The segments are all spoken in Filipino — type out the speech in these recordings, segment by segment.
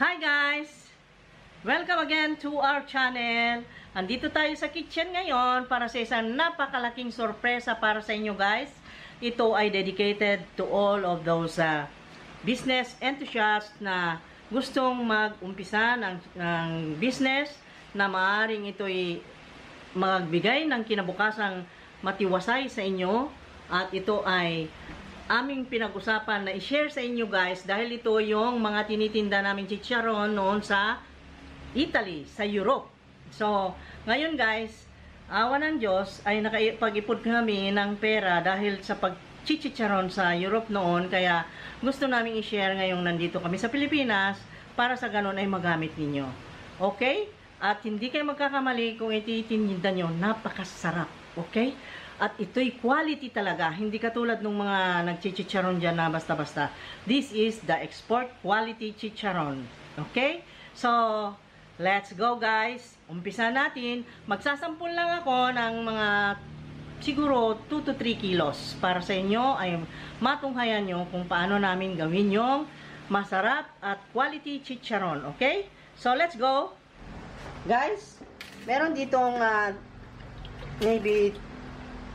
Hi guys! Welcome again to our channel. Andito tayo sa kitchen ngayon para sa isang napakalaking sorpresa para sa inyo guys. Ito ay dedicated to all of those business enthusiasts na gustong mag-umpisa ng business na maaaring ito'y magbigay ng kinabukasang matiwasay sa inyo. At ito ay aming pinag-usapan na i-share sa inyo guys dahil ito yung mga tinitinda namin chicharon noon sa Italy, sa Europe. So, ngayon guys, awa ng Diyos ay nakapag-ipon kami ng pera dahil sa pag-chicharon sa Europe noon, kaya gusto namin i-share ngayong nandito kami sa Pilipinas para sa ganun ay magamit ninyo. Okay? At hindi kayo magkakamali kung ititinda nyo, napakasarap. Okay? At ito'y quality talaga. Hindi katulad ng mga nagchichicharon dyan na basta-basta. This is the export quality chicharon. Okay? So, let's go guys. Umpisa natin. Magsasampul lang ako ng mga siguro 2 to 3 kilos. Para sa inyo ay matunghayan nyo kung paano namin gawin yung masarap at quality chicharon. Okay? So, let's go. Guys, meron ditong maybe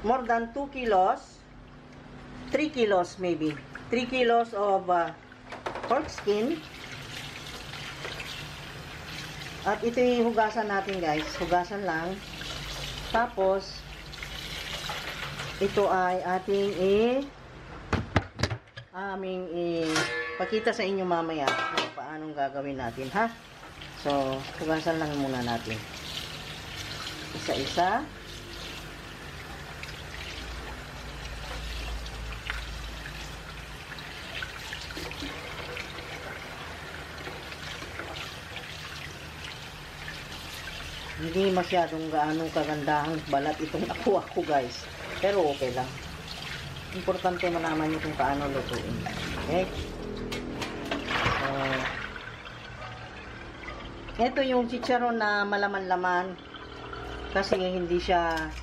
more than 2 kilos, 3 kilos maybe, 3 kilos of pork skin. At ito yung hugasan natin guys, hugasan lang. Tapos, ito ay ating pakita sa inyo mamaya kung paanong gagawin natin, ha? So, hugasan lang muna natin. Isa-isa. Hindi masyadong gaano kagandahang balat itong nakuha ko guys. Pero okay lang. Importante malaman nyo kung paano lutuin. Okay? Ito yung chicharon na malaman-laman. Kasi hindi siya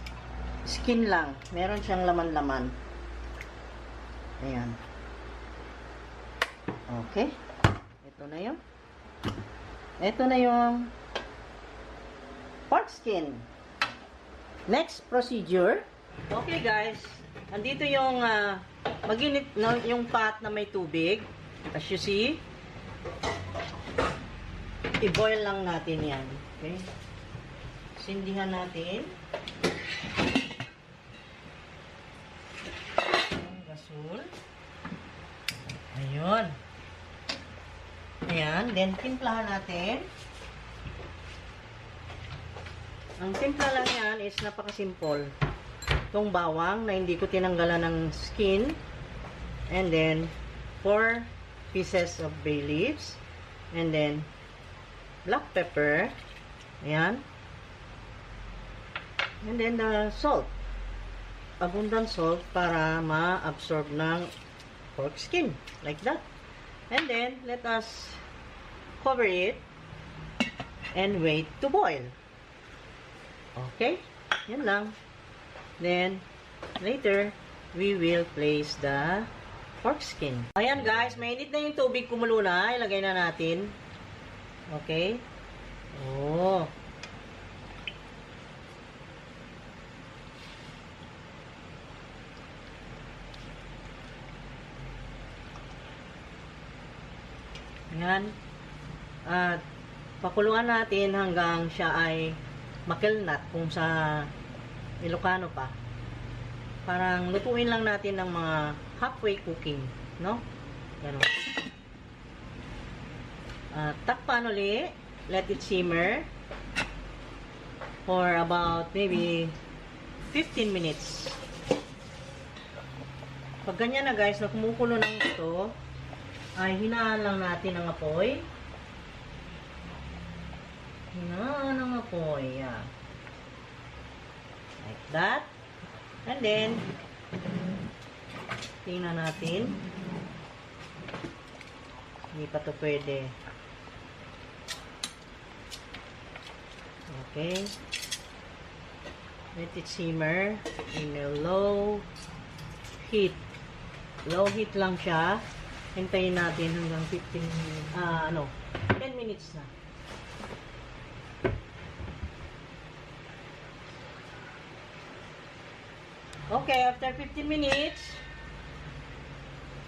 skin lang. Meron siyang laman-laman. Ayan. Okay. Ito na yun. Ito na yung pork skin. Next procedure. Okay guys, andito yung maginit no, yung pot na may tubig. As you see, i-boil lang natin yan. Okay? Sindihan natin. Yung gasol. Ayun. Ayan, then timplahan natin. Ang simpla lang yan is napaka-simple. Itong bawang na hindi ko tinanggalan ng skin. And then, 4 pieces of bay leaves. And then, black pepper. Ayan. And then, the salt. Abundant salt para ma-absorb ng pork skin. Like that. And then, let us cover it and wait to boil. Okay? Yan lang. Then, later, we will place the pork skin. Ayan guys, mainit na yung tubig, kumulo na. Ilagay na natin. Okay? Oh. Ayan. At, pakuluan natin hanggang siya ay makilnat kung sa Ilocano pa. Parang lutuin lang natin ng mga halfway cooking, no? Ganun. Takpan ulit. Let it simmer for about maybe 15 minutes. Pag ganyan na guys, na kumukulo ng ito, ay hinaan lang natin ang apoy. Hinaan ang apoy. Yeah. Like that. And then, tingnan natin. Hindi pa ito pwede. Okay. Let it simmer in a low heat. Low heat lang siya. Hintayin natin hanggang 10 minutes na. Okay, after 15 minutes,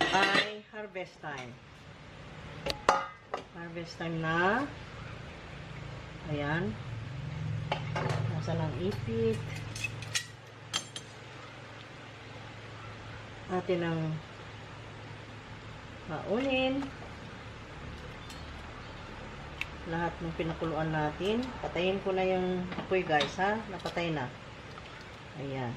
ay harvest time. Harvest time na. Ayan. Nasaan ang ipit? Atin ang paunin. Lahat ng pinakuluan natin. Patayin ko na yung apoy guys ha. Napatay na. Ayan.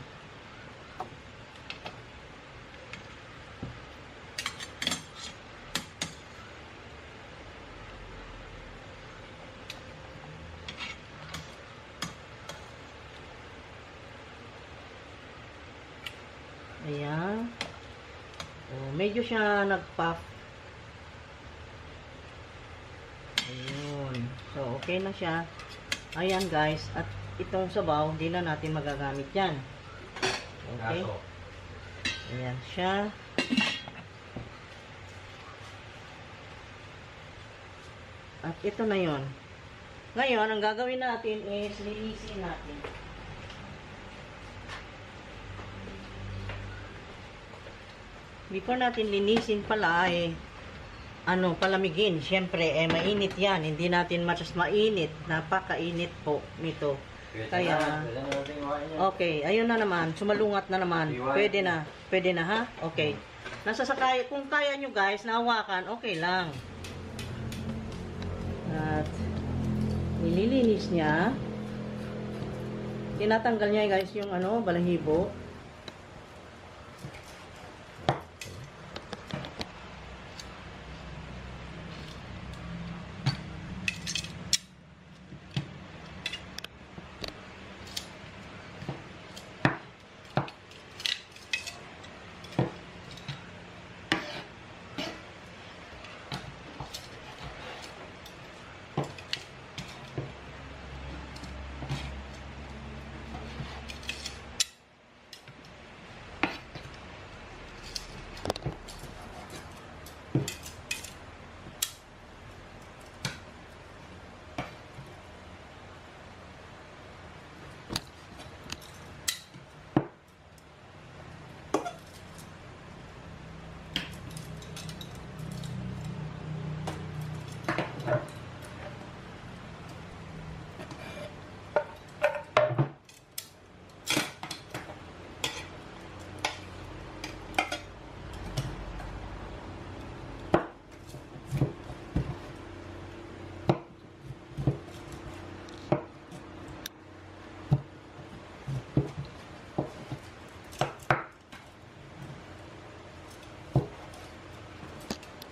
Ayan. Oh, medyo siya nag-puff. Ayun. So, okay na siya. Ayan guys. At itong sabaw, hindi na natin magagamit yan. Okay. Ayan siya. At ito na yon. Ngayon, ang gagawin natin is linisin natin. Before natin linisin pala palamigin. Siyempre, mainit yan. Hindi natin mas mainit. Napakainit po nito. Kaya, okay. Ayun na naman. Sumalungat na naman. Pwede na. Pwede na ha? Okay. Kung kaya nyo guys, nahawakan, okay lang. At, nililinis niya. Tinatanggal niya guys yung balahibo.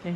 Okay.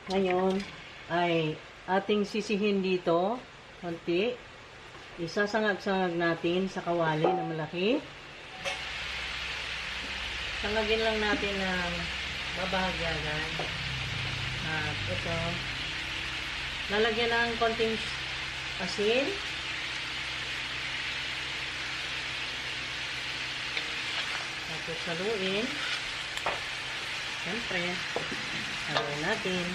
Ngayon ay ating sisihin dito konti. Isasangag-sangag natin sa kawali na malaki. Sangagin lang natin ng babahagyagan. At ito, lalagyan ng konting asin. Tapos saluin. Siyempre, haluin natin.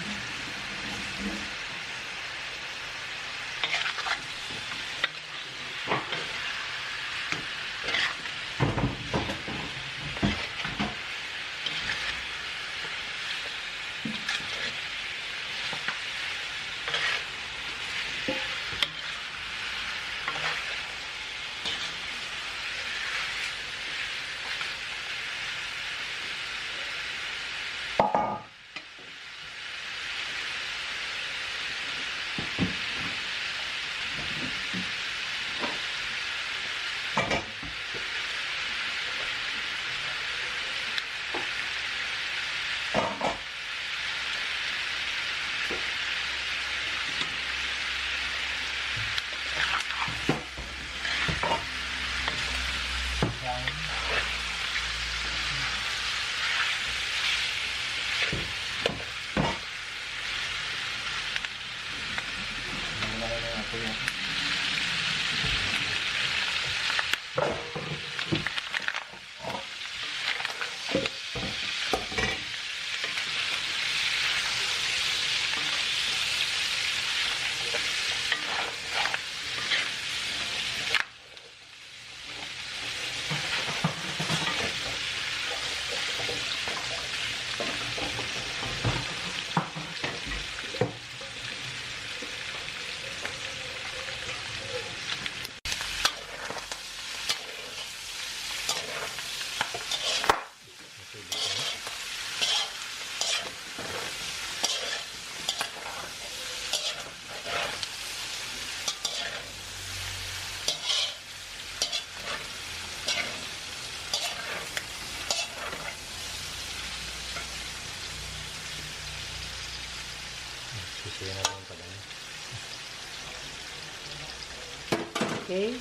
Okay,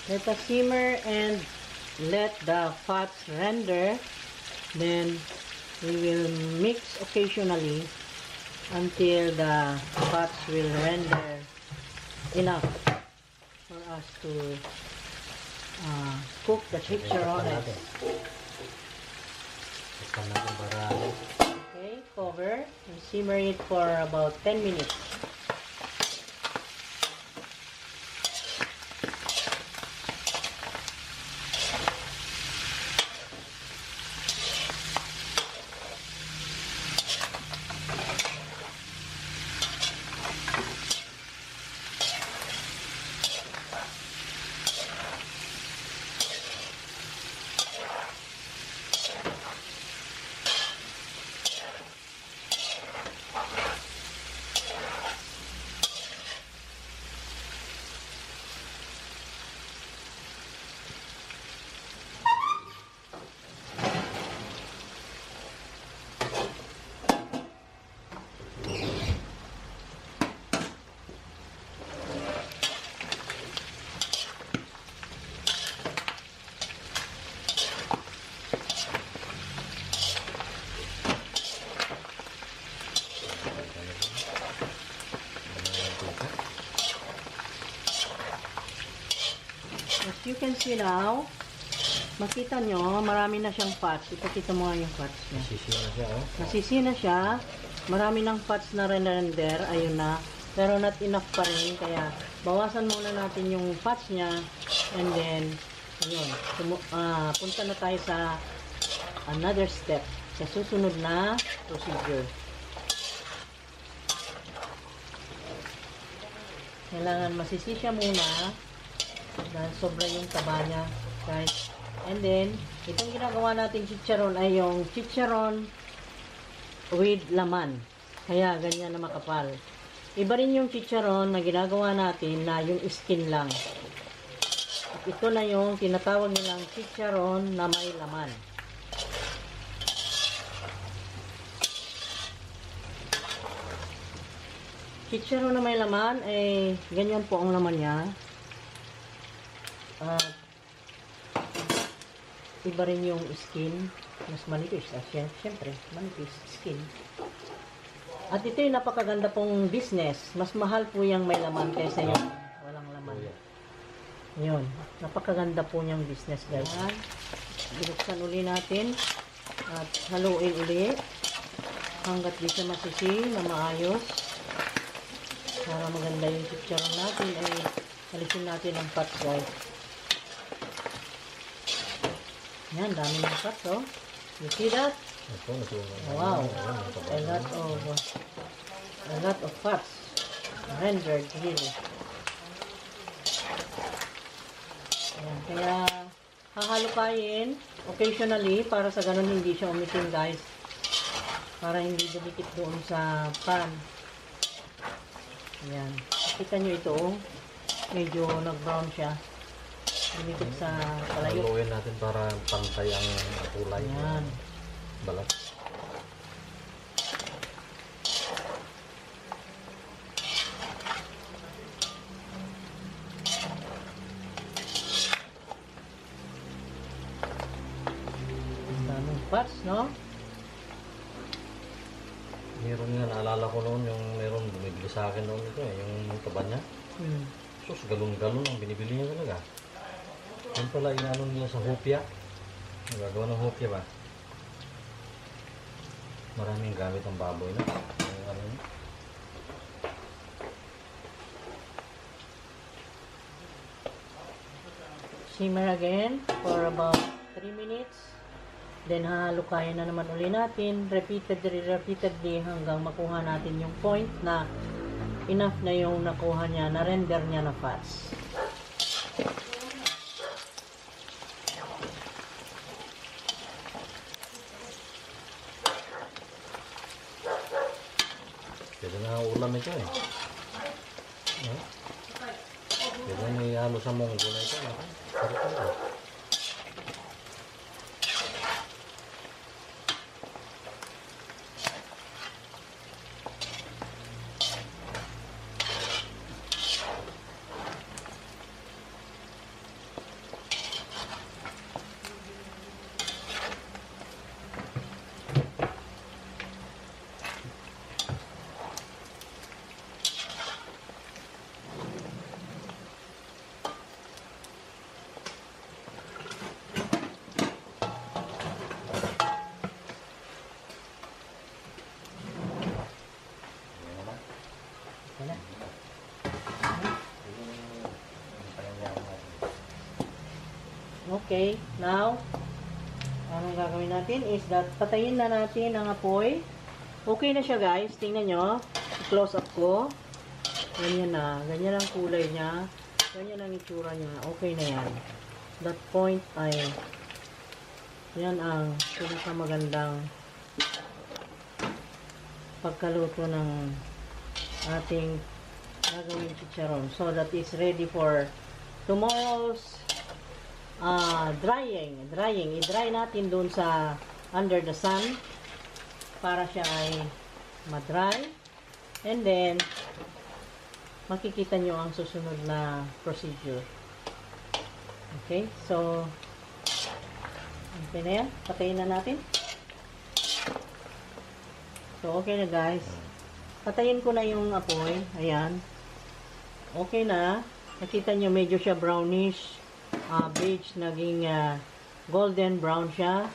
let us simmer and let the fats render. Then we will mix occasionally until the fats will render enough for us to cook the chicharrones. Okay, cover and simmer it for about 10 minutes. As you can see now, makita nyo, marami na siyang fats. Ipakita mo nga yung fats niya. Nasisi na siya, oh. Nasisi na siya. Marami ng fats na render. Ayun na. Pero not enough pa rin. Kaya, bawasan muna natin yung fats niya. And then, yun. Punta na tayo sa another step. Sa susunod na procedure. Kailangan masisi siya muna. Dahil sobra yung taba niya, guys. And then, itong ginagawa natin chicharon ay yung chicharon with laman. Kaya, ganyan na makapal. Iba rin yung chicharon na ginagawa natin na yung skin lang. At ito na yung tinatawag nilang chicharon na may laman. chicharon na may laman, ganyan po ang laman niya. At iba rin yung skin. Mas manipis. Siyempre, manipis skin. At ito yung napakaganda pong business. Mas mahal po yung may laman kaysa yung walang laman. Yun. Napakaganda po niyang business, guys. Binuksan uli natin. At haluin uli. Hanggat di siya masisi na maayos. Para maganda yung chicharon natin, ay alisin natin ang fats, guys. Yan, dami ng fats, oh. You see that? Wow. A lot of fats. Rendered, really. Ayan, kaya hahalukayin occasionally para sa ganun hindi siya umitim, guys. Para hindi dumikit doon sa pan. Ayan. Kita nyo ito, oh. Medyo nag-brown siya. Dumikit sa palayok. Haluin natin para pantay ang kulay. Ayan. Balat. Ang daming fats, no? Meron nga, naalala ko noon yung meron bumibili sa akin noon ito yung taba niya. Sus, galon-galon ang binibili niya talaga. Yan pala inaano nila sa hopya. Nagagawa ng hopya ba? Maraming gamit ang baboy na. Yung ano niya. Simmer again for about 3 minutes. Then hahalukayin na naman uli natin. Repeatedly hanggang makuha natin yung point na enough na yung nakuha niya, na-render niya na fats. Pwede na ulam ito eh. No? Pwede na ihalo sa munggo na ito. Sarap ito. Okay, now, anong gagawin natin is that patayin na natin ang apoy. Okay na siya, guys. Tingnan nyo. I-close up ko. Ganyan na. Ganyan ang kulay niya. Ganyan ang itsura niya. Okay na yan. That point ay yan ang pinakamagandang pagkaluto ng ating gagawin chicharon. So that is ready for tomorrow's drying. I-dry natin doon sa under the sun para siya ay ma-dry. And then makikita nyo ang susunod na procedure. Okay, so okay na yan. Patayin na natin. So okay na, guys. Patayin ko na yung apoy. Ayan. Okay na. Nakita nyo medyo siya brownish. Beige, naging golden brown siya.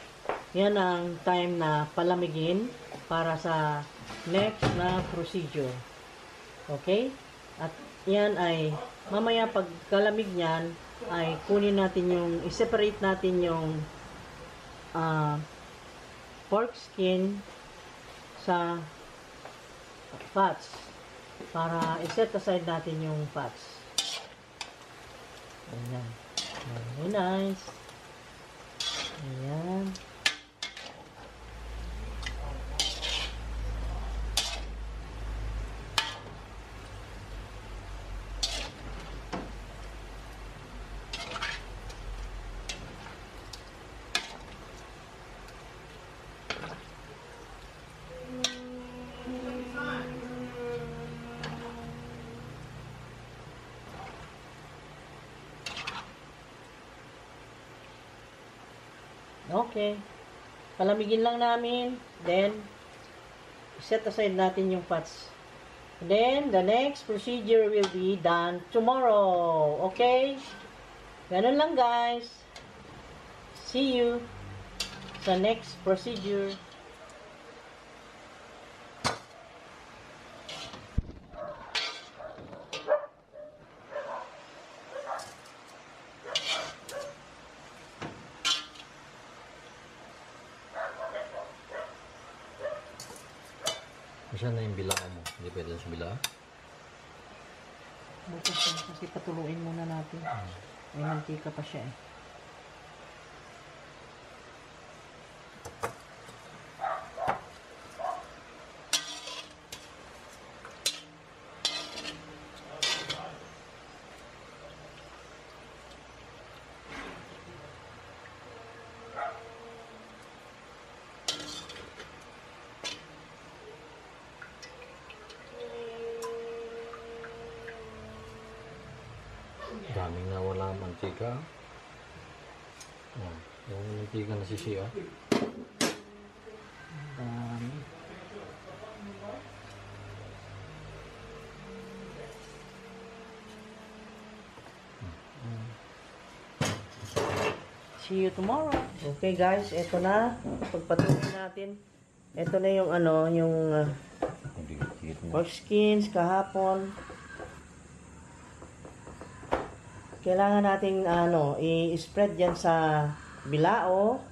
Yan ang time na palamigin para sa next na procedure. Okay? At yan ay mamaya pagkalamig niyan ay kunin natin yung i-separate natin yung pork skin sa fats para i-set aside natin yung fats. Ayan. Very nice. Ayan. Okay. Palamigin lang namin. Then, set aside natin yung fats. Then, the next procedure will be done tomorrow. Okay? Ganun lang, guys. See you sa next procedure. Saan na yung bilaan mo? Hindi pwede sa bilaan? Bukas yan, kasi patuluin muna natin. May mantika pa siya eh. Daming nawala ang mantika. Oh, yung mantika nasisiya. Dami. See you tomorrow. Okay guys, eto na. Pagpatuloy natin. Eto na yung ano, yung pork skins kahapon. Kailangan nating ano, i-spread yan sa bilao.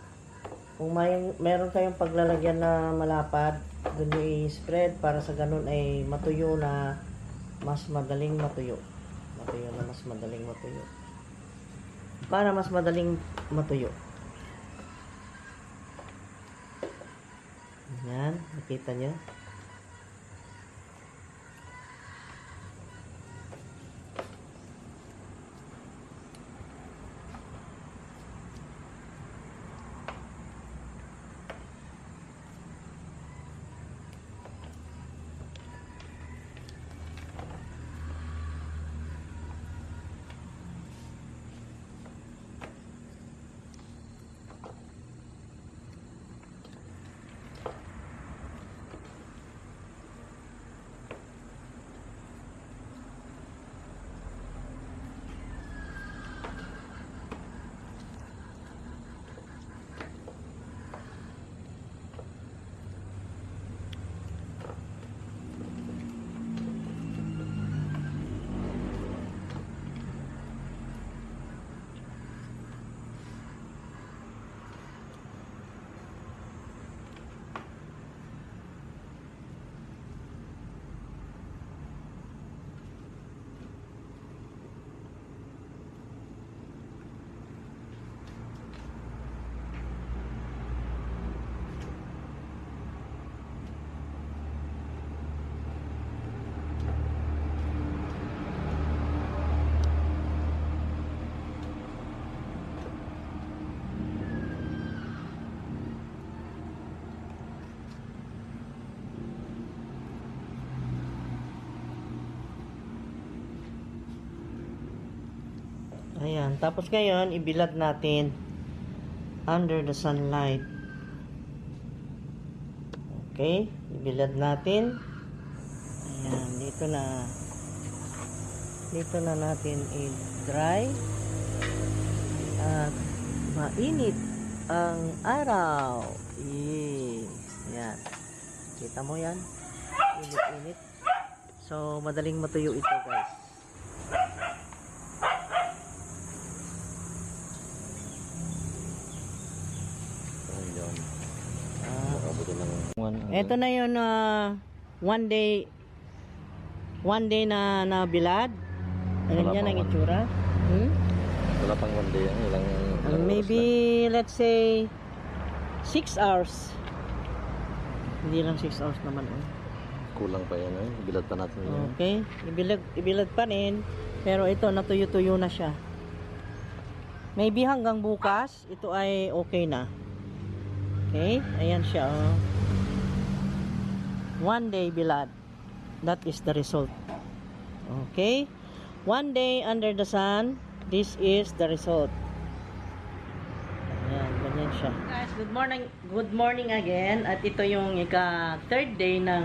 Kung meron kayong paglalagyan na malapad, doon yung i-spread para sa ganun ay matuyo na mas madaling matuyo. Matuyo na mas madaling matuyo. Para mas madaling matuyo. Yan, nakita nyo. Ayan. Tapos ngayon, ibilad natin under the sunlight. Okay. Ibilad natin. Ayan. Dito na natin i-dry. At mainit ang araw. Ayan. Kita mo yan? Init-init. So, madaling matuyo ito, guys. Ito na yun, one day na bilad. Ayan yan ang itsura. Wala pang one day yan. Ilang Maybe, let's say, 6 hours. Hindi lang 6 hours naman. Kulang pa yan. Ibilad pa natin yan. Okay. Ibilad pa rin. Pero ito, natuyo-tuyo na siya. Maybe hanggang bukas, ito ay okay na. Okay. Ayan siya. One day bilad. That is the result. Okay. One day under the sun. This is the result. Ayan. Ganyan siya. Guys, good morning again. At ito yung third day ng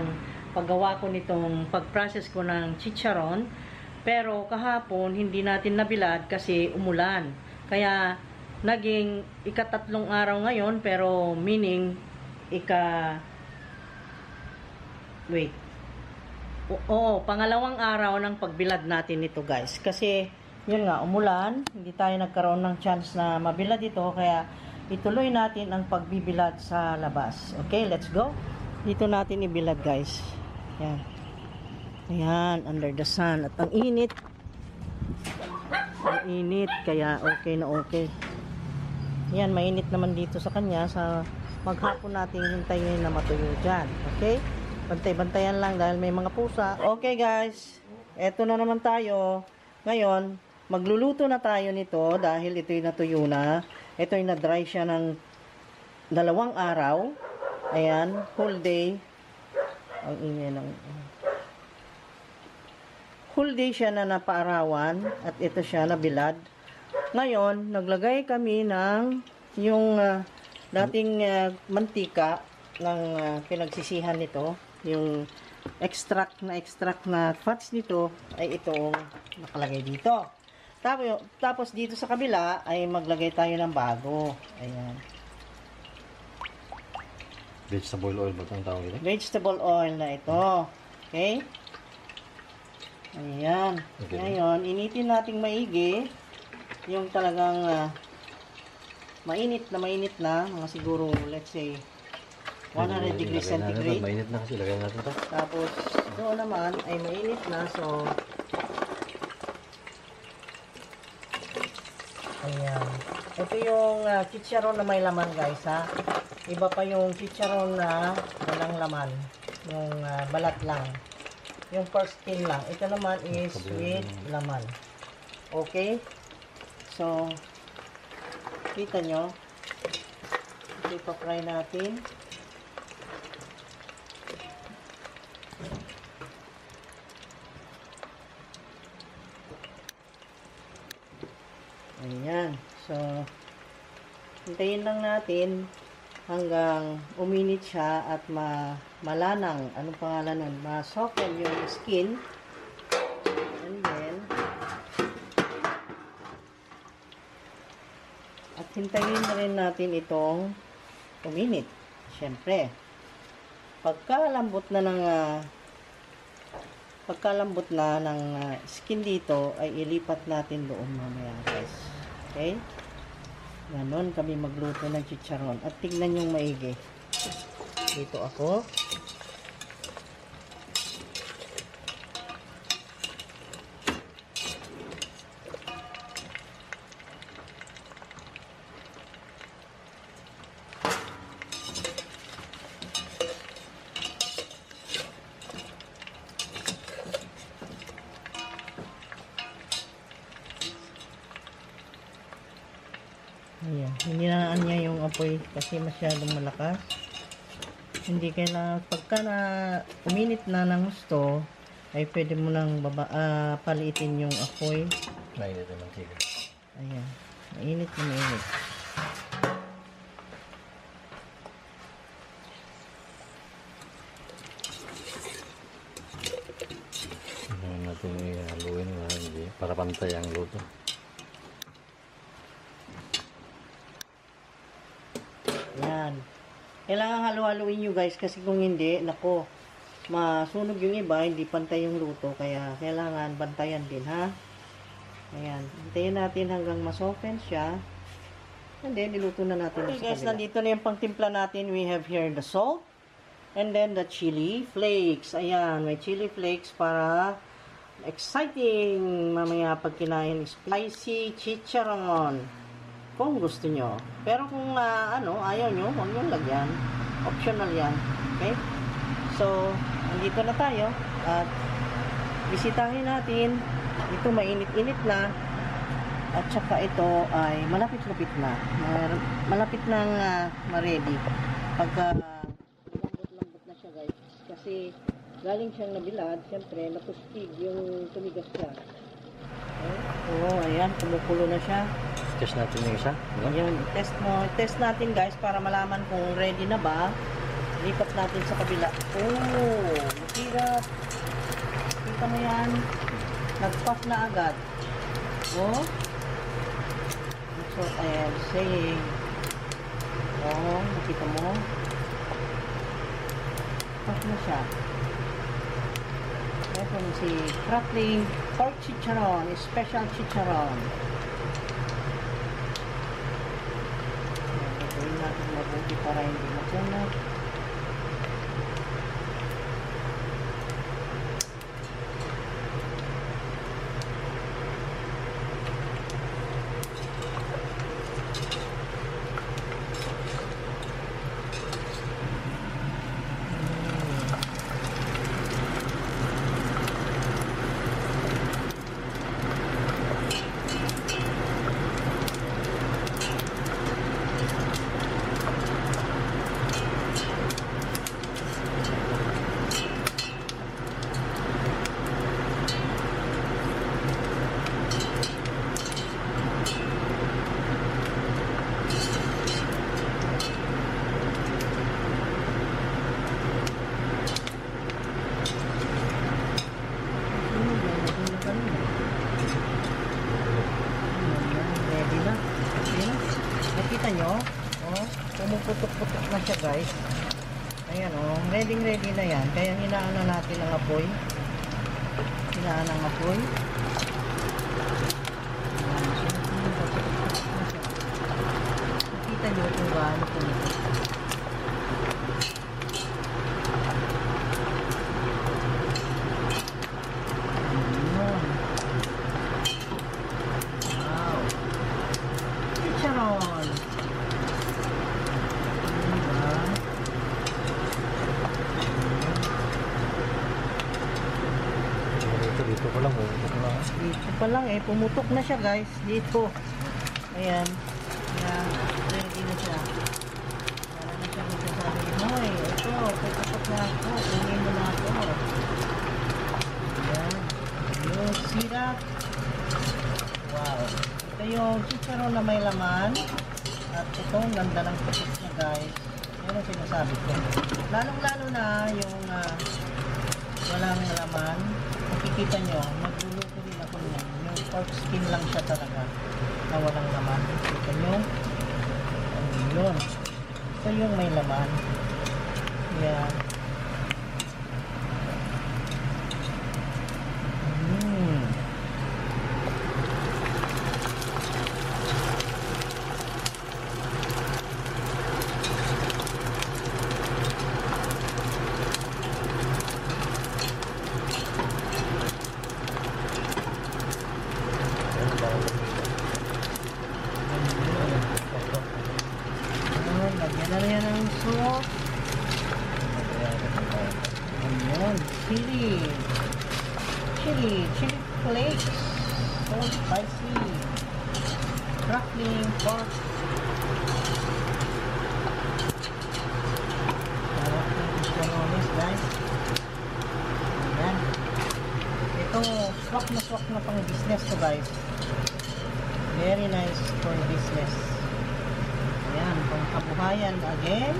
paggawa ko nitong pag-process ko ng chicharon. Pero kahapon, hindi natin nabilad kasi umulan. Kaya, naging ika-3 araw ngayon, pero meaning, pangalawang araw ng pagbilad natin ito guys. Kasi, yun nga, umulan, hindi tayo nagkaroon ng chance na mabilad ito, kaya ituloy natin ang pagbibilad sa labas. Okay, let's go. Dito natin ibilad guys. Yan. Ayan, under the sun. At ang init. Ang init, kaya okay na okay. Yan, mainit naman dito sa kanya. Sa maghapon natin hintayin na matuyo dyan. Okay? Bantay-bantayan lang dahil may mga pusa. Okay guys, eto na naman tayo. Ngayon, magluluto na tayo nito dahil ito'y natuyo na. Ito'y na-dry siya ng 2 araw. Ayan, whole day. Ang ingay ng... Whole day siya na napaarawan at ito siya nabilad. Ngayon, naglagay kami ng yung dating mantika ng pinagsisihan nito. Yung extract na fats nito ay itong nakalagay dito. Tapos dito sa kabila ay maglagay tayo ng bago. Ayan. Vegetable oil ba itong tawag ito? Vegetable oil na ito. Okay? Ayan. Okay. Ngayon, initin nating maigi yung talagang mainit na, mga siguro, let's say, 100 degrees centigrade. Mainit na kasi, lagay natin ito. Tapos, doon naman ay mainit na, so, ayan. Ito yung chicharon na may laman, guys, ha. Iba pa yung chicharon na walang laman. Yung balat lang. Yung first skin lang. Ito naman is with laman. Okay? So, kita nyo. Ito ipa-fry natin. Ayan. So, hintayin lang natin hanggang uminit siya at malanang, anong pangalan nun? Ma-soften yung skin. And then, at hintayin na rin natin itong uminit. Siyempre, pagkalambot na ng skin dito, ay ilipat natin doon mamaya guys. Okay? Ganon kami magluto ng chicharon. At tignan yung maigi. Dito ako. Ayan. Hininaan niya yung apoy kasi masyadong malakas. Hindi kailangan, pagka na uminit na ng gusto, ay pwede mo nang paliitin yung apoy. Mainit naman siya. Ayan. Mainit na mainit. Hindi natin ihaluin na hindi para pantay ang luto. Yan. Kailangan halu-haluin nyo guys kasi kung hindi, nako, masunog yung iba, hindi pantay yung luto. Kaya kailangan bantayan din ha. Ayan. Hintayin natin hanggang ma-soften siya. And then, niluto na natin. Okay guys, nandito na yung pangtimpla natin. We have here the salt. And then the chili flakes. Ayan, may chili flakes para exciting mamaya pag kinain. Spicy chicharon. Kung gusto nyo. Pero kung ayaw nyo, huwag nyo lagyan. Optional yan. Okay? So, nandito na tayo. At bisitahin natin. Ito mainit-init na. At saka ito ay malapit-lapit na. Malapit nang ma-ready. Pagka lambot-lambot na siya guys. Kasi galing siyang nabilad. Siyempre, napustig yung tumigas siya. Okay? Oo, ayan. Kumukulo na siya. test natin yung isa. Ano? Yun, test natin guys para malaman kung ready na ba. Lipat natin sa kabila. Oh, masirap. Kita mo yan. Nag-puff na agad. Oh. That's what I am saying. Oh, nakita mo? Puff na siya. Ito na si crackling pork chicharon. Special chicharon. Gawin natin mabuti para hindi makunat. Ready na. Ayan. Nakita nyo? Oh, pumuputok-putok na siya guys. Ayan oh, ready na yan. Kaya hinaan natin ang apoy. Hinaan ang apoy. Ayan, so, pumuputok-putok na siya. Nakita nyo kung gaano pumuputok. Chicharon. Diba? Dito pa lang. Dito pa lang eh, pumutok na siya guys. Dito. Ayan. Ayan. Ready na siya. Wala na siya magsasabi. Hoy, ito. Puputok na ako. Kunin mo na ako. Ayan. Yung sirap. Wow. Ito yung chicharon na may laman. At ito, ang ganda ng putok niya guys. Yan ang sinasabi ko. Lalong-lalo na yung walang laman. Makikita nyo, nagluluto din ako niyan. Yung pork skin lang siya talaga na walang laman. Kita nyo? Yun. Ito yung may laman. Yan. Lagyan na yan ng salt. Ayan, chili flakes, so spicy, crackling pork, chicharones guys. Ayan, ito swak na pang business to guys, very nice for business. Ayan, pang kabuhayan again.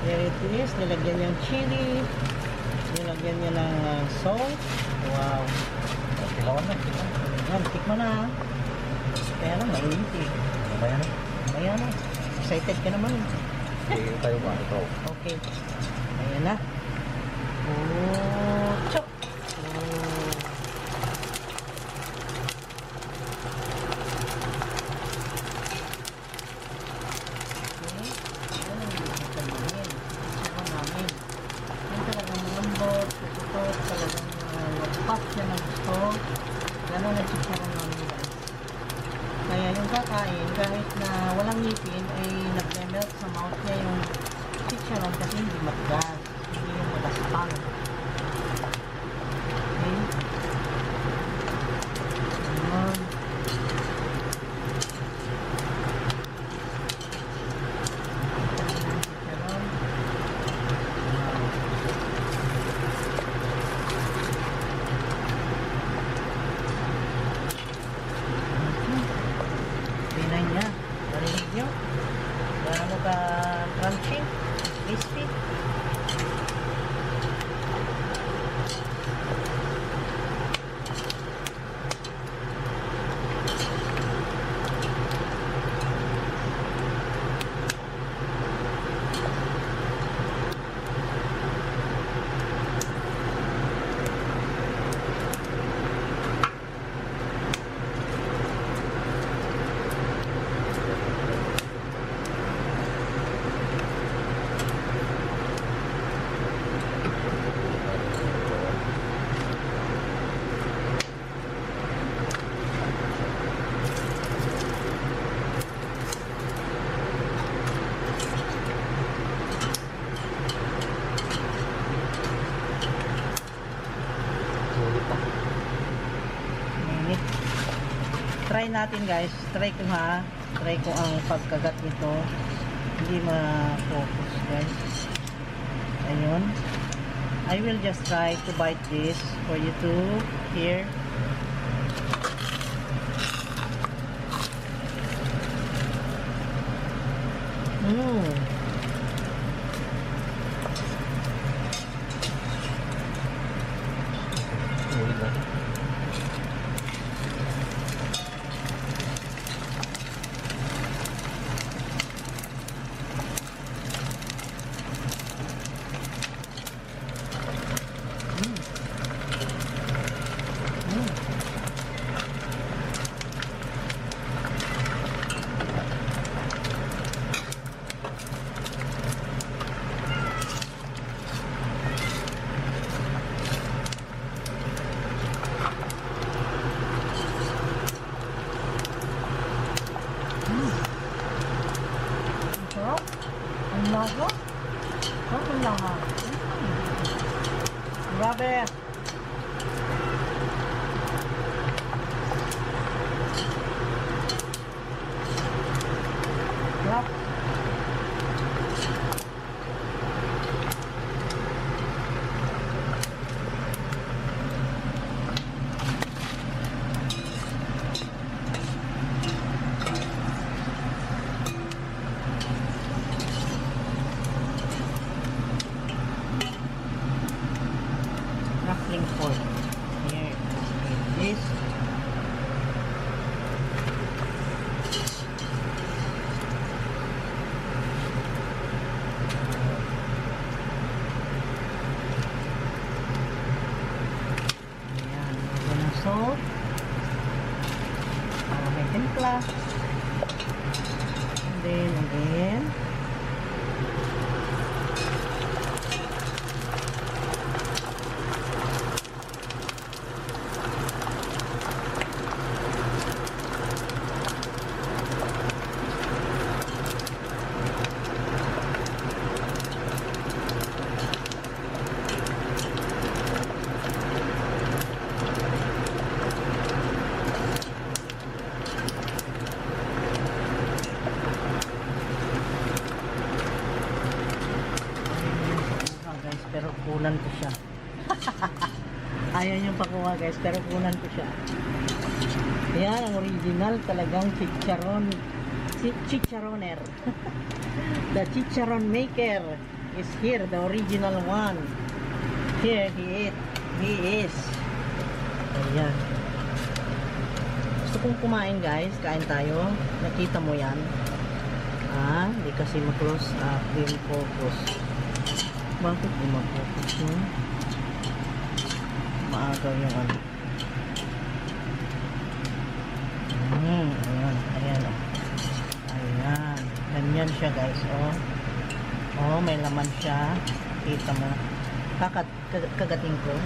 There it is. Nilagyan niyang chili. Nilagyan niya ng salt. Wow. Kilawan na. Ayan, tikman na. Kaya lang, mainit eh. Mamaya na. Mamaya na. Excited ka naman. Sige tayo ba? Ito. Okay. Ayan na. Oh, chok. Oh. Nag-puff siya ng gusto. Gano'n nag-chicharon namin guys. Kaya yung kakain, kahit na walang ngipin, ay nag-melt sa mouth niya yung chicharon kasi hindi matigas. Hindi yung malaspang. Okay? Ayan. Chicharon. nyo. Gaano ka crunchy, crispy. Try natin guys, try ko ang pagkagat nito, hindi ma-focus guys. Ayun, I will just try to bite this for you to hear. Ang lago? Ang lago? Grabe! Grabe! Crackling pork. Here it is. Ayan, lagyan ng salt para may timpla. And then again, pero kunan ko siya. Ayaw niyong pakuha guys, pero kunan ko siya. Yan ang original talagang chicharon. Chicharoner. The chicharon maker is here, the original one. Here he is. Ayan. Gusto kong kumain guys, kain tayo. Nakita mo yan. Hindi kasi ma-close up, hindi focus. Bakit di mag-focus yun? Maagaw yung ano. Ayan, ayan. Ayan. Ganyan siya guys, oh. Oh, may laman siya. Kita mo. Kagating ko.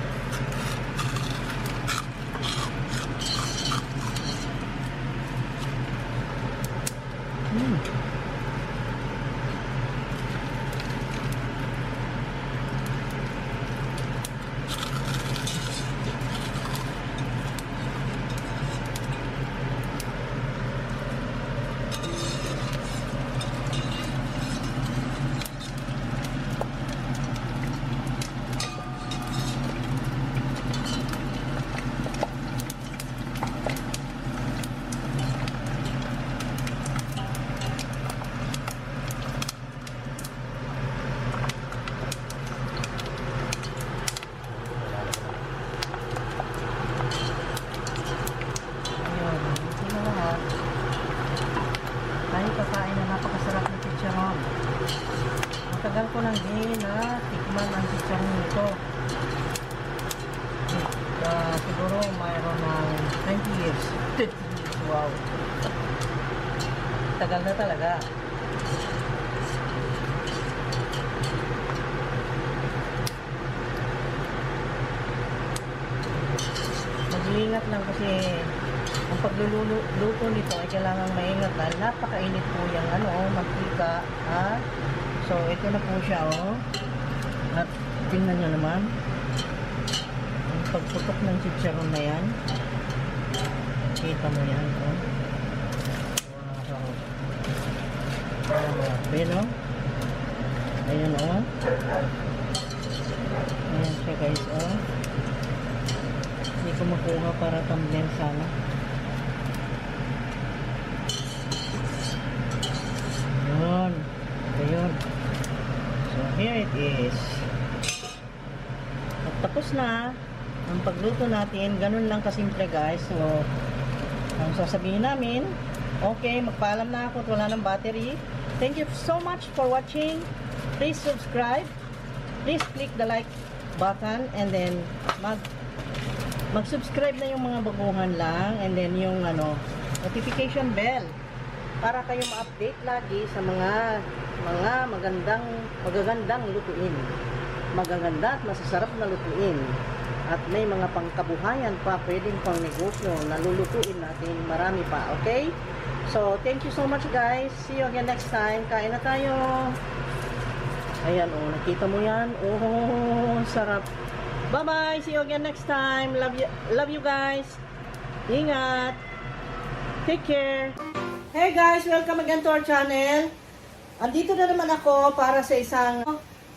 tagal ko nang di na tikman ang chicharon nito. Siguro mayroon ng 20 years. 20 years, wow. Tagal na talaga. Mag-iingat lang kasi ang pagluluto nito ay kailangan maingatan. Napakainit po yung mantika. So, ito na po siya, At tingnan nyo naman. Ang pagputok ng chicharon na yan. Kita mo yan, Wow. Ayan, Ayan, Ayan siya, guys, Hindi ko makuha para thumbnail sana. Yun. Ayun. So, here it is. At tapos na ang pagluto natin. Ganun lang kasimple, guys. So, ang sasabihin namin, okay, magpaalam na ako at wala ng battery. Thank you so much for watching. Please subscribe. Please click the like button and then mag-subscribe na yung mga baguhan lang and then yung notification bell para kayo ma-update lagi sa mga magagandang lutuin. Magaganda at masasarap na lutuin. At may mga pangkabuhayan pa, pwedeng pang negosyo na lulutuin natin. Marami pa, okay? So, thank you so much, guys. See you again next time. Kain na tayo. Ayan, nakita mo yan? Sarap. Bye-bye. See you again next time. Love you guys. Ingat. Take care. Hey guys, welcome again to our channel. Andito na naman ako para sa isang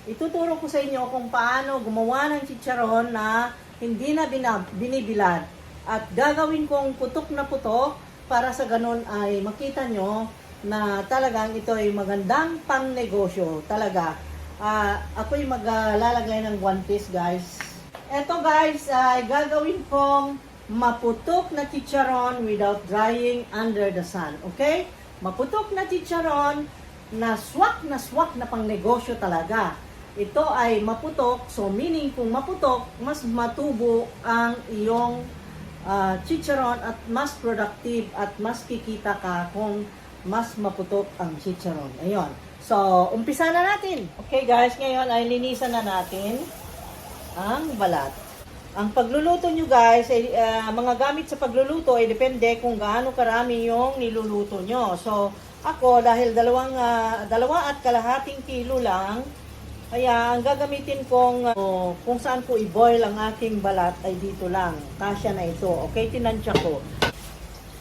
ituturo ko sa inyo kung paano gumawa ng chicharon na hindi na binibilad. At gagawin kong putok na putok para sa ganun ay makita nyo na talagang ito ay magandang pang negosyo talaga. Ako'y maglalagay ng one piece, guys. Ito, guys, ay gagawin kong maputok na chicharon without drying under the sun. Okay? Maputok na chicharon na swak na pang negosyo talaga. Ito ay maputok, so meaning kung maputok, mas matubo ang iyong chicharon at mas productive at mas kikita ka kung mas maputok ang chicharon. Ayun. So, umpisa na natin. Okay guys, ngayon ay linisan na natin ang balat. Ang pagluluto nyo guys, ay, mga gamit sa pagluluto ay depende kung gaano karami yung niluluto nyo. So, ako dahil 2.5 kilo lang, kaya ang gagamitin kong kung saan ko i-boil ang aking balat ay dito lang. Kasya na ito. Okay, tinansya ko.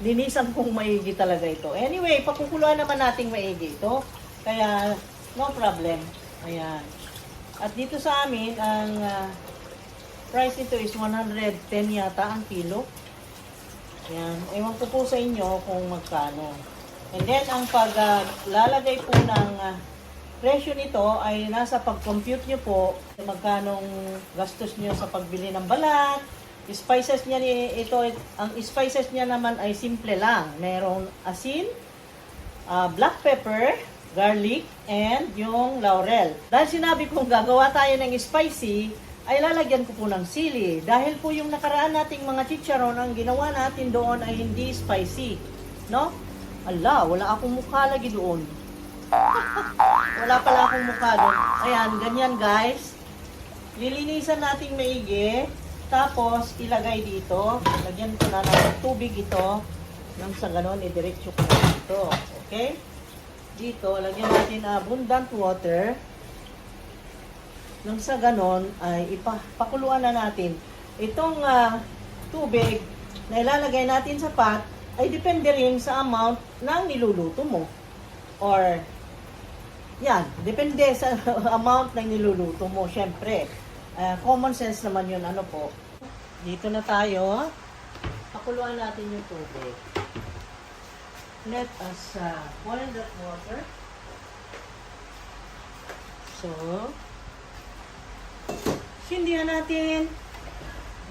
Linisan kong maigi talaga ito. Anyway, pakukuluan naman nating maigi ito. Kaya, no problem. Ayan. At dito sa amin, ang price nito is 110 yata ang kilo. Ayan. Ewan ko po sa inyo kung magkano. And then, ang paglalagay po ng presyo nito ay nasa pag-compute nyo po magkanong gastos nyo sa pagbili ng balat. Spices niya ang spices niya naman ay simple lang. Merong asin, black pepper, garlic, and yung laurel. Dahil sinabi kong gagawa tayo ng spicy, ay lalagyan ko po ng sili. Dahil po yung nakaraan nating mga chicharon, ang ginawa natin doon ay hindi spicy. No? Ala, wala akong mukha lagi doon. Wala pala akong mukha doon. Ayan, ganyan guys. Lilinisan nating maigi. Tapos, ilagay dito. Lagyan ko na ng tubig ito. Nang sa ganon, idiretso ko na dito. Okay? Dito, lagyan natin abundant water. Nang sa ganon, ay ipakuluan na natin. Itong tubig na ilalagay natin sa pot, ay depende rin sa amount ng niluluto mo. Or, yan, depende sa amount ng niluluto mo, syempre. Common sense naman yun, ano po. Dito na tayo. Pakuluan natin yung tubig. Let us boil that water. So, sindihan natin.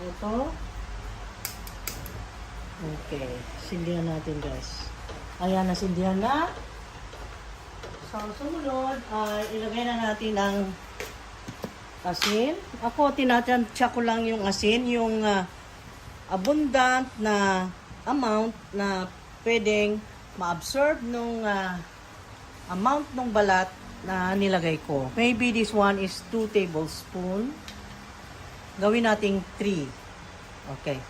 Ito. Okay. Sindihan natin, guys. Ayan, nasindihan na. So, sumunod ay ilagay na natin ang asin. Ako, tinatansya ko lang yung asin, yung abundant na amount na pwedeng ma-absorb nung amount ng balat na nilagay ko. Maybe this one is 2 tablespoons. Gawin nating 3. Okay.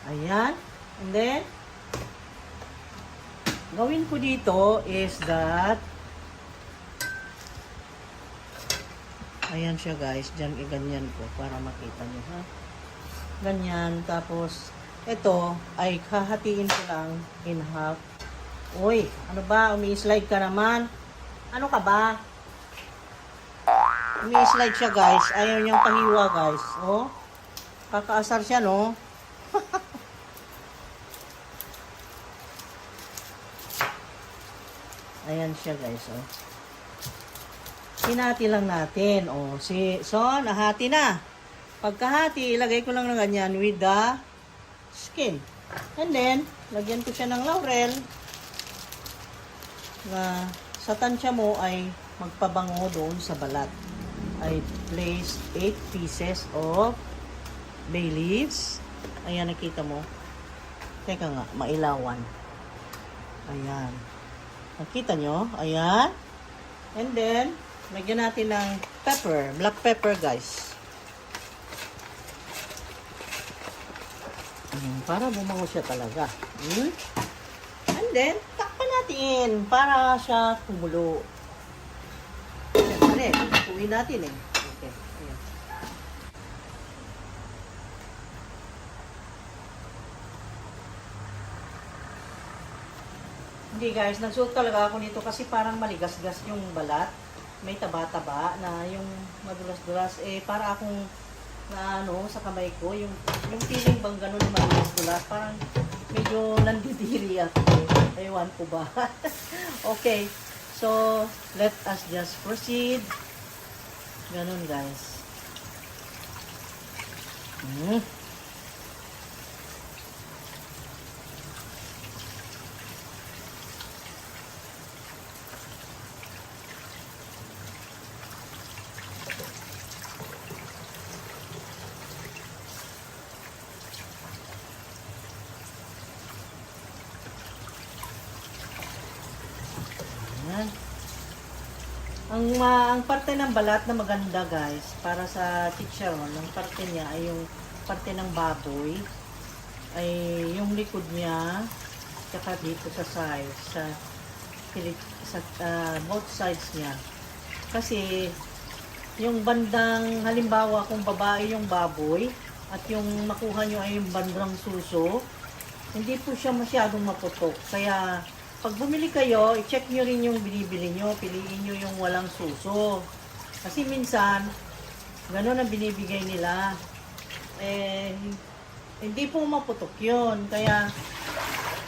Ayan. And then, gawin ko dito is that, ayan siya guys, dyan iganyan ko para makita nyo ha. Ganyan, tapos, ito ay hahatiin ko lang in half. Uy, ano ba, umi-slide ka naman. Ano ka ba? Umi-slide siya guys, ayaw niyang pahiwa guys. Oh, kakaasar siya no. Ayan siya guys, oh. Hinati lang natin, oh. So, nahati na. Pagkahati, ilagay ko lang ng ganyan with the skin. And then, lagyan ko siya ng laurel na sa tansya mo ay magpabango doon sa balat. I place 8 pieces of bay leaves. Ayan, nakita mo. Teka nga, mailawan. Ayan. Nakita nyo? Ayan. And then, lagyan natin ng pepper. Black pepper, guys. Para bumango siya talaga. And then, takpan natin para siya kumulo. Siyempre, tutuin natin eh. Okay. Ayan. Hindi guys, nagsuot talaga ako nito kasi parang maligas-gas yung balat. May taba-taba na yung madulas-dulas. Eh, para akong na ano, sa kamay ko, yung feeling bang ganun na madulas-dulas. Parang medyo nandidiri ako. Ewan ko ba. Okay, so let us just proceed. Ganun guys. Ang parte ng balat na maganda guys, para sa chicharon, ang parte niya ay yung parte ng baboy, ay yung likod niya, tsaka dito sa sides, sa both sides niya. Kasi, yung bandang, halimbawa kung babae yung baboy, at yung makuha nyo ay yung bandang suso, hindi po siya masyadong maputok. Kaya, pag bumili kayo, i-check nyo rin yung binibili nyo. Piliin nyo yung walang suso. Kasi minsan, gano'n ang binibigay nila. Eh, hindi po maputok yun. Kaya,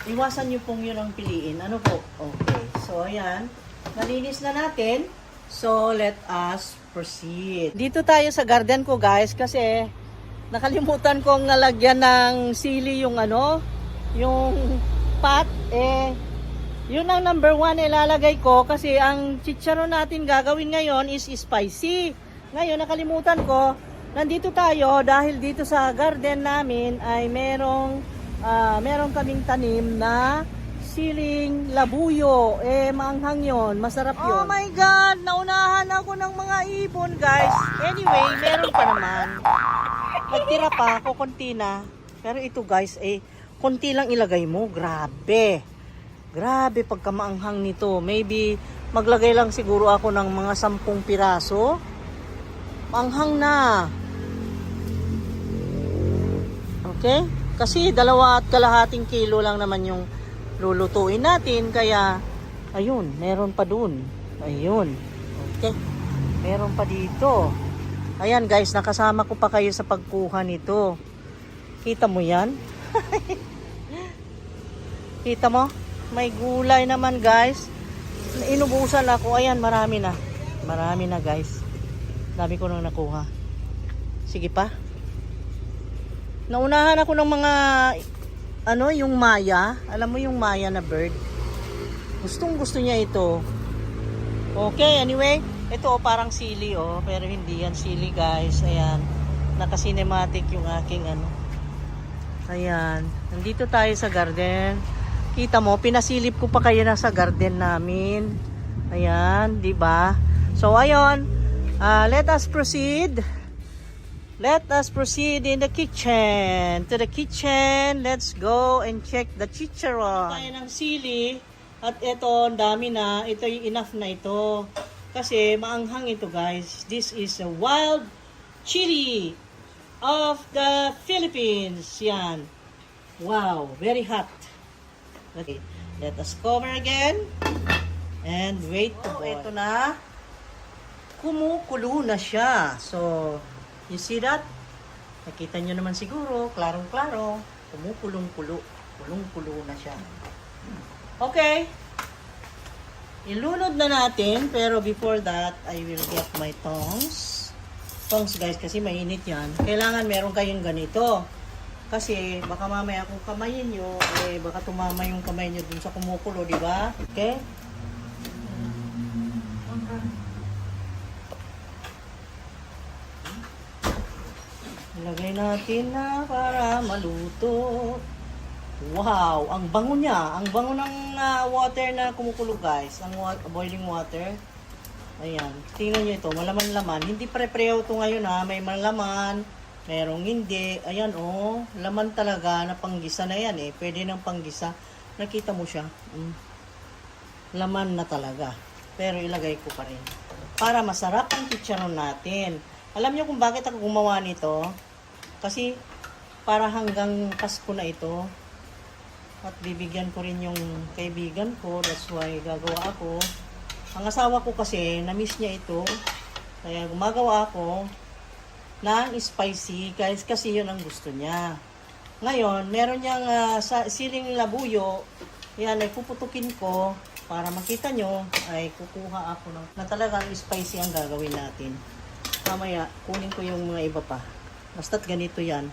iwasan nyo pong yun ang piliin. Ano po? Okay. So, ayan. Malinis na natin. So, let us proceed. Dito tayo sa garden ko, guys. Kasi, nakalimutan kong nalagyan ng sili yung ano, yung pot. Yun ang number 1 ilalagay ko kasi ang chicharon natin gagawin ngayon is spicy. Ngayon, nakalimutan ko, nandito tayo dahil dito sa garden namin ay merong kaming tanim na siling labuyo. Maanghang yun, masarap yun. Oh my God, naunahan ako ng mga ibon guys. Anyway, meron pa naman. Nagtira pa ako, konti na. Pero ito guys, konti lang ilagay mo, grabe. Grabe pagkamaanghang nito. Maybe maglagay lang siguro ako ng mga 10 piraso. Maanghang na. Okay? Kasi 2.5 kilo lang naman yung lulutuin natin. Kaya, ayun, meron pa dun. Ayun. Okay. Meron pa dito. Ayan guys, nakasama ko pa kayo sa pagkuha nito. Kita mo yan? Kita mo? May gulay naman guys. Inubusan ako. Ayan, marami na. Marami na guys. Dami ko nang nakuha. Sige pa. Naunahan ako ng mga yung maya. Alam mo yung maya na bird? Gustong gusto niya ito. Okay, anyway, ito parang sili pero hindi yan sili guys. Ayan, naka-cinematic yung aking ano. Ayan, nandito tayo sa garden. Kita mo, pinasilip ko pa kayo na sa garden namin. Ayan, di ba? So ayun, let us proceed. Let us proceed in the kitchen. To the kitchen, let's go and check the chicharon. Tayo ng sili. At ito, ang dami na. Ito yung enough na ito. Kasi maanghang ito guys. This is a wild chili of the Philippines. Yan. Wow, very hot. Okay, let us cover again. And wait to boil. Ito na. Kumukulo na siya. So, you see that? Nakita nyo naman siguro, klarong-klaro. Kumukulong-kulo. Kulong-kulo na siya. Okay. Ilunod na natin. Pero before that, I will get my tongs. Tongs guys, kasi mainit yan. Kailangan meron kayong ganito. Kasi baka mamaya kung kamayin nyo, baka tumama yung kamay nyo dun sa kumukulo, di ba? Okay? Ilagay natin na para maluto. Wow, ang bango niya. Ang bango ng water na kumukulo guys. Ang boiling water. Ayan. Tingnan nyo ito. Malaman-laman. Hindi pare-preho ito ngayon May malaman. Merong hindi. Ayan laman talaga na panggisa na yan Pwede ng panggisa. Nakita mo siya. Laman na talaga. Pero ilagay ko pa rin. Para masarap ang chicharon natin. Alam niyo kung bakit ako gumawa nito? Kasi para hanggang Pasko na ito. At bibigyan ko rin yung kaibigan ko. That's why gagawa ako. Ang asawa ko kasi, na-miss niya ito. Kaya gumagawa ako ng spicy. Guys, kasi yun ang gusto niya. Ngayon, meron niyang siling labuyo. Yan, ay puputukin ko. Para makita nyo, ay kukuha ako na talagang spicy ang gagawin natin. Mamaya, kunin ko yung mga iba pa. Basta't ganito yan.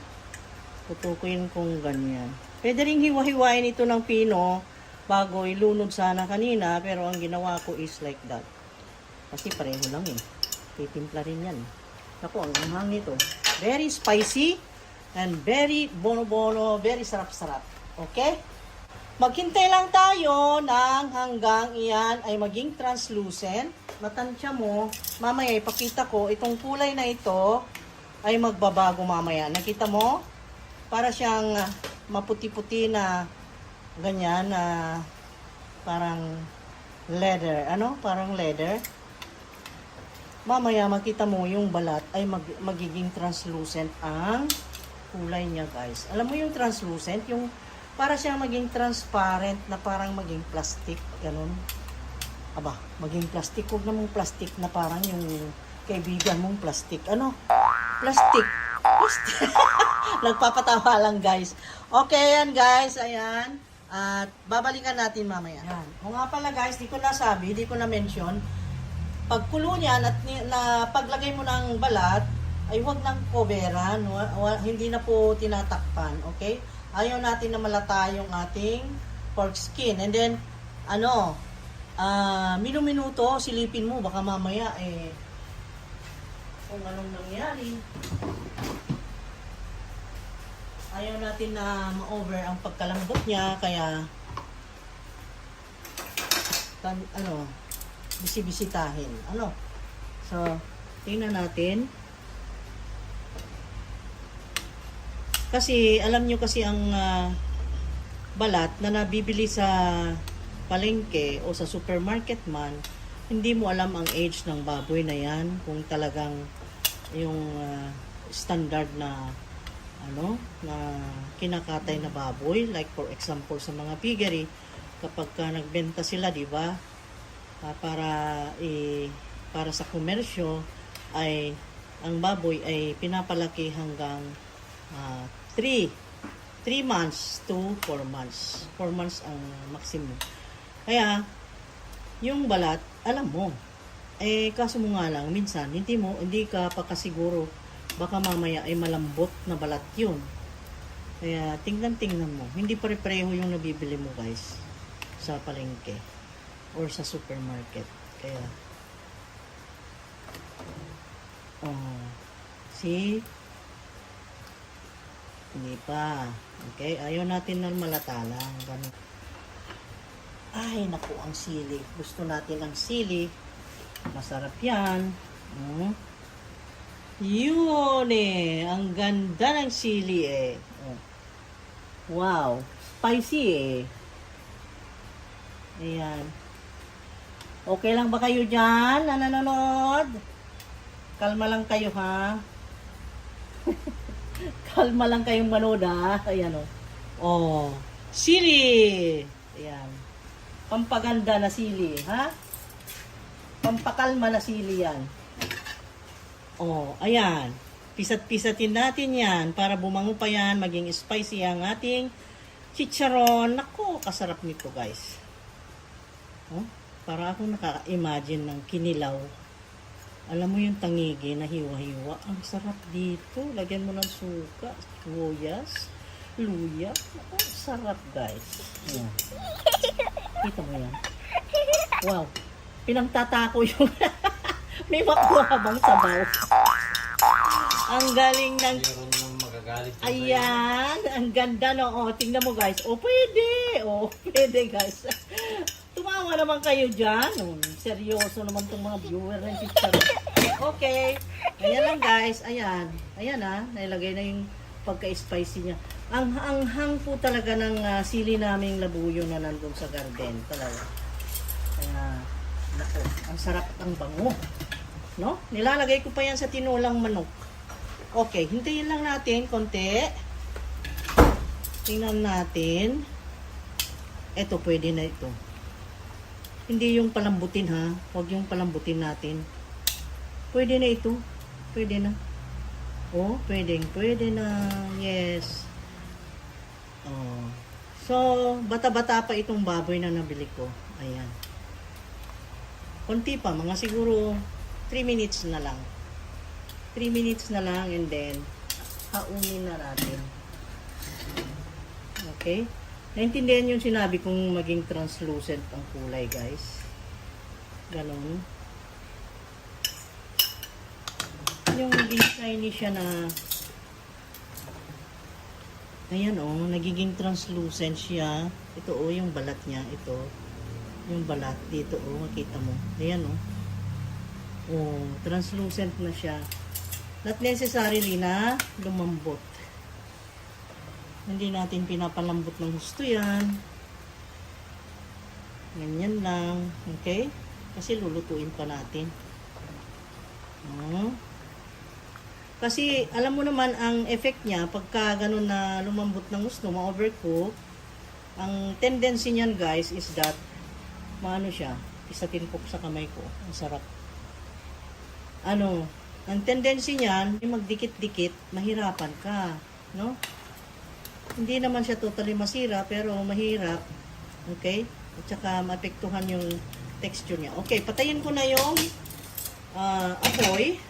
Putukuin kong ganyan. Pwede rin hiwa-hiwain ito ng pino bago ilunod sana kanina. Pero ang ginawa ko is like that. Kasi pareho lang Titimpla rin yan. Ako, ang anghang ito. Very spicy and very bono-bono. Very sarap-sarap. Okay? Maghintay lang tayo ng hanggang iyan ay maging translucent. Matansya mo. Mamaya ipakita ko itong kulay na ito ay magbabago mamaya. Nakita mo? Para siyang maputi-puti na ganyan na parang leather. Parang leather. Mamaya makita mo yung balat ay magiging translucent ang kulay niya guys. Alam mo yung translucent? Yung para siyang maging transparent na parang maging plastic. Ganun. Aba, maging plastic. Huwag namang plastic na parang yung kaibigan mong plastic. Plastic. Nagpapatawa lang guys. Okay yan guys. Ayan. At babalikan natin mamaya. Yan. O nga pala guys, di ko nasabi, di ko na-mention. Pagkulo niyan at na paglagay mo ng balat, ay huwag nang coveran. Hindi na po tinatakpan. Okay? Ayaw natin na malata yung ating pork skin. And then, minuto, silipin mo. Baka mamaya, kung anong nangyari. Ayaw natin na ma-over ang pagkalambot niya. Kaya, bisibisitahin. So, tingnan natin. Kasi, alam nyo kasi ang balat na nabibili sa palengke o sa supermarket man, hindi mo alam ang age ng baboy na yan. Kung talagang yung standard na na kinakatay na baboy. Like for example, sa mga piggery, kapag nagbenta sila, di ba? Para sa komersyo ay ang baboy ay pinapalaki hanggang 3 months to 4 months. 4 months ang maximum. Kaya yung balat, alam mo. Kaso mo nga lang, minsan hindi ka pa kasiguro, baka mamaya ay malambot na balat yun. Kaya tingnan mo. Hindi pare-pareho yung nabibili mo guys sa palengke or sa supermarket. Kaya Oh. See? Hindi pa. Okay? Ayaw natin ng malata lang. Ganun. Ay, naku, ang sili. Gusto natin ang sili. Masarap yan. Yun eh. Ang ganda ng sili eh. Oh. Wow. Spicy eh. Ayan. Okay lang ba kayo dyan na nanonood? Kalma lang kayo ha. Kalma lang kayong manood ha. Ayan o. Oh. Sili. Ayan. Pampaganda na sili ha. Pampakalma na sili yan. Oh, ayan. Pisat-pisatin natin yan para bumango pa yan, maging spicy ang ating chicharon. Naku, kasarap nito guys. Oh, para ako nakaka-imagine ng kinilaw. Alam mo yung tangigi na hiwa-hiwa. Ang sarap dito. Lagyan mo ng suka, sibuyas, luya. Naku, sarap guys. Ayan. Kita mo yan. Wow. Pinangtatako yung may makuha bang sabaw. Ang galing ng Meron nang magagalit. ayan, ang ganda no. Oh, tingnan mo guys. Oh, pwede. Oh, pwede guys. Tumawa naman kayo dyan. Oh, seryoso naman tong mga viewer ng chicharon. Okay. Ayan lang guys. Ayan. Ayan ha. Nailagay na yung pagka-spicy niya. Ang hang po talaga ng sili naming labuyo na nandun sa garden. Talaga. Kaya, naku, ang sarap ang bango. No? Nilalagay ko pa yan sa tinulang manok. Okay, hintayin lang natin konti. Tingnan natin. Eto, pwede na ito. Hindi yung palambutin ha. Huwag yung palambutin natin. Pwede na ito. Pwede na. Oh, pwede na. Yes. Oh. So, bata-bata pa itong baboy na nabili ko. Ayan. Konti pa, mga siguro 3 minutes na lang. 3 minutes na lang and then haunin na natin. Okay? Naintindihan yung sinabi kong maging translucent ang kulay, guys. Ganon. Yung maging shiny siya na ayan oh, nagiging translucent siya. Ito oh, yung balat niya. Ito. Yung balat dito oh, makita mo. Ayan oh. Oh, translucent na siya. Not necessarily na lumambot. Hindi natin pinapalambot ng gusto yan. Ganyan lang. Okay? Kasi lulutuin pa natin. Oh. Kasi alam mo naman ang effect niya pagka ganun na lumambot ng gusto, ma-overcook. Ang tendency niyan guys is that maano siya, isatin ko sa kamay ko. Ang sarap. Ano, ang tendency niyan, magdikit-dikit, mahirapan ka, no? Hindi naman siya totally masira, pero mahirap, okay? At saka maapektuhan yung texture niya. Okay, patayin ko na yung apoy.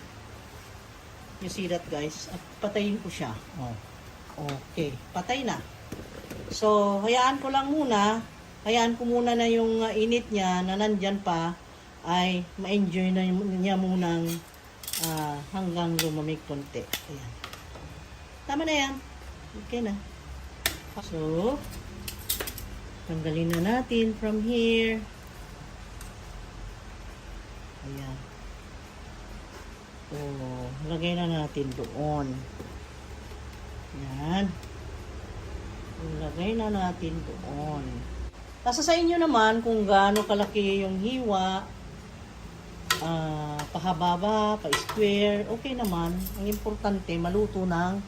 You see that guys? Patayin ko siya. Oh. Okay, patay na. So, hayaan ko lang muna. Hayaan ko muna na yung init niya na nandyan pa ay ma-enjoy na niya munang hanggang lumamig konti. Ayan. Tama na yan. Okay na. So, tanggalin na natin from here. Ayan. Oh, lagay na natin doon. Ayan. Lagay na natin doon. Nasa sa inyo naman kung gaano kalaki yung hiwa, pahaba, pa-square, okay naman. Ang importante, maluto ng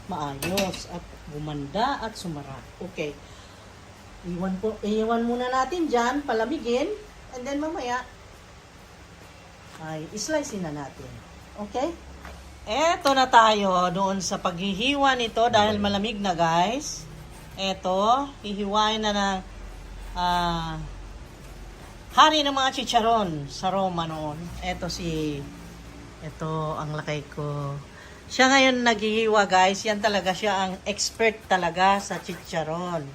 maayos at gumanda at sumarap. Okay. Iwan muna natin dyan, palamigin, and then mamaya, ay islice na natin. Okay? Eto na tayo doon sa paghihiwa nito dahil malamig na guys. Eto, hihiwain na ng hari ng mga chicharon sa Roma noon. Ito ang lakay ko. Siya ngayon naghihiwa guys. Yan talaga siya ang expert talaga sa chicharon.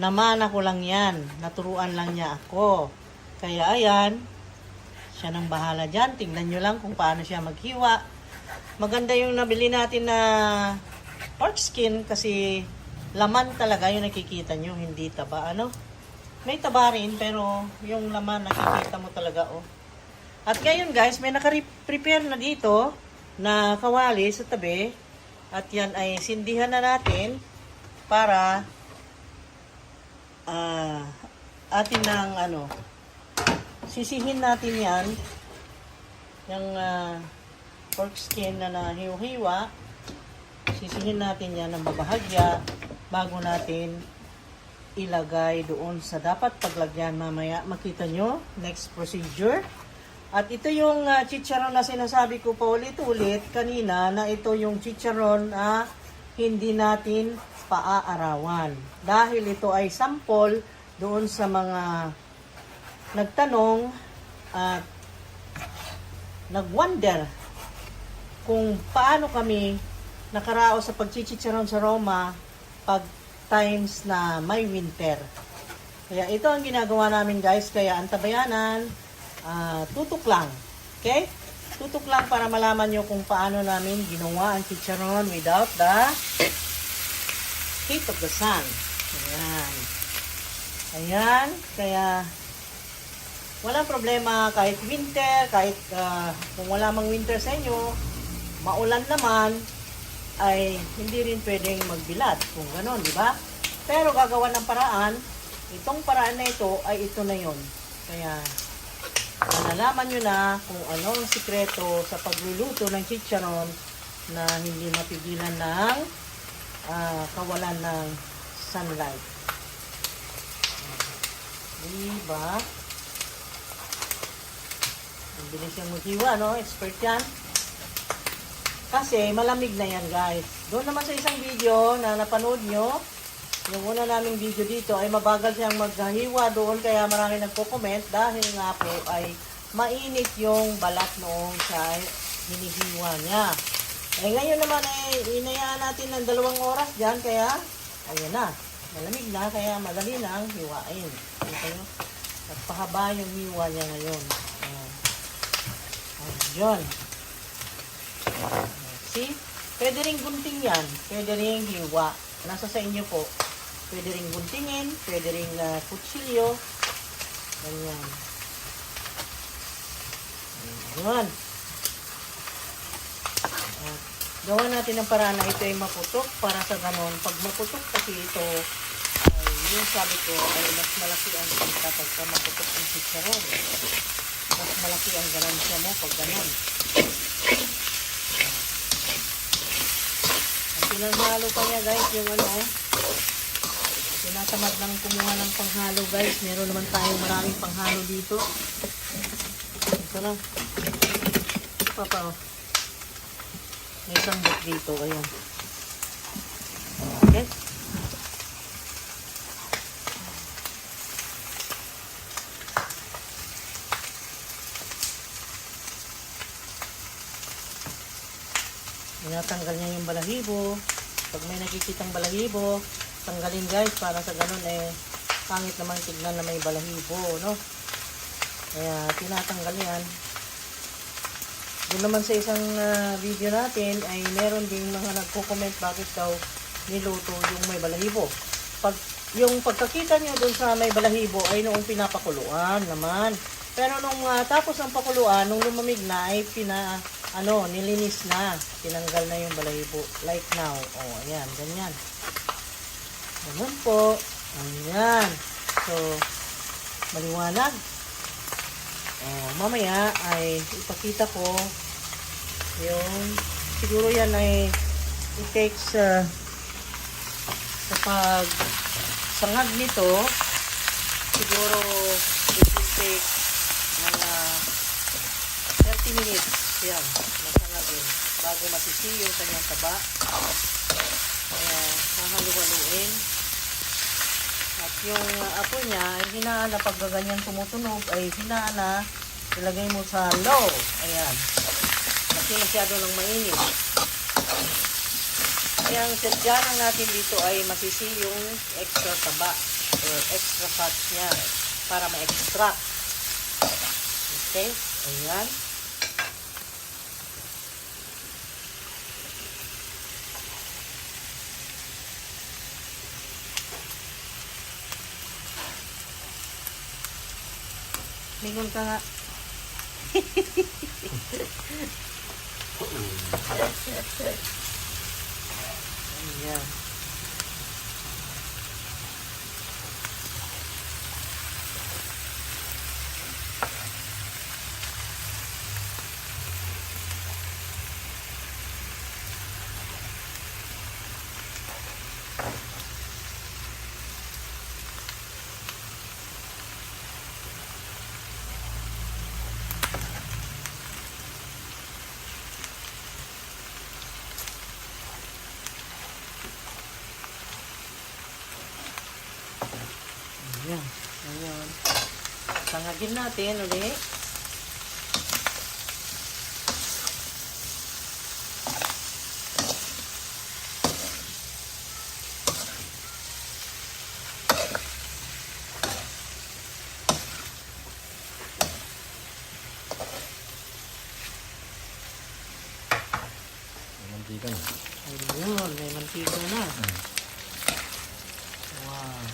Naman ako lang yan. Naturuan lang niya ako. Kaya ayan, Siya nang bahala dyan. Tingnan nyo lang kung paano siya maghiwa. Maganda yung nabili natin na pork skin kasi laman talaga yung nakikita nyo, hindi taba. Ano? May taba rin, pero yung laman nakikita mo talaga, oh. At ngayon guys, may naka-prepare na dito na kawali sa tabi. At yan ay sindihan na natin para atin ng sisihin natin yan. Yung pork skin na nahiwa-hiwa. Sisihin natin yan ng babahagya bago natin ilagay doon sa dapat paglagyan mamaya. Makita nyo, next procedure. At ito yung chicharon na sinasabi ko pa ulit-ulit kanina na ito yung chicharon na hindi natin paaarawan. Dahil ito ay sample doon sa mga nagtanong at nag-wonder kung paano kami nakaraos sa pagchichicharon sa Roma pag times na may winter. Kaya ito ang ginagawa namin guys. Kaya antabayanan, tutok lang. Okay? Tutok lang para malaman nyo kung paano namin ginawa ang chicharon without the heat of the sun. Ayan. Ayan. Kaya walang problema kahit winter, kahit kung wala mang winter sa inyo, maulan naman, ay hindi rin pwedeng magbilat kung gano'n, di ba? Pero gagawa ng paraan, itong paraan na ito ay ito na yon. Kaya nalalaman nyo na kung ano ang sikreto sa pagluluto ng chicharon na hindi mapigilan ng kawalan ng sunlight. Diba? Ang bilis yung maghiwa, no? Expert yan. Kasi malamig na yan guys. Doon naman sa isang video na napanood nyo, yung una naming video dito ay mabagal siyang maghiwa doon kaya marami nagko-comment dahil nga po ay mainit yung balat noong siya hinihiwa niya. Eh ngayon naman ay inayaan natin ng 2 oras dyan kaya ayan na. Malamig na kaya madali na ang hiwain. Okay? At pahaba yung hiwa niya ngayon. Ayan. Ayan. See? Pwede rin gunting yan. Pwede rin hiwa. Nasa sa inyo po. Pwede rin guntingin. Pwede rin kutsilyo. Ganyan. Ganyan. Gawa natin ang paraan na ito ay maputok para sa ganon. Pag maputok kasi ito, ay yung sabi ko ay mas malaki ang kita pagka maputok ang chicharon. Mas malaki ang ganansya mo pag ganon. Pinaghalo pa niya guys yung tinatamad lang kumuha ng panghalo guys. Meron naman tayong maraming panghalo dito. Ito lang. Papa, may isang bot dito. Ayan. Okay. Tinatanggal niya yung balahibo. Pag may nakikitang balahibo, tanggalin guys para sa ganun pangit naman tignan na may balahibo, no? Kaya tinatanggal yan. Doon naman sa isang video natin ay meron ding mga nagko-comment bakit daw niluto yung may balahibo. Yung pagkakita nyo doon sa may balahibo ay noong pinapakuluan naman. Pero nung tapos ng pakuluan, nung lumamig na ay nilinis na. Tinanggal na yung balahibo. Like now. Oh, ayan. Ganyan. Ganun po. Ayan. So, maliwanag. Oh, mamaya ay ipakita ko yung siguro yan ay it takes sa pag sangag nito siguro it will take mga 30 minutes yan masangagin bago masisi yung kanyang taba. Kaya hahalu-haluin at yung apo niya ay hinaan na pag ganyan tumutunog ay hinaan na ilagay mo sa low. Ayan. Kasi masyado lang mainit. Kaya ang sadya lang natin dito ay masisi yung extra taba or extra fat niya para ma-extract. Okay? Ayan. Lingon ka nga. Ayan. Ayan. Ayan. Tangagin natin ulit. Mantika na. Ayun, may mantika na. Wow.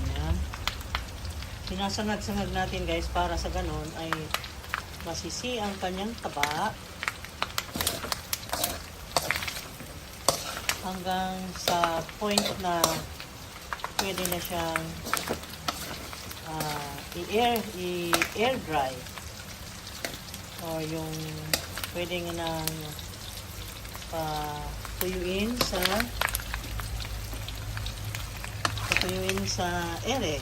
Ayan. Sinasangag-sangag natin guys para sa ganon ay masisi ang kanyang taba hanggang sa point na pwede na siyang i-air dry o yung pwede nga nang patuyuin sa ere.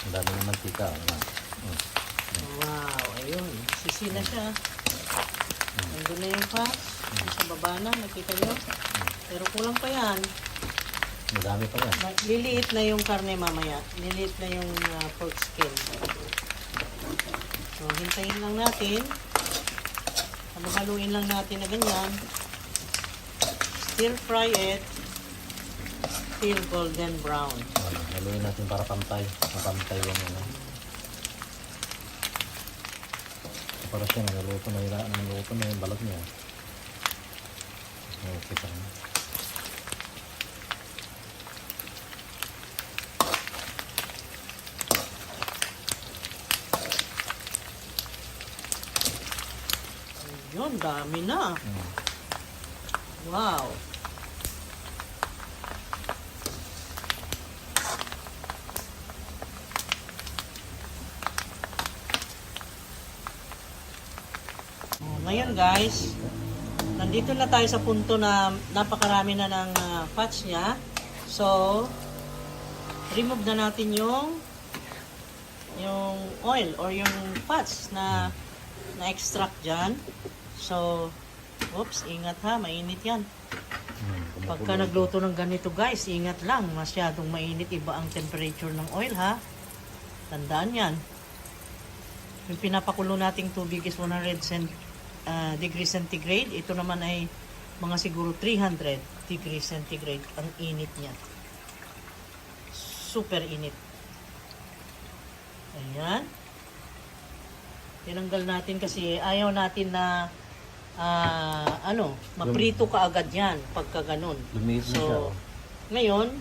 Ang dami ng mantika. Wow, ayun. Sisi na siya. Nandun na yung fats. Sa baba na, nakita nyo. Pero kulang pa yan. Madami pa yan. Liliit na yung karne mamaya. Liliit na yung pork skin. So, hintayin lang natin. Haluin lang natin na ganyan. Stir fry it till golden brown. Haluin natin para pantay. Mapantay yung para siya naluto na yung balat niya. Okay pa rin. Yun, dami na. Wow. Ngayon guys, nandito na tayo sa punto na napakarami na ng fats niya. So, remove na natin yung oil or yung fats na extract dyan. So, oops, ingat ha, mainit yan. Pagka nagluto ng ganito guys, ingat lang, masyadong mainit, iba ang temperature ng oil ha. Tandaan yan. Yung pinapakulo nating tubig is 100 degrees centigrade. Ito naman ay mga siguro 300 degrees centigrade ang init niya. Super init. Ayan. Tinanggal natin kasi ayaw natin na maprito ka agad yan pagka ganun. Lumiit na siya. So, ngayon,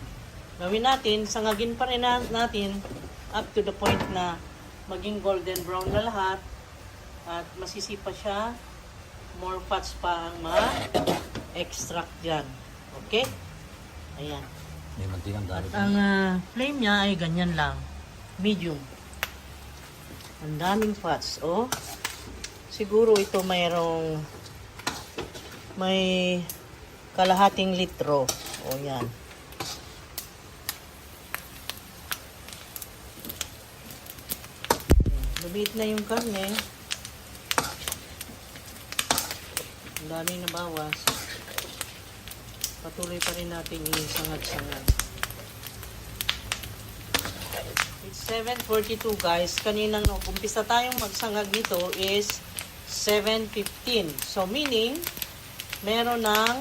gawin natin, sangagin pa rin natin up to the point na maging golden brown na lahat at masisipa siya. More fats pa ang ma-extract dyan. Okay? Ayan. May mantikang dami. At ang flame niya ay ganyan lang. Medium. Ang daming fats. Oh. Siguro ito may kalahating litro. O yan. Lumiit na yung karne. Ang daming nabawas. Patuloy pa rin natin isangag-sangag. It's 7:42 guys. Kaninang umpisa tayong magsangag nito is 7:15. So meaning, meron ng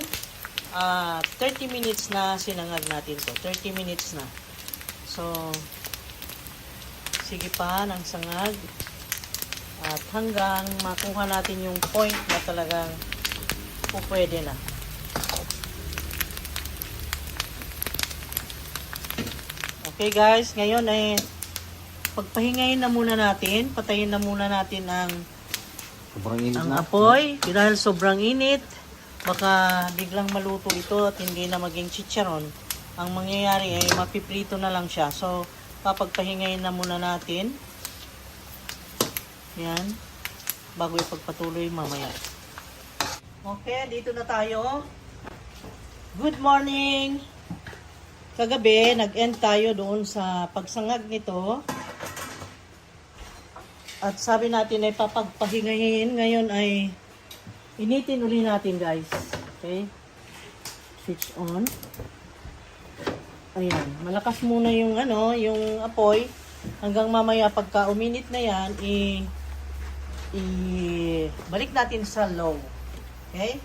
30 minutes na sinangag natin to. 30 minutes na. So, sige pa ng sangag. At hanggang makuha natin yung point na talagang pwede na. Okay guys, ngayon ay pagpahingayin na muna natin. Patayin na muna natin ang Sobrang init na. apoy. Dahil sobrang init, baka biglang maluto ito at hindi na maging chicharon. Ang mangyayari ay mapiprito na lang siya. So, papagpahingayin na muna natin. Yan. Bago ipagpatuloy mamaya. Okay, dito na tayo. Good morning! Kagabi, nag-end tayo doon sa pagsangag nito. At sabi natin ay papagpahingahin. Ngayon ay initin uli natin guys. Okay? Switch on. Ayan. Malakas muna yung yung apoy. Hanggang mamaya pagka uminit na yan, balik natin sa low. Okay?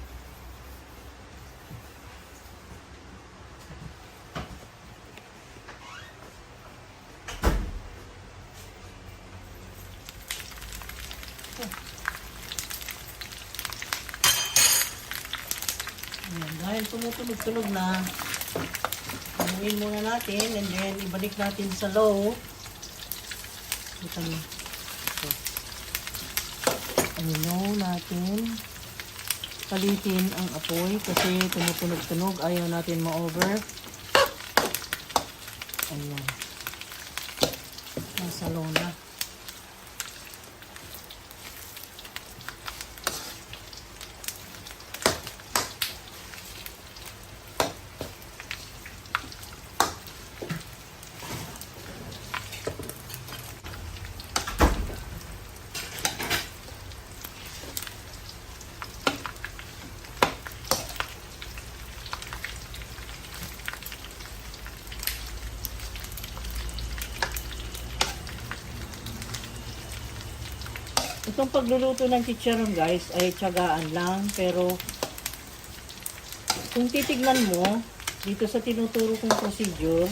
Ayan, dahil tumutunog-tunog na, hamuin muna natin and then ibalik natin sa low. Ito na. So, low natin. Palitin ang apoy kasi tumutunog-tunog. Ayaw natin ma-over. Ayan. Nasa low na. Itong pagluluto ng chicharon guys ay tiyagaan lang, pero kung titignan mo dito sa tinuturo kong procedure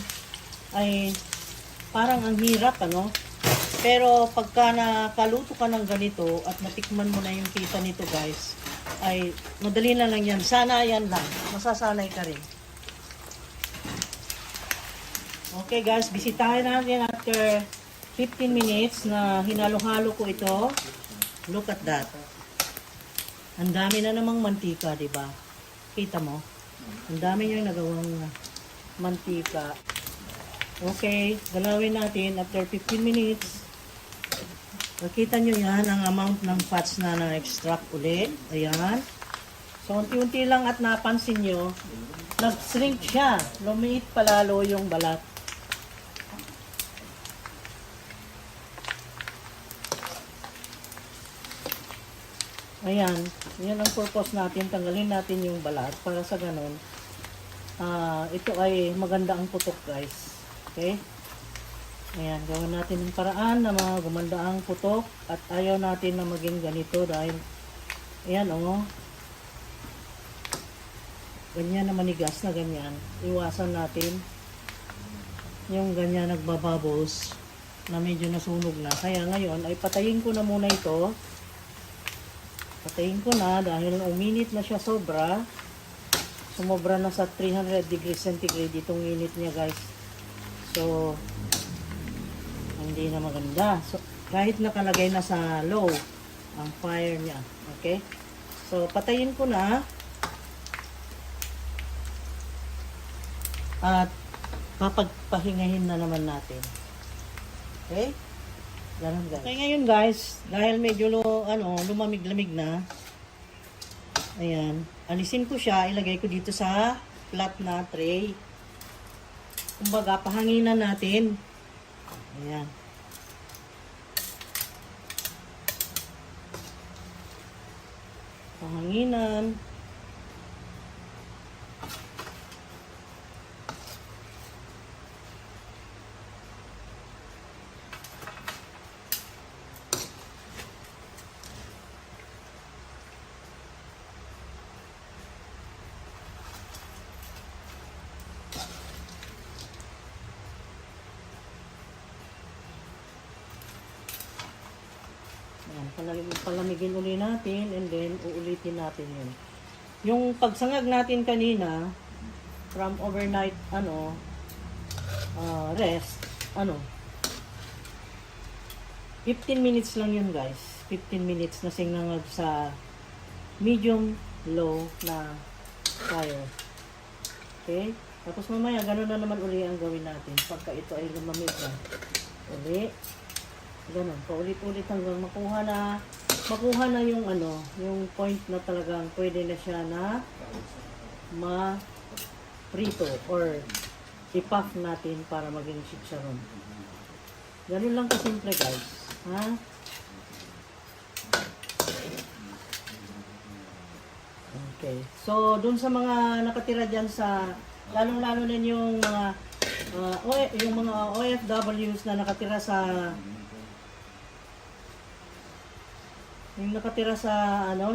ay parang ang hirap pero pagka nakaluto ka ng ganito at natikman mo na yung kita nito guys ay madali na lang yan. Sana yan lang, masasanay ka rin. Okay guys, bisitahin natin after 15 minutes na hinalo-halo ko ito. Look at that. Ang dami na namang mantika, di ba? Kita mo? Ang dami niyang nagawang mantika. Okay, galawin natin after 15 minutes. Nakita nyo yan, ang amount ng fats na na-extract ulit. Ayan. So, unti-unti lang at napansin nyo, nag-shrink siya. Lumiit palalo yung balat. Ayan, yan ang purpose natin, tanggalin natin yung balat para sa ganun. Ito ay maganda ang putok guys. Okay? Ayan, gawin natin yung paraan na gumanda ang putok at ayaw natin na maging ganito dahil ayan ganyan na manigas na ganyan. Iwasan natin yung ganyan nagbabubbles na medyo nasunog na. Kaya ngayon ay patayin ko na muna ito. Patayin ko na dahil uminit na siya sobra. Sumobra na sa 300 degrees centigrade itong init niya guys. So, hindi na maganda. So, kahit nakalagay na sa low ang fire niya. Okay? So, patayin ko na. At papagpahingahin na naman natin. Okay? Ganun guys. Okay, ngayon guys, dahil medyo lumamig-lamig na, ayan, alisin ko siya, ilagay ko dito sa flat na tray. Kumbaga, pahanginan natin. Ayan. Pahanginan. Palamigin uli natin and then uulitin natin yun. Yung pagsangag natin kanina from overnight rest 15 minutes lang yun guys. 15 minutes na sinangag sa medium low na fire. Okay? Tapos mamaya ganun na naman uli ang gawin natin pagka ito ay lumamig na. Uli. Ganun, paulit-ulit hanggang makuha na yung yung point na talagang pwede na siya na ma-prito or i-puff natin para maging chicharon. Ganun lang kasimple guys. Ha? Okay. So, dun sa mga nakatira dyan sa, lalong-lalo na yung mga OFWs na nakatira sa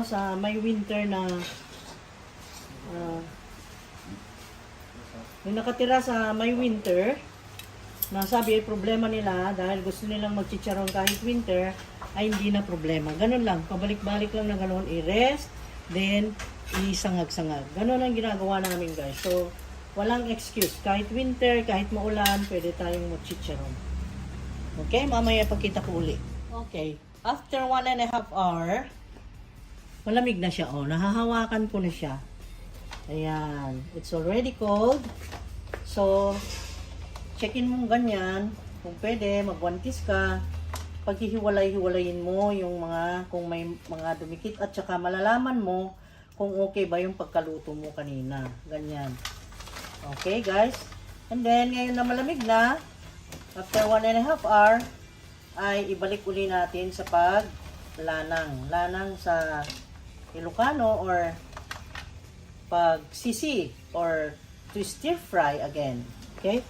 sa may winter na yung nakatira sa may winter na sabi ay problema nila dahil gusto nilang magchicharon kahit winter ay hindi na problema. Ganun lang, pabalik-balik lang na ganun, i-rest, then isangag-sangag. Ganun ang ginagawa namin guys. So, walang excuse. Kahit winter, kahit maulan, pwede tayong magchicharon. Okay, mamaya pagkita ko uli. Okay. After 1.5 hour, malamig na siya. Nahahawakan ko na siya. Ayan. It's already cold. So, check-in mo ganyan. Kung pwede, magwantis ka. Paghihiwalay-hiwalayin mo yung kung may mga dumikit at saka malalaman mo kung okay ba yung pagkaluto mo kanina. Ganyan. Okay, guys? And then, ngayon na malamig na, after 1.5 hour, ay ibalik uli natin sa paglanang. Lanang sa Ilocano or pagsisi or to stir fry again. Okay?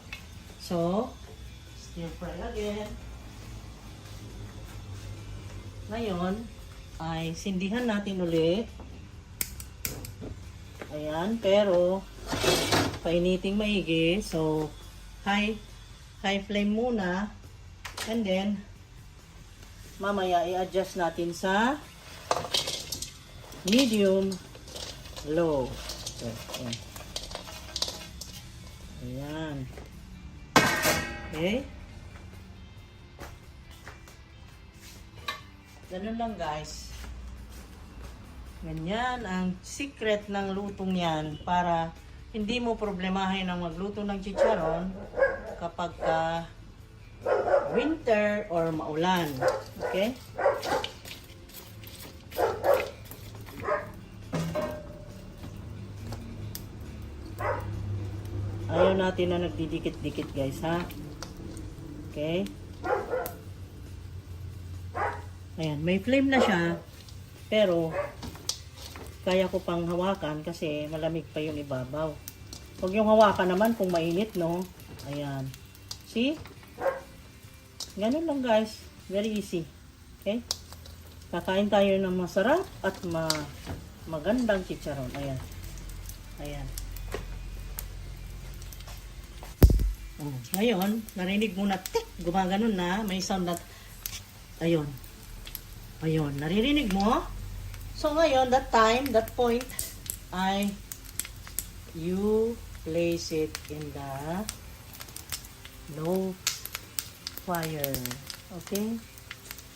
So, stir fry again. Ngayon, ay sindihan natin uli. Ayan, pero painiting maigi. So, high flame muna. And then, mamaya i-adjust natin sa medium low. Ayan. Okay. Ganun lang guys. Ganyan ang secret ng lutong yan para hindi mo problemahin ang magluto ng chicharon kapag winter or maulan. Okay? Ayaw natin na nagdidikit-dikit guys, ha? Okay? Ayan, may flame na siya. Pero, kaya ko pang hawakan kasi malamig pa yung ibabaw. Huwag yung hawakan naman kung mainit, no? Ayan. See? Ganun lang guys. Very easy. Okay? Kakain tayo ng masarap at magandang chicharon. Ayan. Ayan. Ngayon, narinig mo na tik, gumaganon na. May sound na, ayun. Ayun, naririnig mo? So ngayon, that point, you place it in the low fire. Okay?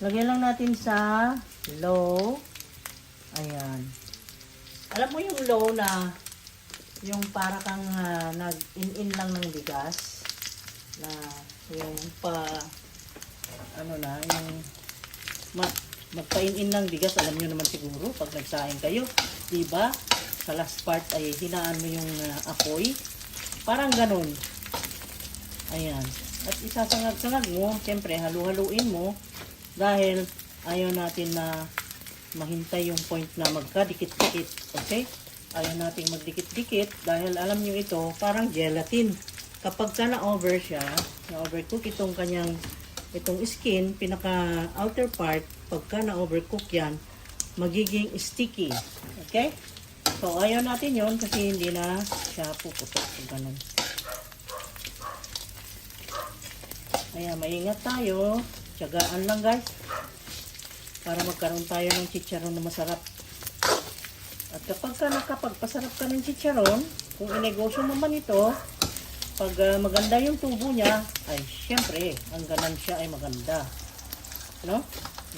Lagyan lang natin sa low. Ayan. Alam mo yung low na yung para kang nag-in-in lang ng bigas na yung yung magpa-in-in ng bigas, alam nyo naman siguro pag nagsaing kayo, diba? Sa last part ay hinaan mo yung apoy. Parang ganun. Ayan. At isasangag-sangag mo, siyempre halu-haluin mo dahil ayaw natin na mahintay yung point na magkadikit-dikit. Okay? Ayaw nating magdikit-dikit dahil alam nyo ito, parang gelatin. Kapag ka na-over siya, na-overcook itong kanyang, itong skin, pinaka outer part, pagka na-overcook yan, magiging sticky. Okay? So, ayaw natin yon kasi hindi na siya puputok. Ganun. Kaya maingat tayo. Tiyagaan lang guys. Para magkaroon tayo ng chicharon na masarap. At kapag ka nakapagpasarap ka ng chicharon, kung inegosyo mo man ito, pag maganda yung tubo niya, ay syempre, ang ganansya ay maganda. No?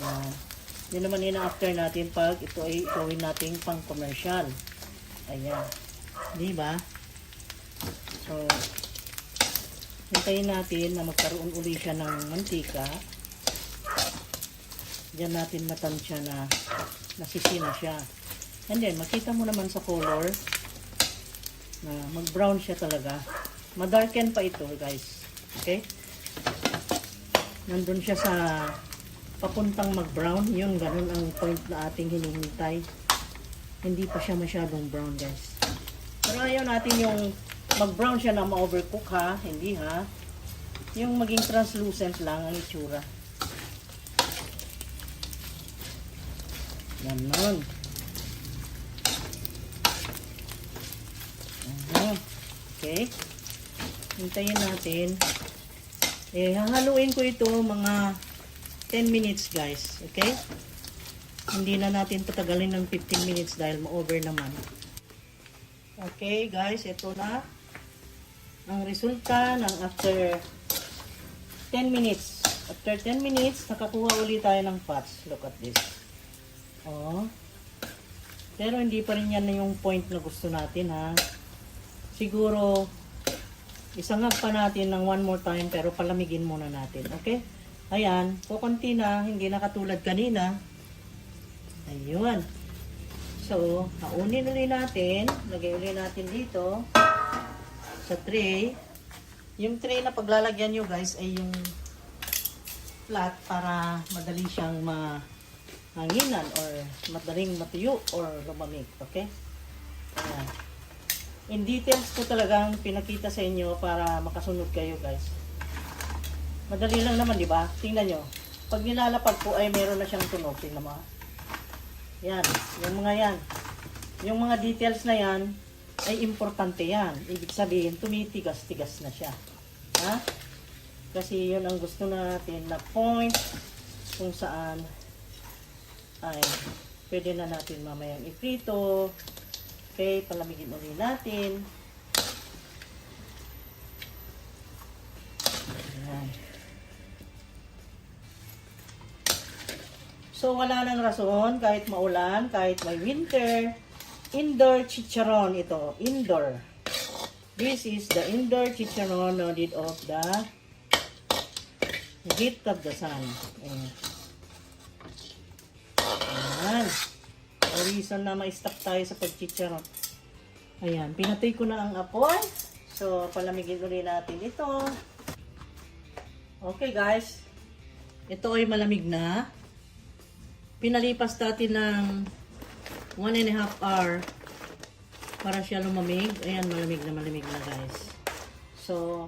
Yan. Yun naman yun after natin pag ito ay gawin nating pang commercial. Ayan. Diba? So, hintayin natin na magkaroon uli siya ng mantika. Diyan natin matansya na nasisina siya. And then, makita mo naman sa color na mag-brown siya talaga. Madarken pa ito, guys. Okay? Nandun siya sa papuntang mag-brown. Yun, ganun ang point na ating hinihintay. Hindi pa siya masyadong brown, guys. Pero ayaw natin yung mag-brown siya na ma-overcook, ha? Hindi, ha? Yung maging translucent lang ang itsura. Ganon. Okay. Hintayin natin. Hahaluin ko ito mga 10 minutes, guys. Okay? Hindi na natin patagalin ng 15 minutes dahil ma-over naman. Okay, guys. Ito na ang resulta ng after 10 minutes. After 10 minutes, nakakuha ulit tayo ng fats. Look at this. Oh. Pero hindi pa rin yan yung point na gusto natin, ha. Siguro, isangag pa natin ng one more time, pero palamigin muna natin. Okay? Ayan. Kukunti na, hindi na katulad kanina. Ayun. So, haunin ulit natin. Lagay ulit natin dito sa tray. Yung tray na paglalagyan nyo, guys, ay yung flat para madali siyang hanginan or madaling matuyo or lumamig. Okay? Ayan. In details ko talagang pinakita sa inyo para makasunod kayo, guys. Madali lang naman, di ba? Tingnan nyo. Pag nilalapag po ay meron na siyang tunog. Tingnan mo. Yan. Yung mga yan. Yung mga details na yan ay importante yan. Ibig sabihin, tumitigas-tigas na siya. Ha? Kasi yun ang gusto natin na point kung saan ay pwede na natin mamayang iprito. Okay, palamigin ulit natin. Ayan. So, wala nang rason, kahit maulan, kahit may winter. Indoor chicharon ito. Indoor. This is the indoor chicharon loaded of the heat of the sun. Ayan. Ayan. O reason na ma-stuck tayo sa pagchicharon. Ayan. Pinatay ko na ang apoy. So, palamigin ulit natin ito. Okay, guys. Ito ay malamig na. Pinalipas natin ng 1.5 hour para siya lumamig. Ayan, malamig na, guys. So,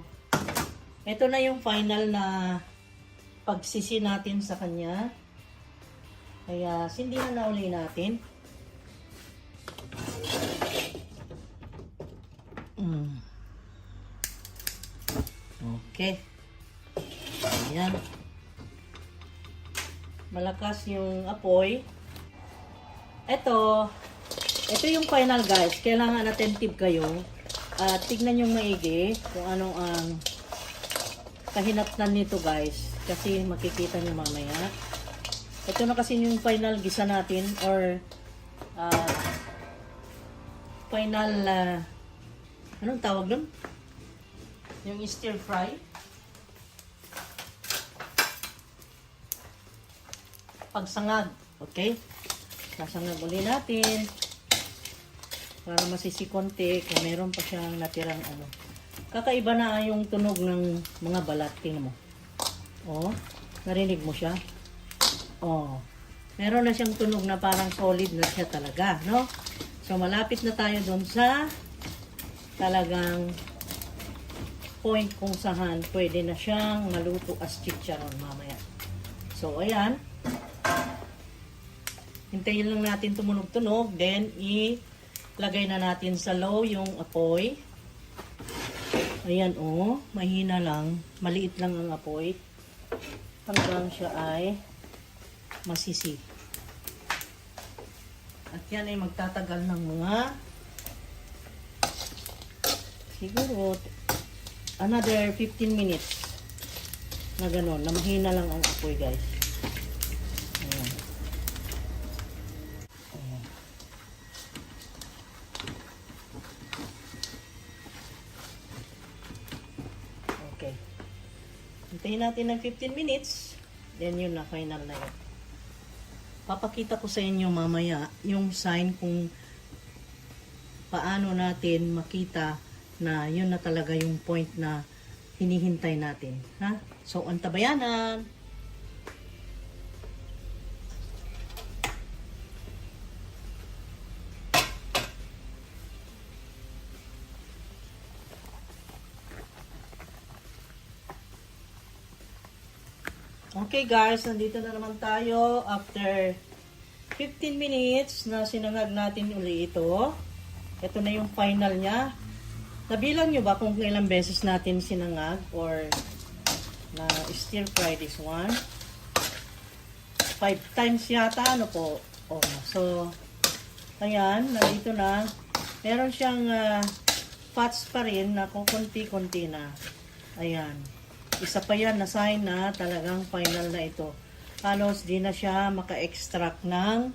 ito na yung final na pagsisi natin sa kanya. Kaya, sindihan na uli natin. Okay. Ayan. Malakas yung apoy. Ito yung final, guys. Kailangan attentive kayo. At tignan yung maigi kung anong ang kahinatnan nito, guys. Kasi makikita nyo mamaya. Ito na kasi yung final gisa natin or final anong tawag doon? Yung stir fry. Pagsangag. Okay? Sasangag ulit natin para masisikonti kung meron pa siyang natirang ano. Kakaiba na yung tunog ng mga balat. Tingnan mo. Oh, narinig mo siya? Oh. meron na siyang tunog na parang solid na siya talaga, no? So, malapit na tayo doon sa talagang point kung saan pwede na siyang maluto as chicharon mamaya. So, ayan. Hintayin lang natin tumunog-tunog. Then, ilagay na natin sa low yung apoy. Ayan, oh. Mahina lang. Maliit lang ang apoy. Hanggang siya ay masisi. At yan ay magtatagal ng mga siguro another 15 minutes na gano'n. Na mahina lang ang apoy, guys. Ayan. Ayan. Okay. Hintayin natin ng 15 minutes. Then yun na, final na yun. Papakita ko sa inyo mamaya yung sign kung paano natin makita na yun na talaga yung point na hinihintay natin. Ha? So, antabayanan. Okay guys, nandito na naman tayo after 15 minutes na sinangag natin uli ito. Ito na yung final niya. Nabilang nyo ba kung ilang beses natin sinangag or na stir fry this one? 5 times yata, ano po? Oh, so, ayan, nandito na. Meron siyang fats pa rin na kukunti-kunti na. Ayan. Isa pa yan na sign na talagang final na ito. Halos di na siya maka-extract ng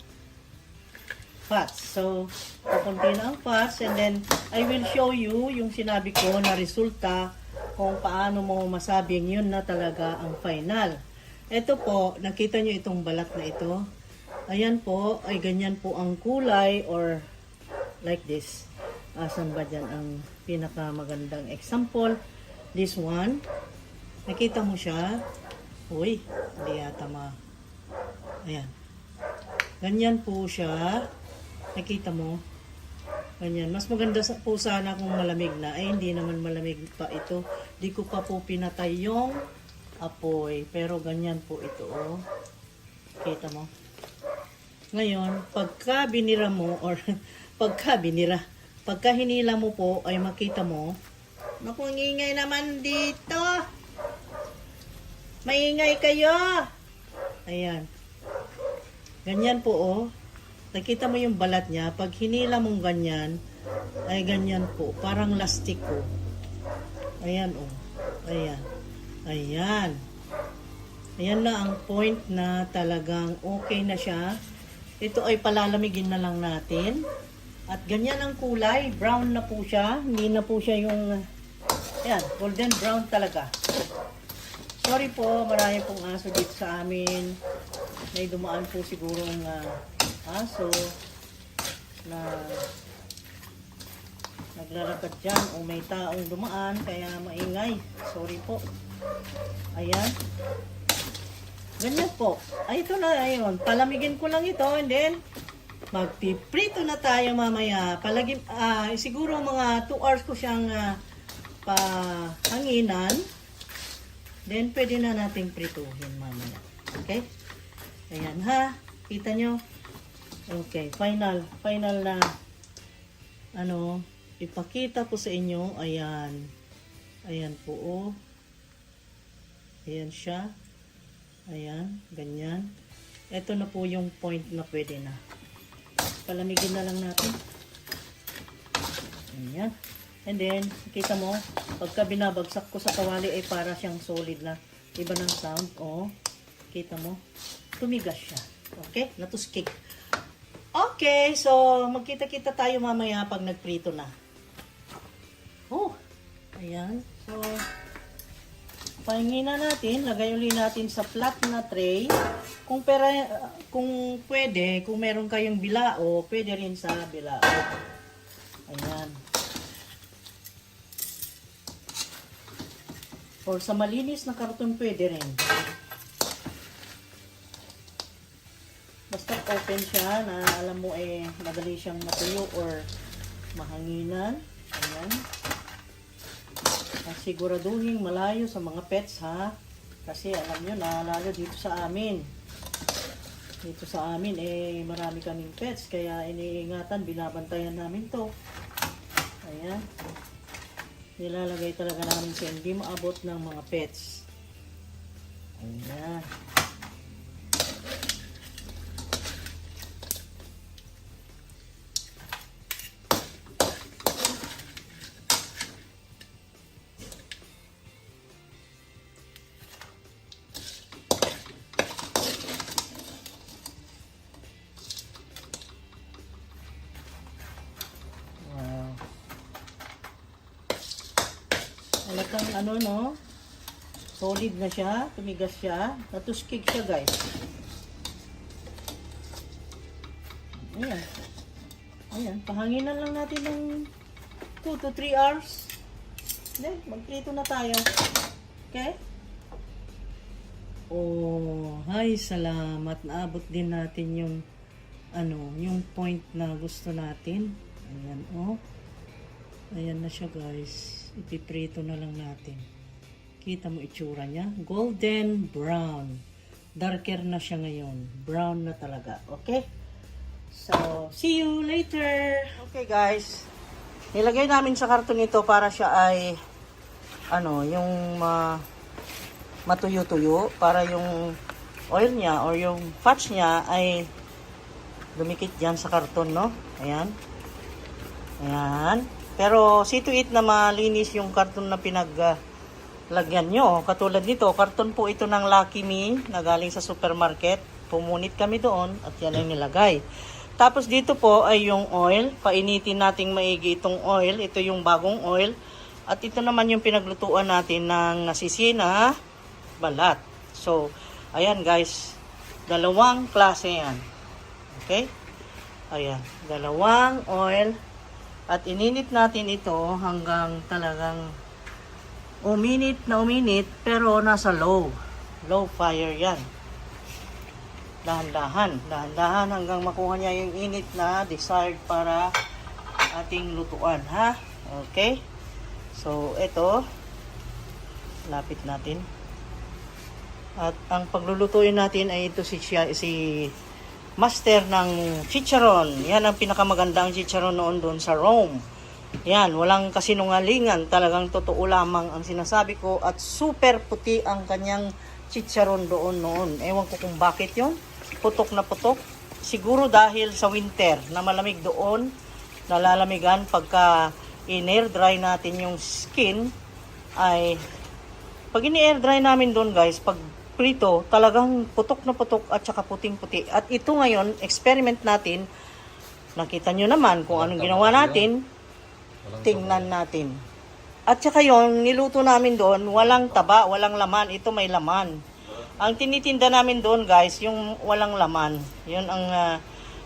fats. So, kukunti na ang fats and then I will show you yung sinabi ko na resulta kung paano mo masabing yun na talaga ang final. Ito po, nakita nyo itong balat na ito. Ayan po, ay ganyan po ang kulay or like this. Asan ba dyan ang pinakamagandang example? This one. Nakita mo siya? Uy, hindi yata Ayan. Ganyan po siya. Nakita mo? Ganyan. Mas maganda po sana kung malamig na. Ay, hindi naman malamig pa ito. Di ko pa po pinatay yung apoy. Pero ganyan po ito, oh. Kita mo? Ngayon, pagka binira mo, or pagka hinila mo po, ay makita mo, naku, ingay naman dito. Maingay kayo. Ayan. Ganyan po, oh. Nakita mo yung balat niya. Pag hinila mong ganyan, ay ganyan po. Parang lastik po. Ayan, oh. Ayan. Ayan. Ayan na ang point na talagang okay na siya. Ito ay palalamigin na lang natin. At ganyan ang kulay. Brown na po siya. Hindi na po siya yung ayan, golden brown talaga. Sorry po, marami pong aso dito sa amin. May dumaan po siguro ng aso na naglalakad dyan o may taong dumaan kaya maingay. Sorry po. Ayan. Ganyan po. Ay, ito na. Ayun. Palamigin ko lang ito and then magpiprito na tayo mamaya. Siguro mga 2 hours ko siyang pahanginan. Then, pwede na nating prituhin mamaya. Okay? Ayan ha. Kita nyo? Okay. Final. Final na ipakita ko sa inyo. Ayan. Ayan po, oh. Ayan siya. Ayan. Ganyan. Ito na po yung point na pwede na. Palamigin na lang natin. Ayan. And then, kita mo, pagka binabagsak ko sa kawali ay para siyang solid na. Iba ng sound. Oh, kita mo? Tumigas siya. Okay? Natuskik. Okay, so magkita-kita tayo mamaya pag nagprito na. Oh, ayan. So, pahingin na natin. Lagay ulit natin sa flat na tray. Kung pwede, kung meron kayong bilao, pwede rin sa bilao. Ayan. Or sa malinis na karton pwede rin. open siya na alam mo madali siyang matuyo or mahanginan. Ayan. At siguraduhin malayo sa mga pets ha. Kasi alam nyo na, lalo dito sa amin. Dito sa amin, marami kaming pets. Kaya iniingatan, binabantayan namin to. Ayan. Nilalagay talaga namin sa hindi maabot ng mga pets. Ayan. Talagang ano no, solid na siya, tumigas siya, natuskig siya guys. Ayan. Ayan, pahanginan lang natin ng 2 to 3 hours. Then, magprito na tayo. Okay? Oh, hay, salamat. Naabot din natin yung yung point na gusto natin. Ayan, oh. Ayan na siya guys. Ipiprito na lang natin. Kita mo itsura niya. Golden brown. Darker na siya ngayon. Brown na talaga. Okay? So, see you later. Okay guys. Nilagay namin sa karton ito para siya ay yung matuyo-tuyo. Para yung oil niya or yung fats niya ay dumikit dyan sa karton, no? Ayan. Ayan. Pero see to it na malinis yung karton na pinaglagyan nyo. Katulad nito, karton po ito ng Lucky Me na galing sa supermarket. Pumunit kami doon at yan ay nilagay. Tapos dito po ay yung oil. Painitin nating maigi itong oil. Ito yung bagong oil. At ito naman yung pinaglutuan natin ng nasisina balat. So, ayan guys. Dalawang klase yan. Okay? Ayan. Dalawang oil. At ininit natin ito hanggang talagang uminit na uminit pero nasa low fire yan. Dahan-dahan hanggang makuha niya yung init na desired para ating lutuan, ha? Okay? So, ito lapit natin. At ang paglulutuin natin ay ito si master ng chicharon. Yan ang pinakamagandang chicharon noon doon sa Rome. Yan, walang kasinungalingan. Talagang totoo lamang ang sinasabi ko. At super puti ang kanyang chicharon doon noon. Ewan ko kung bakit yon. Putok na putok. Siguro dahil sa winter na malamig doon. Nalalamigan pagka in-air dry natin yung skin. Ay, pag in-air dry namin doon guys, pag prito, talagang putok na putok at saka puting-puti. At ito ngayon, experiment natin. Nakita nyo naman kung anong ginawa natin. Tingnan natin. At saka yon, niluto namin doon, walang taba, walang laman. Ito may laman. Ang tinitinda namin doon guys, yung walang laman. Yun ang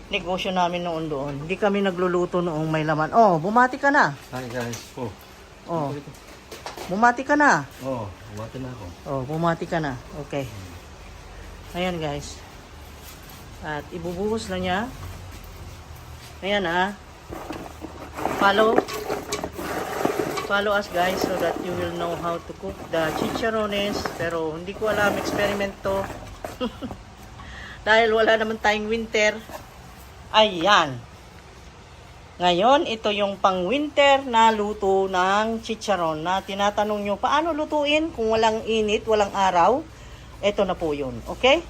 negosyo namin noon doon. Hindi kami nagluluto noong may laman. Oh, bumati ka na. Hi guys. Oh. Bumati ka na. Bumati na ako. Bumati ka na. Okay. Ayan guys. At ibubuhos na niya. Ayan Follow us guys so that you will know how to cook the chicharrones. Pero hindi ko alam, experiment to. Dahil wala naman tayong winter. Ayan. Ngayon, ito yung pang-winter na luto ng chicharon na tinatanong nyo, paano lutuin kung walang init, walang araw? Ito na po yun, okay?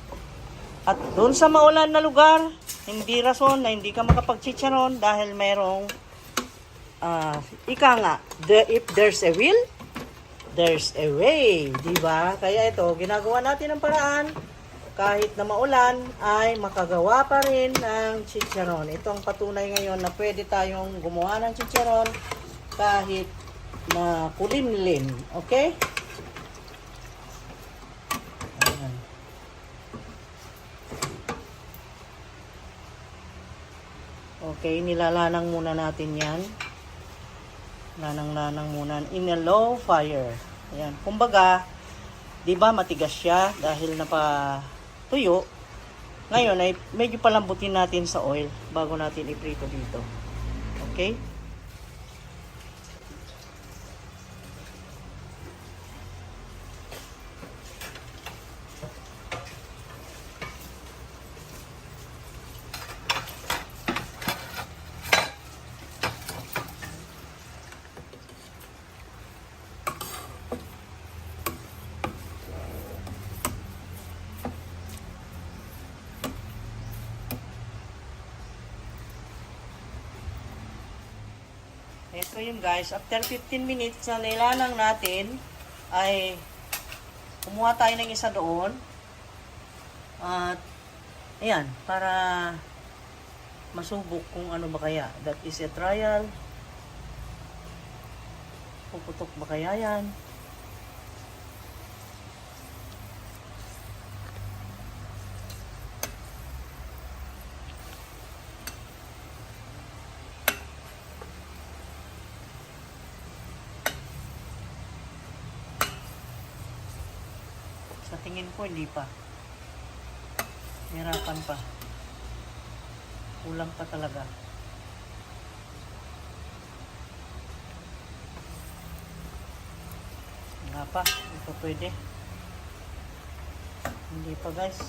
At doon sa maulan na lugar, hindi rason na hindi ka makapag-chicharon dahil merong, ika nga, if there's a will, there's a way, diba? Kaya ito, ginagawa natin ang paraan. Kahit na maulan, ay makagawa pa rin ng chicharon. Ito ang patunay ngayon na pwede tayong gumawa ng chicharon kahit makulimlim. Okay? Ayan. Okay, nilalanang muna natin yan. Lanang-lanang muna in a low fire. Ayan. Kumbaga, di ba matigas siya dahil tuyo. Ngayon ay medyo palambutin natin sa oil bago natin iprito dito. Okay? Ito yun guys, after 15 minutes na nilalang natin, ay kumuha tayo ng isa doon. At, ayan, para masubok kung ano ba kaya. That is a trial. Puputok ba kaya yan? Sa tingin ko, hindi pa. Hirapan pa. Kulang pa talaga. Nga pa. Hindi pa pwede. Hindi pa guys.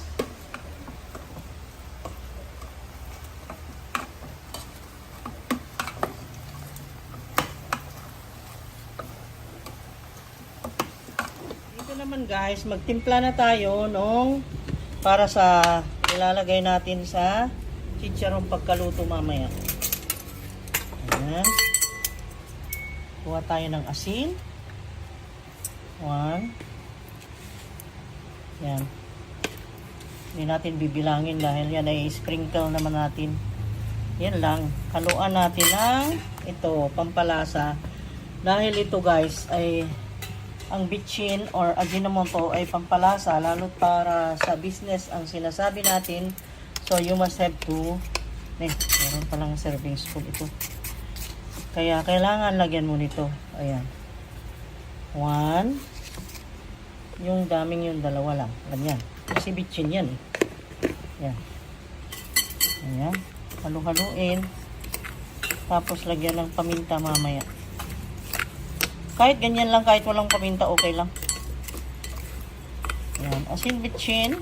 Naman guys, magtimpla na tayo nung para sa ilalagay natin sa chicharong pagkaluto mamaya. Ayan. Kuha tayo ng asin. 1. Yan. Hindi natin bibilangin dahil yan ay sprinkle naman natin. Yan lang. Haluan natin ng ito, pampalasa. Dahil ito guys ay ang bitchin or Ajinomoto ay pampalasa lalo para sa business ang sinasabi natin. So you must have to meron palang serving spoon ito. Kaya kailangan lagyan mo nito. Ayan. 1. Yung daming yung dalawa lang. Ganyan. Kasi bitchin yan eh. Ayan. Ayan. Halu-haluin. Tapos lagyan ng paminta mamaya. Kahit ganyan lang, kahit walang paminta, okay lang. Yan. Asin bitchin.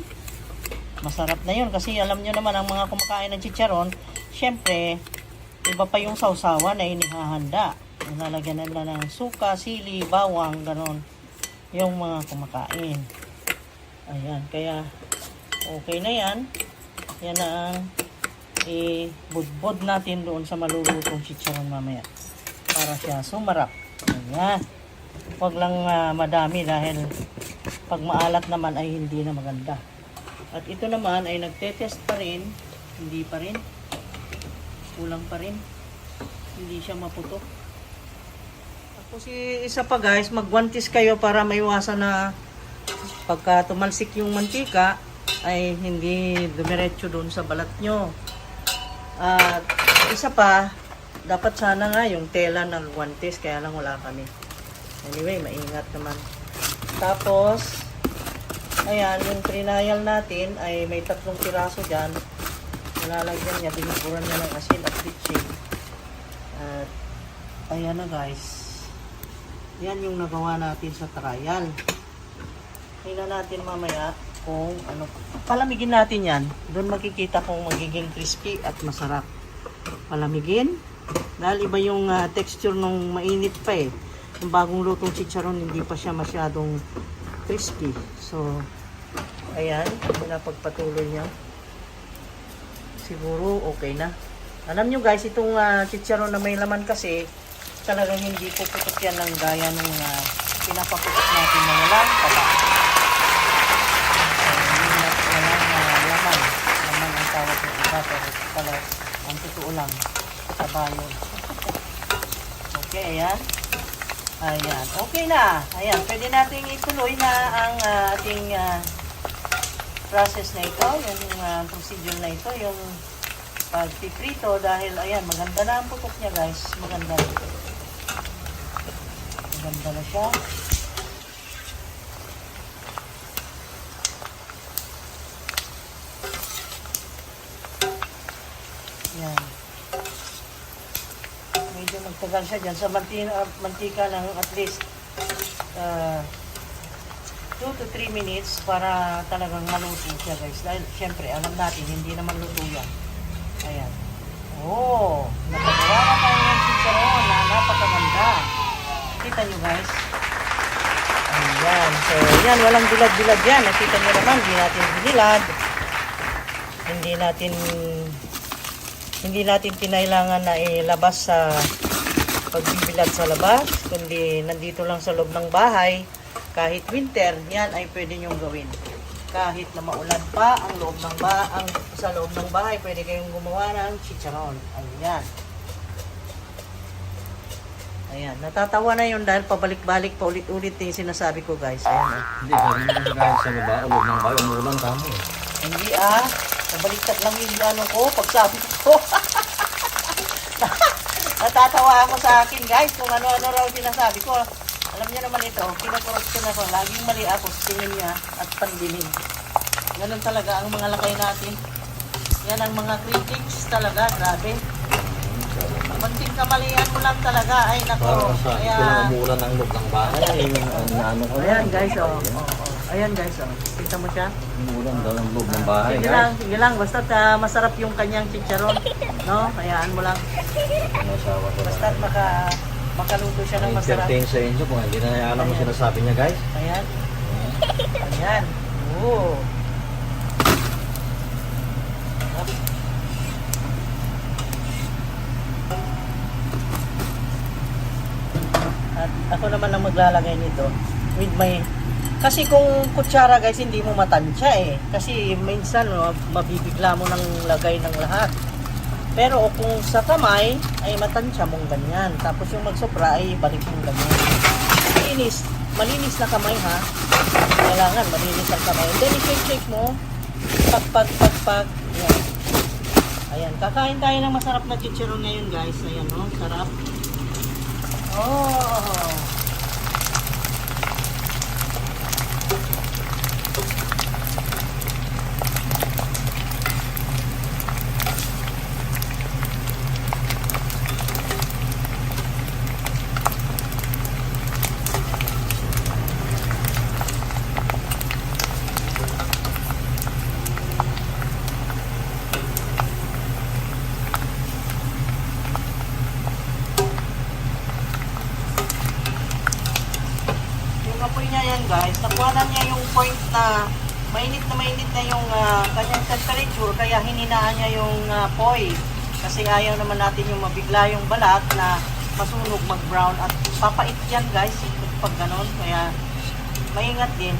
Masarap na yun. Kasi alam nyo naman, ang mga kumakain ng chicharon, syempre, iba pa yung sausawan na inihahanda. Nalagyan nila ng suka, sili, bawang, ganon. Yung mga kumakain. Ayan. Kaya, okay na yan. Yan ang ibudbod natin doon sa malulutong chicharon mamaya. Para siya sumarap. Ayan. Huwag lang madami dahil pag maalat naman ay hindi na maganda. At ito naman ay nagtetest pa rin. Hindi pa rin. Kulang pa rin. Hindi siya maputok. Tapos isa pa guys, magwantis kayo para maiwasan na pagka tumalsik yung mantika ay hindi dumiretso doon sa balat nyo. At isa pa, dapat sana nga yung tela ng guantes, kaya lang wala kami. Anyway, maingat naman. Tapos, ayan, yung trinayal natin ay may 3 piraso dyan. Nalalagyan niya, binuburan niya ng asin at bitchin. At, ayan na guys. Yan yung nagawa natin sa trial. Tingnan natin mamaya kung ano. Palamigin natin yan. Doon makikita kung magiging crispy at masarap. Palamigin. Dahil iba yung texture nung mainit pa eh. Yung bagong lutong chicharon, hindi pa siya masyadong crispy. So, ayan. Pinapagpatuloy niya. Siguro okay na. Alam nyo guys, itong chicharon na may laman kasi, talagang hindi puputok yan ng gaya nung pinapaputok natin na walang taba. Walang laman. Laman ang tawag ng iba. Pero pala, ang totoo lang. Taba yun. Okay, ayan. Ayan. Okay na. Ayan. Pwede natin ituloy na ang ating process na ito. Yung procedure na ito. Yung pagpiprito. Dahil, ayan, maganda na ang putok niya, guys. Maganda na. Maganda na siya. Yan. Medyo magtagal siya dyan sa mantika ng at least 2 to 3 minutes para talagang maluto siya guys. Dahil syempre alam natin hindi naman luto yan. Ayan. Oh, nakagawa na tayo ng chicharon na napakaganda. Kita nyo guys. Ayan. So yan, walang bilad-bilad yan. Nakita nyo naman, hindi natin binilad. Hindi natin kinailangan na ilabas sa pagbibilad sa labas, kundi nandito lang sa loob ng bahay. Kahit winter, yan ay pwede nyong gawin. Kahit na maulan pa ang loob ng sa loob ng bahay, pwede kayong gumawa ng chicharon. Ayan. Ayan, natatawa na yun dahil pabalik-balik, paulit-ulit yung sinasabi ko guys. Ayan. Hindi, sabi mo kasi kahit sa baba, loob ng bahay, umulan tamo eh. Hindi nabaliktad lang yung ano ko, pagsabi ko. Natatawa ako sa akin guys kung ano-ano raw sinasabi ko. Alam niyo naman ito, kinakorreksyon ako. Laging mali ako sa tingin niya at pandinig. Ganun talaga ang mga lakay natin. Yan ang mga critics talaga, grabe. Munting kamalian mo lang talaga, ay nako. Parang sa ito lang umulan ng loob ng bahay, ano ko. Ayan guys, Ayan guys, kita mo siya? Umulan daw ng loob ng bahay, Sige lang, basta masarap yung kanyang chicharon. No, hayaan mo lang. Basta makaluto siya ng masarap. Entertain sa inyo kung hindi na alam mo sinasabi niya guys. Ayan. Ayan. Oo. At ako naman ang maglalagay nito with my... Kasi kung kutsara guys, hindi mo matansya eh. Kasi minsan mabibigla mo ng lagay ng lahat. Pero kung sa kamay, ay matansya mong ganyan. Tapos yung magsobra ay balik mong ganyan. Malinis na kamay ha. Kailangan malinis ang kamay. And then i-shake mo. Pag. Ayan. Ayan. Kakain tayo ng masarap na chicharon ngayon guys. Ayan o. Sarap. Oh. Apoy niya yan guys, nakuha niya yung point na mainit na yung kanyang temperature, kaya hininaan niya yung apoy. Kasi ayaw naman natin yung mabigla yung balat na masunog, mag-brown at papait yan guys pag ganon. Kaya maingat din.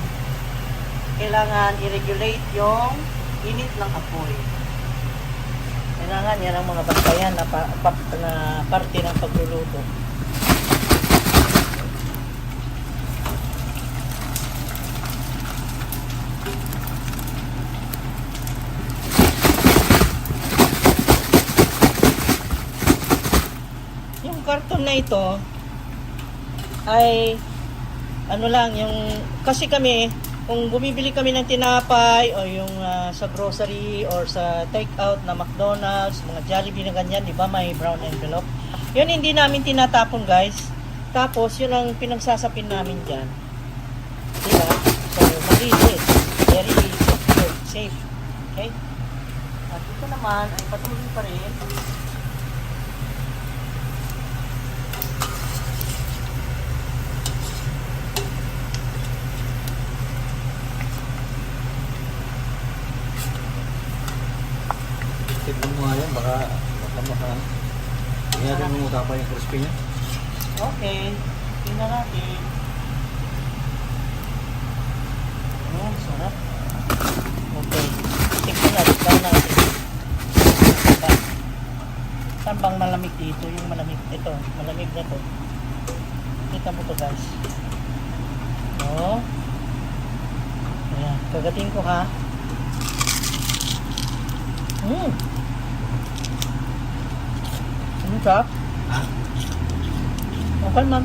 Kailangan i-regulate yung init ng apoy. Kailangan yan ang mga bantayan na parte ng pagluluto. Karton na ito ay ano lang yung kasi kami kung bumibili kami ng tinapay o yung sa grocery or sa take out na McDonald's, mga Jollibee na ganyan, di ba may brown envelope, yun hindi namin tinatapon guys, tapos yun ang pinagsasapin namin dyan, di ba? So malinis, very safe, okay? At ito naman ay patuloy pa rin. Tignan mo nga yan, baka hindi natin mamutapa yung crispy niya. Okay, tingnan natin. Oh, sarap. Okay, tignan natin. Saan bang malamig dito? Yung malamig, ito, malamig na to. Kita mo to guys. Oh. Ayan, kagatin ko ha. Ano siya? Ha? Okay man.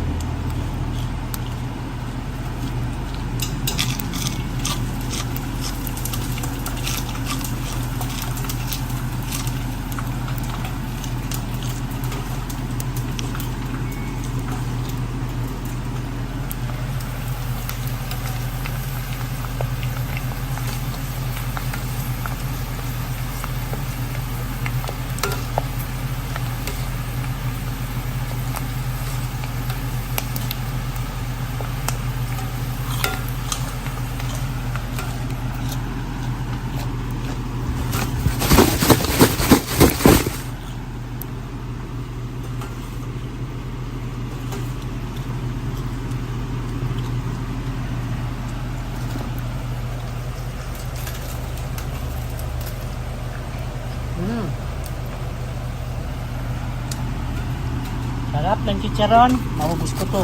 sarap ng chicharon. Maubos ko to.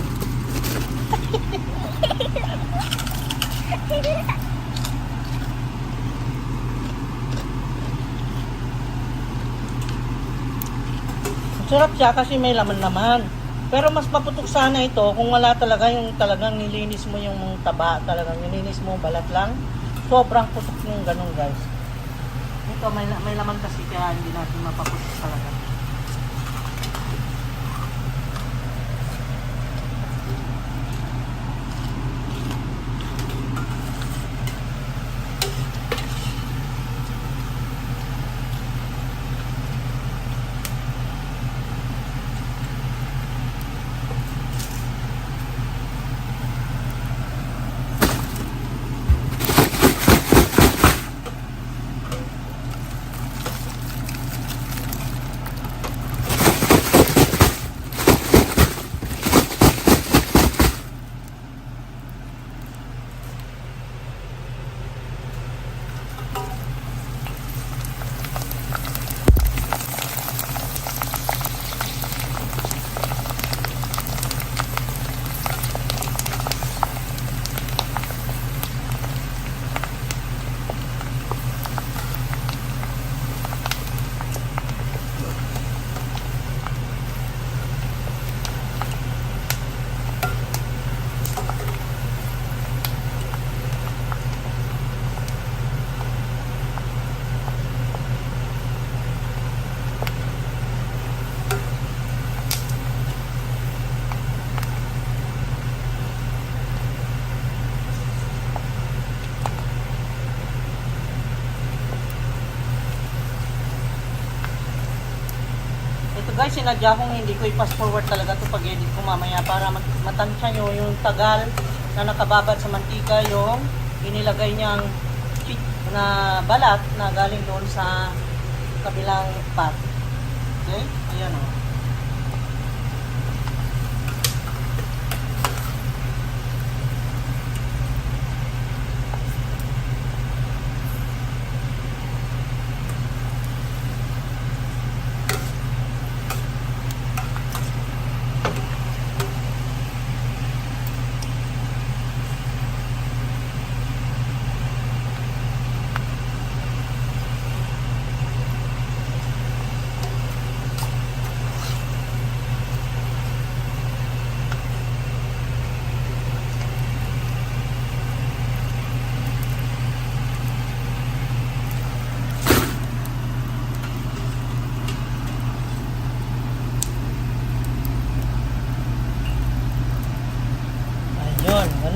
Sarap siya kasi may laman-laman. Pero mas maputok sana ito kung wala talaga yung talagang nilinis mo yung taba, talagang nilinis mo balat lang. Sobrang putok yung ganun, guys. Ito may laman kasi kaya hindi natin mapaputok talaga. Guys, sinadya kong hindi ko i-fast forward talaga ito pag-edit ko mamaya para matansya nyo yung tagal na nakababad sa mantika yung inilagay niyang na balat na galing doon sa kabilang pot. Okay? Ayan o.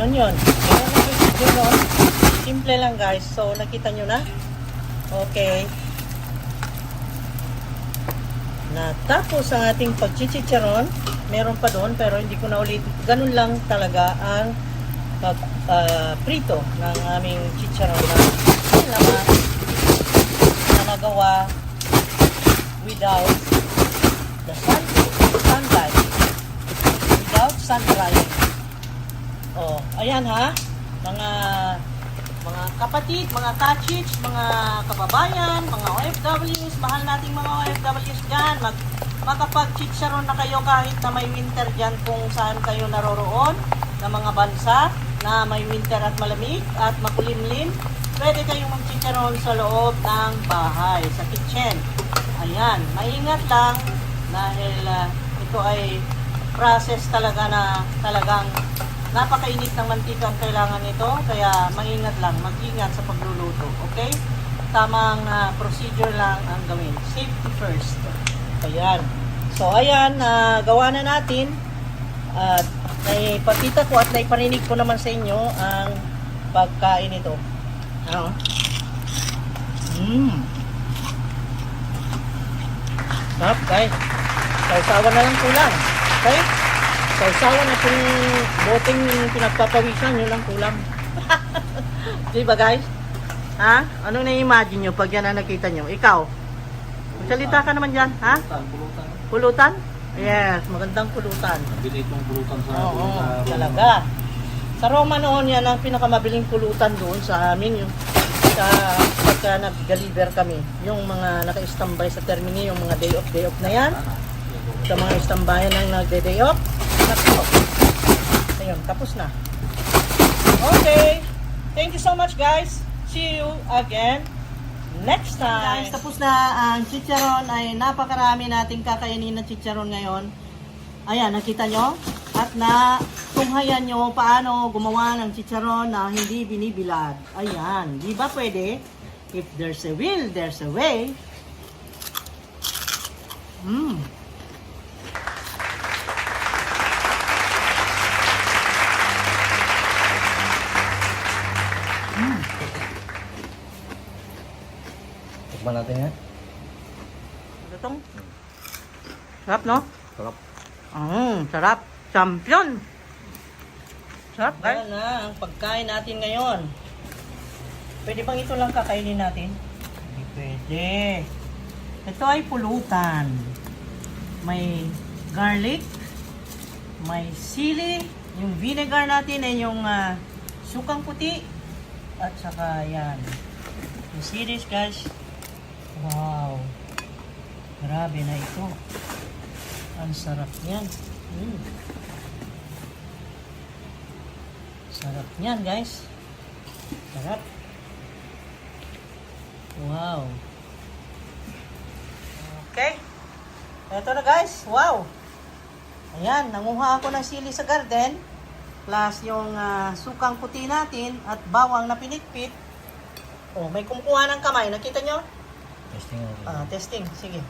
Ganun yun. Yun. Simple lang guys. So, nakita nyo na? Okay. Natapos ang ating pagchichicharon. Meron pa doon pero hindi ko na ulit. Ganun lang talaga ang prito ng aming chicharon na nagawa without the sunlight. Without sun drying. Oh, ayan ha, mga kapatid, mga kachits, mga kababayan, mga OFWs, mahal nating mga OFWs dyan, makapag-chicharon na kayo kahit na may winter dyan kung saan kayo naroroon, na mga bansa na may winter at malamig at makulimlim, pwede kayong mag-chicharon sa loob ng bahay, sa kitchen. Ayan, maingat lang dahil ito ay process talaga na talagang napakainit ng mantika ang kailangan nito, kaya maingat lang, mag-ingat sa pagluluto, okay? Tamang procedure lang ang gawin. Safety first. Ayan. So, ayan, gawa na natin. At naipakita ko at naiparinig ko naman sa inyo ang pagkain nito. Ano? Sarap, guys. Sausawan na lang kulang. Okay? Sausawan na itong boteng pinagpapawisan, yun lang kulang. Diba guys? Ha? Anong na-imagine nyo pag yan ang nakita nyo? Ikaw? Magsalita ka naman dyan, ha? Pulutan. Pulutan? Yes, magandang pulutan. Mabilis itong pulutan sa Oo, talaga. Sa Roma noon, yan ang pinakamabiling pulutan doon sa amin. Yung pagka nag-deliver kami. Yung mga naka-standby sa termini, yung mga day off na yan. sa mga istambayan ng nagde-day off. Tapos. Ayun, tapos na. Okay. Thank you so much, guys. See you again next time. Guys, tapos na ang chicharon. Ay napakarami nating kakainin na chicharon ngayon. Ayan, nakita nyo? At na tunghayan nyo paano gumawa ng chicharon na hindi binibilad. Ayan, di ba pwede? If there's a will, there's a way. Tikman natin yan. Ano itong? Sarap, no? Sarap. Sarap. Champion! Sarap, guys. Yan na ang pagkain natin ngayon. Pwede bang ito lang kakainin natin? Hindi pwede. Ito ay pulutan. May garlic, may sili, yung vinegar natin ay yung sukang puti, at saka yan. You see this, guys? Wow! Grabe na ito. Ang sarap niyan. Sarap niyan, guys. Sarap. Wow. Okay. Ito na, guys. Wow. Ayan, nanguha ako ng sili sa garden. Plus yung sukang puti natin at bawang na pinitpit. Oh, may kumukuha ng kamay. Nakita nyo? Testing natin. Testing. Sige.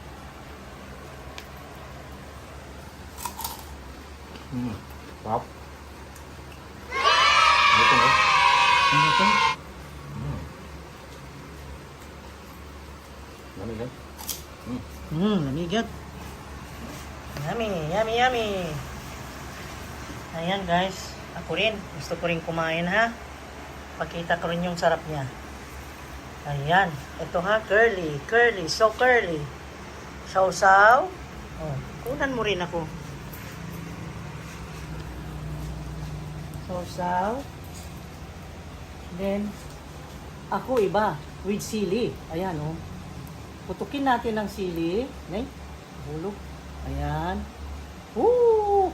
Sarap. Ito na. Ano ito? Lamig yan. Lamigad. Yummy, yummy, yummy. Ayan, guys. Ako rin. Gusto ko rin kumain, ha? Pakita ko rin yung sarap niya. Ayan. Ito, ha? Curly. Curly. So curly. Sausaw. Oh, kunan mo rin ako. Sausaw. Then, ako iba. With sili. Ayan, oh. Putukin natin ang sili. Nay, bulog. Ayan. Woo!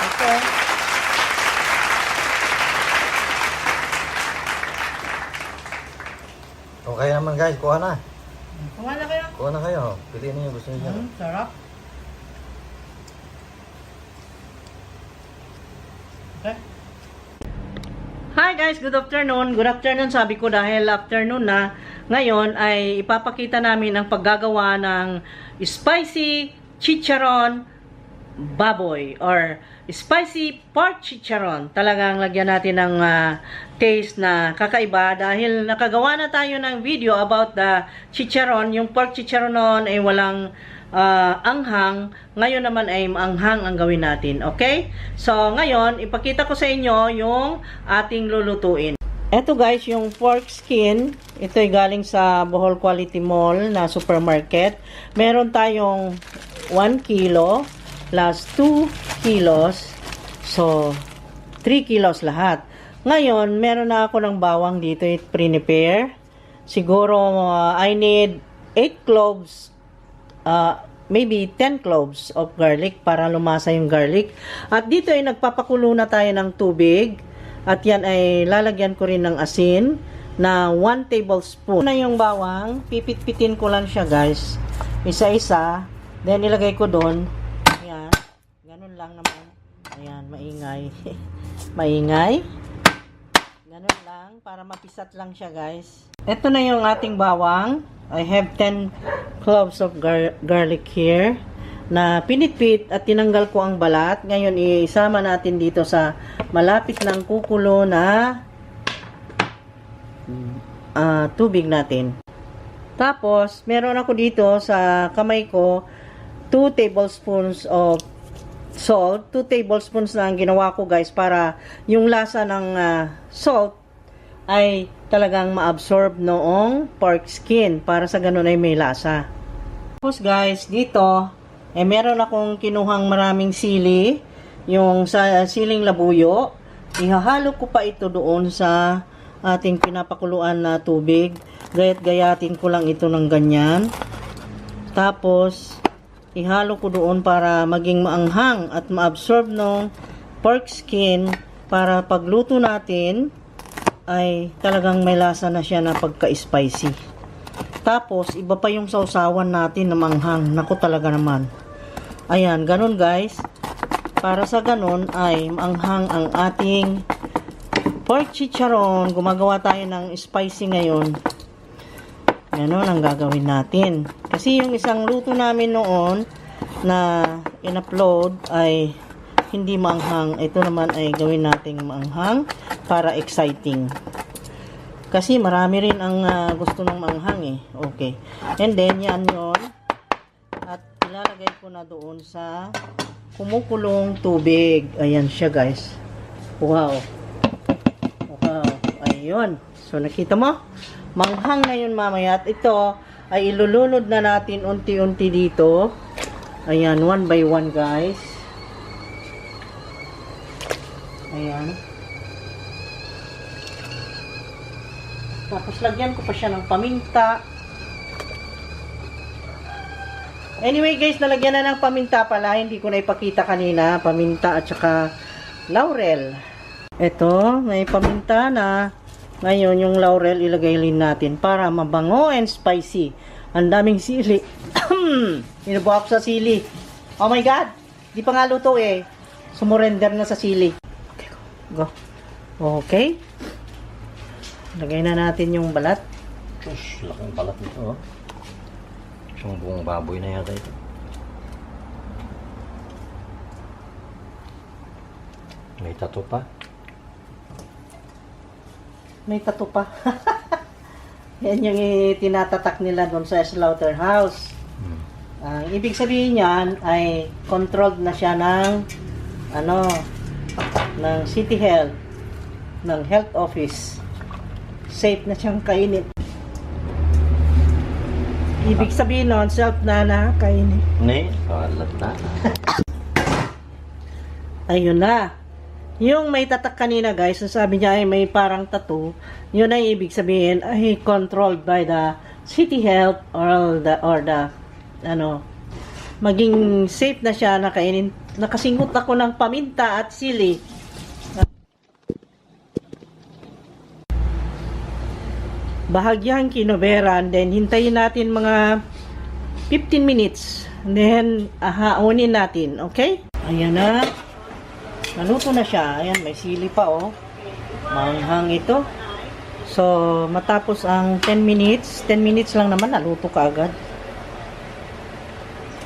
Okay. Okay naman, guys. Kuha na. Kuha na kayo. Kuha na kayo. Piliin niyo gusto niyo. Sarap. Okay. Hi guys, good afternoon. Good afternoon, sabi ko dahil afternoon na. Ngayon ay ipapakita namin ang paggagawa ng spicy chicharon baboy or spicy pork chicharon. Talagang lagyan natin ng taste na kakaiba dahil nakagawa na tayo ng video about the chicharon. Yung pork chicharon noon ay walang anghang. Ngayon naman ay anghang ang gawin natin. Okay? So, ngayon, ipakita ko sa inyo yung ating lulutuin. Eto guys, yung pork skin. Ito ay galing sa Bohol Quality Mall na supermarket. Meron tayong 1 kilo plus 2 kilos. So, 3 kilos lahat. Ngayon, meron na ako ng bawang dito. Prepare. Siguro, I need 8 cloves, maybe 10 cloves of garlic para lumasa yung garlic. At dito ay nagpapakulo na tayo ng tubig. At yan ay lalagyan ko rin ng asin na 1 tablespoon. Na yung bawang, pipit-pitin ko lang siya guys. Isa-isa. Then ilagay ko doon. Ayan. Ganun lang naman. Ayan, maingay. Maingay. Ganun lang para mapisat lang siya guys. Ito na yung ating bawang. I have 10 cloves of garlic here na pinitpit at tinanggal ko ang balat. Ngayon isama natin dito sa malapit ng kukulo na tubig natin. Tapos meron ako dito sa kamay ko 2 tablespoons of salt. 2 tablespoons na ang ginawa ko guys para yung lasa ng salt ay talagang ma-absorb noong pork skin para sa ganun ay may lasa. Tapos guys, dito Eh, meron akong kinuhang maraming sili. Yung sa siling labuyo. Ihahalo ko pa ito doon sa ating pinapakuluan na tubig. Gayat-gayatin ko lang ito ng ganyan. Tapos, ihalo ko doon para maging maanghang at maabsorb ng pork skin para pagluto natin ay talagang may lasa na siya na pagka-spicy. Tapos, iba pa yung sausawan natin na maanghang. Naku talaga naman. Ayan, ganun guys. Para sa ganun ay maanghang ang ating pork chicharon. Gumagawa tayo ng spicy ngayon. Ganon ang gagawin natin. Kasi yung isang luto namin noon na in-upload ay hindi maanghang. Ito naman ay gawin nating maanghang para exciting. Kasi marami rin ang gusto ng maanghang eh. Okay. And then yan yun. At ilalagay ko na doon sa kumukulong tubig. Ayan siya guys. Wow. Wow. Ayun. So nakita mo? Manghang na yun mamaya. At ito ay ilulunod na natin unti-unti dito. Ayan, one by one guys. Ayan. Tapos lagyan ko pa siya ng paminta. Anyway guys, nalagyan na ng paminta pala. Hindi ko na ipakita kanina. Paminta at saka laurel. Ito, may paminta na. Ngayon, yung laurel ilagay rin natin para mabango and spicy. Ang daming sili. Inubuha ko sa sili. Oh my God! Di pa nga luto eh. Sumurrender na sa sili. Okay, go. Okay. Lagay na natin yung balat. Sus, laking balat nito, oh. Isang buong baboy na yata ito. May tato pa. May tato pa. Yan yung tinatatak nila doon sa slaughterhouse. Ang ibig sabihin niyan ay controlled na siya ng ng city health, ng health office. Safe na siyang kainin. Ibig sabihin nun, self na nakakainin. Ne, kalat na. Ayun na. Yung may tatak kanina guys, sabi niya ay may parang tattoo, yun ay ibig sabihin ay controlled by the city health or the maging safe na siya na kainin. Nakasingot ako ng paminta at sili. Bahagyang kinoberan, then hintayin natin mga 15 minutes. Then haunin natin, okay? Ayan na. Naluto na siya. Ayan, may sili pa, oh. Manghang ito. So, matapos ang 10 minutes lang naman, naluto ka agad.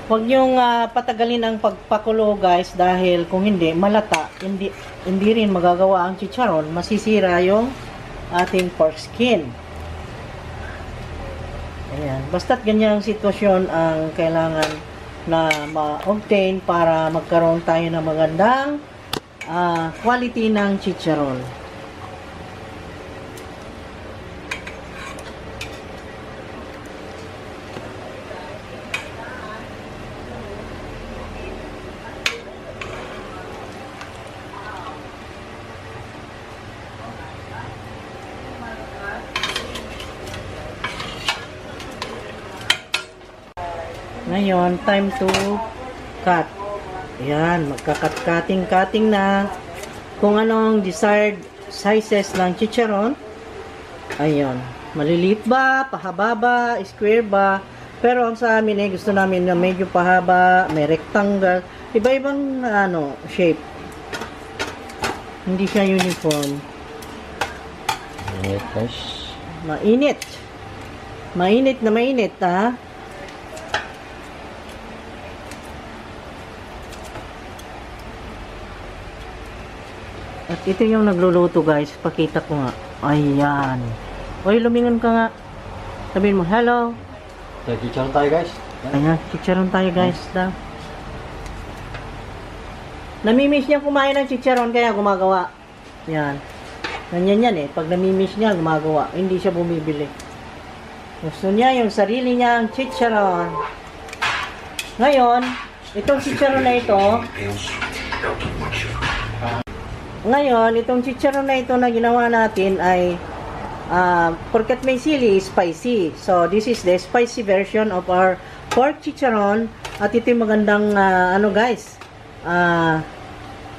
Huwag niyong patagalin ang pagpakulo, guys, dahil kung hindi, malata. Hindi rin magagawa ang chicharon. Masisira yung ating pork skin. Ayan. Basta't ganyang sitwasyon ang kailangan na ma-obtain para magkaroon tayo ng magandang quality ng chicharon. Ngayon, time to cut. Ayan, magka-cutting na kung anong desired sizes ng chicharon. Ayun, maliliit ba, pahaba ba, square ba. Pero ang sa amin gusto namin na medyo pahaba, may rectangle, iba-ibang shape. Hindi siya uniform. Mainit guys. Mainit. Mainit na mainit, ha? At ito yung nagluluto guys. Pakita ko nga. Ayan. Uy, lumingon ka nga. Sabihin mo, hello. Chicharon tayo guys. Ayan, chicharon tayo guys. Namimiss niya kumain ng chicharon kaya gumagawa. Yan. Ganyan yan eh. Pag namimiss niya, gumagawa. Hindi siya bumibili. Gusto niya yung sarili niyang chicharon. Ngayon, itong chicharon na ito, ngayon, itong chicharon na ito na ginawa natin ay porket may sili, spicy. So, this is the spicy version of our pork chicharon. At ito yung magandang, ano guys,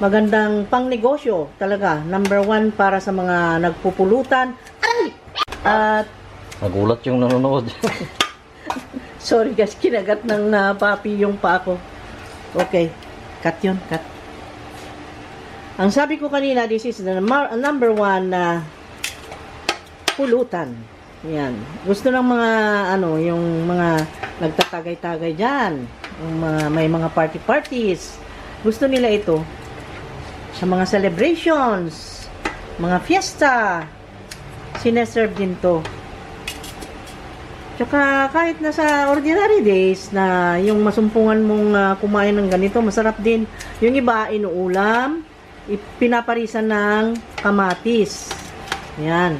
magandang pang negosyo talaga. Number 1 para sa mga nagpupulutan. At, Nagulat yung nanonood. sorry guys, kinagat ng papi yung pa ako. Okay, cut yun, cut. Ang sabi ko kanina, this is the number 1 na pulutan. Yan. Gusto ng mga, ano, yung mga nagtatagay-tagay dyan. Yung mga, may mga parties. Gusto nila ito. Sa mga celebrations, mga fiesta, sineserve din to. Tsaka kahit na sa ordinary days na yung masumpungan mong kumain ng ganito, masarap din. Yung iba, inuulam, pinaparisan ng kamatis. Yan.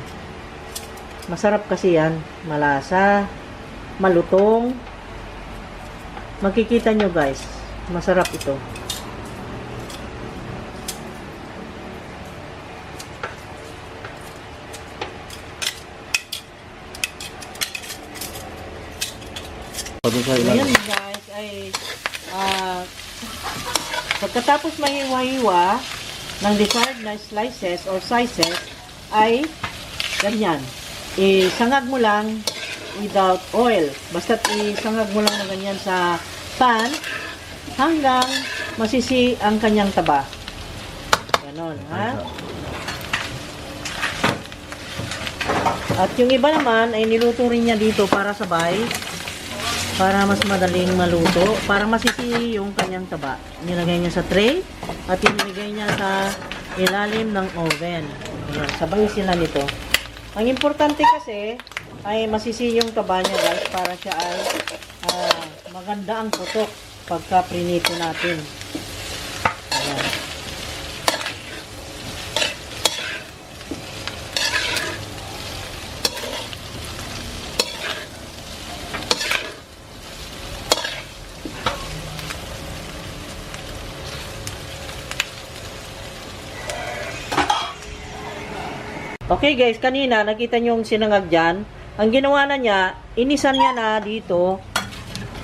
Masarap kasi yan. Malasa, malutong. Makikita nyo guys, masarap ito. Ayan guys, ay pagkatapos mahiwa-hiwa ng desired na slices or sizes, ay ganyan. Isangag mo lang without oil. Basta isangag mo lang na ganyan sa pan hanggang masisi ang kanyang taba. Ganon, ha? At yung iba naman ay niluto rin niya dito para sabay, para mas madaling maluto, para masisi yung kanyang taba. Nilagay niya sa tray at inilagay niya sa ilalim ng oven. Ayan, sabay sila nito. Ang importante kasi ay masisi yung taba niya guys, para siya ay maganda ang putok pagka prinito natin. Ayan. Okay guys, kanina nakita nyo yung sinangag dyan. Ang ginawa na niya, inisan niya na dito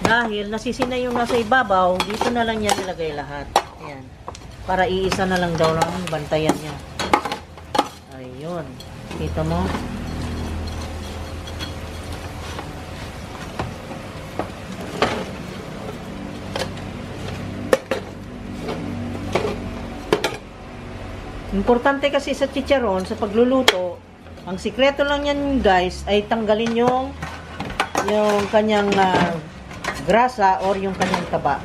dahil nasisi na yung nasa ibabaw, dito na lang niya nilagay lahat. Ayan. Para iisa na lang daw lang bantayan niya. Ayun. Kita mo? Importante kasi sa chicharon, sa pagluluto, ang sikreto lang yan guys, ay tanggalin yung kanyang grasa or yung kanyang taba.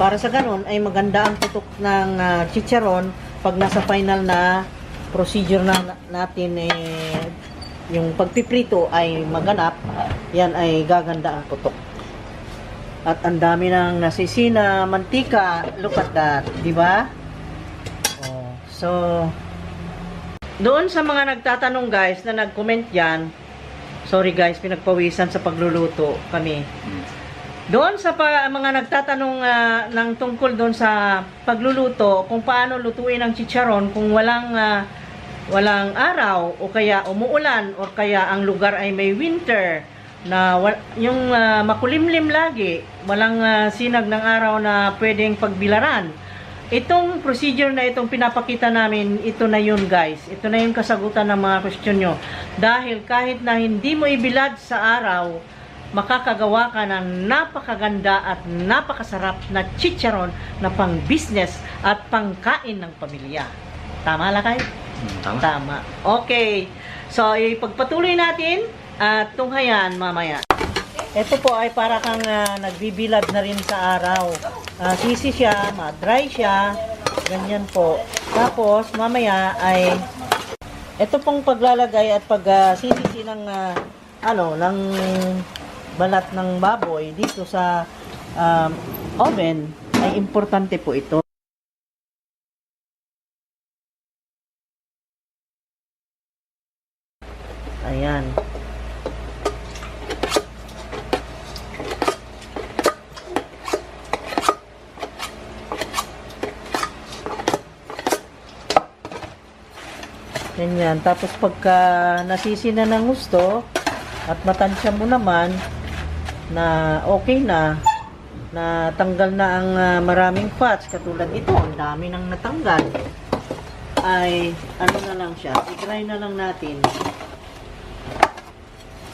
Para sa ganun, ay maganda ang tutok ng chicharon pag nasa final na procedure na natin, yung pagpiprito ay maganap, yan ay gaganda ang tutok. At ang dami ng nasisina, mantika, look at that, di ba? So, doon sa mga nagtatanong guys na nag-comment yan, sorry guys, pinagpawisan sa pagluluto kami. Doon sa mga nagtatanong ng tungkol doon sa pagluluto, kung paano lutuin ang chicharon kung walang araw o kaya umuulan o kaya ang lugar ay may winter na yung makulimlim lagi, walang sinag ng araw na pwedeng pagbilaran. Itong procedure na itong pinapakita namin, ito na yun guys. Ito na yung kasagutan ng mga question nyo. Dahil kahit na hindi mo ibilad sa araw, makakagawa ka ng napakaganda at napakasarap na chicharon na pang business at pangkain ng pamilya. Tama Lakay? Tama. Tama. Okay. So, ipagpatuloy natin at tunghayan mamaya. Ito po ay para kang nagbibilad na rin sa araw. Sisi siya, ma-dry siya, ganyan po. Tapos, mamaya ay ito pong paglalagay at pagsisisi ng ng balat ng baboy dito sa oven ay importante po ito. Ayan. Ganyan. Tapos pagka nasisi na ng gusto at matansya mo naman na okay na, na tanggal na ang maraming fats, katulad ito, ang dami nang natanggal, ay ano na lang siya, i-dry na lang natin.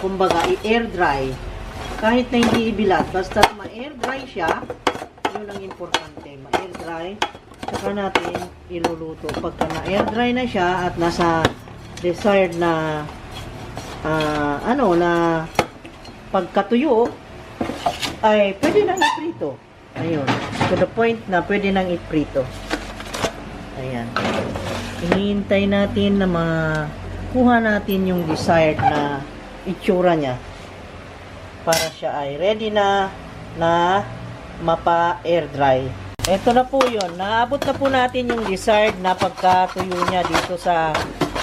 Kumbaga, i-air dry. Kahit na hindi ibilad, basta ma-air dry siya, yun ang importante. Ma-air dry, saka natin iluluto. Pagka na-air dry na siya at nasa desired na na pagkatuyo, ay pwede nang iprito. Ayun. To the point na pwede nang iprito. Ayan. Hinihintay natin na makuha natin yung desired na itsura niya para siya ay ready na mapa-air dry. Ito na po yun. Naabot na po natin yung desired na pagkatuyo niya dito sa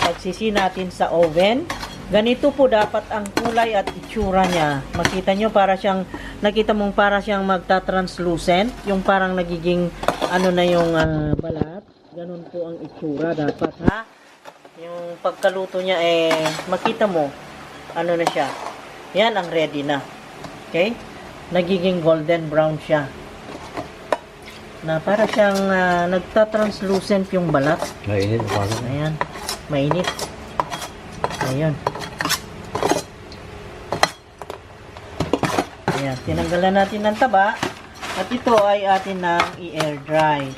pagsisi natin sa oven. Ganito po dapat ang kulay at itsura niya. Makita nyo para siyang, nakita mong para siyang magta-translucent. Yung parang nagiging ano na yung balat. Ganun po ang itsura dapat, ha? Yung pagkaluto niya makita mo ano na siya. Yan ang ready na. Okay? Nagiging golden brown siya. Na para siyang nagta-translucent yung balat. Mainit pa. Ayan. Mainit. Ayan. Ayan. Tinanggalan natin ng taba. At ito ay atin nang i-air dry.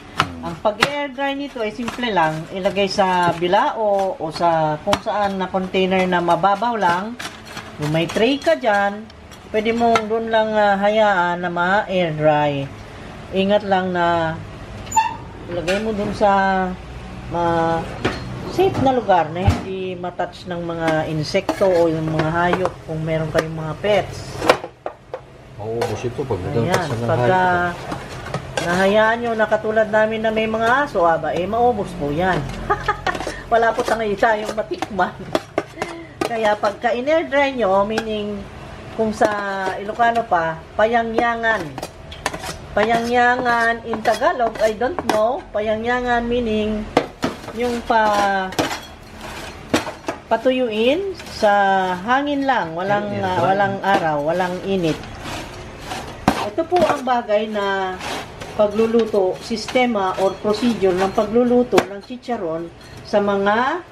Ang pag-air dry nito ay simple lang. Ilagay sa bilao o sa kung saan na container na mababaw lang. Kung may tray ka dyan, pwede mong doon lang hayaan na ma-air dry. Ingat lang na ilagay mo doon sa safe na lugar na hindi matouch ng mga insekto o yung mga hayop kung meron kayong mga pets. Mauubos ito pag Ayan, pagka nahayaan nyo na katulad namin na may mga aso, maubos po yan. Wala po tayong matikman. Kaya pagka in-air dry nyo, meaning kung sa Ilocano pa, payangyangan. Payangyangan in Tagalog, I don't know. Payangyangan meaning yung patuyuin sa hangin lang, walang araw, walang init. Ito po ang bagay na pagluluto, sistema or procedure ng pagluluto ng chicharon sa mga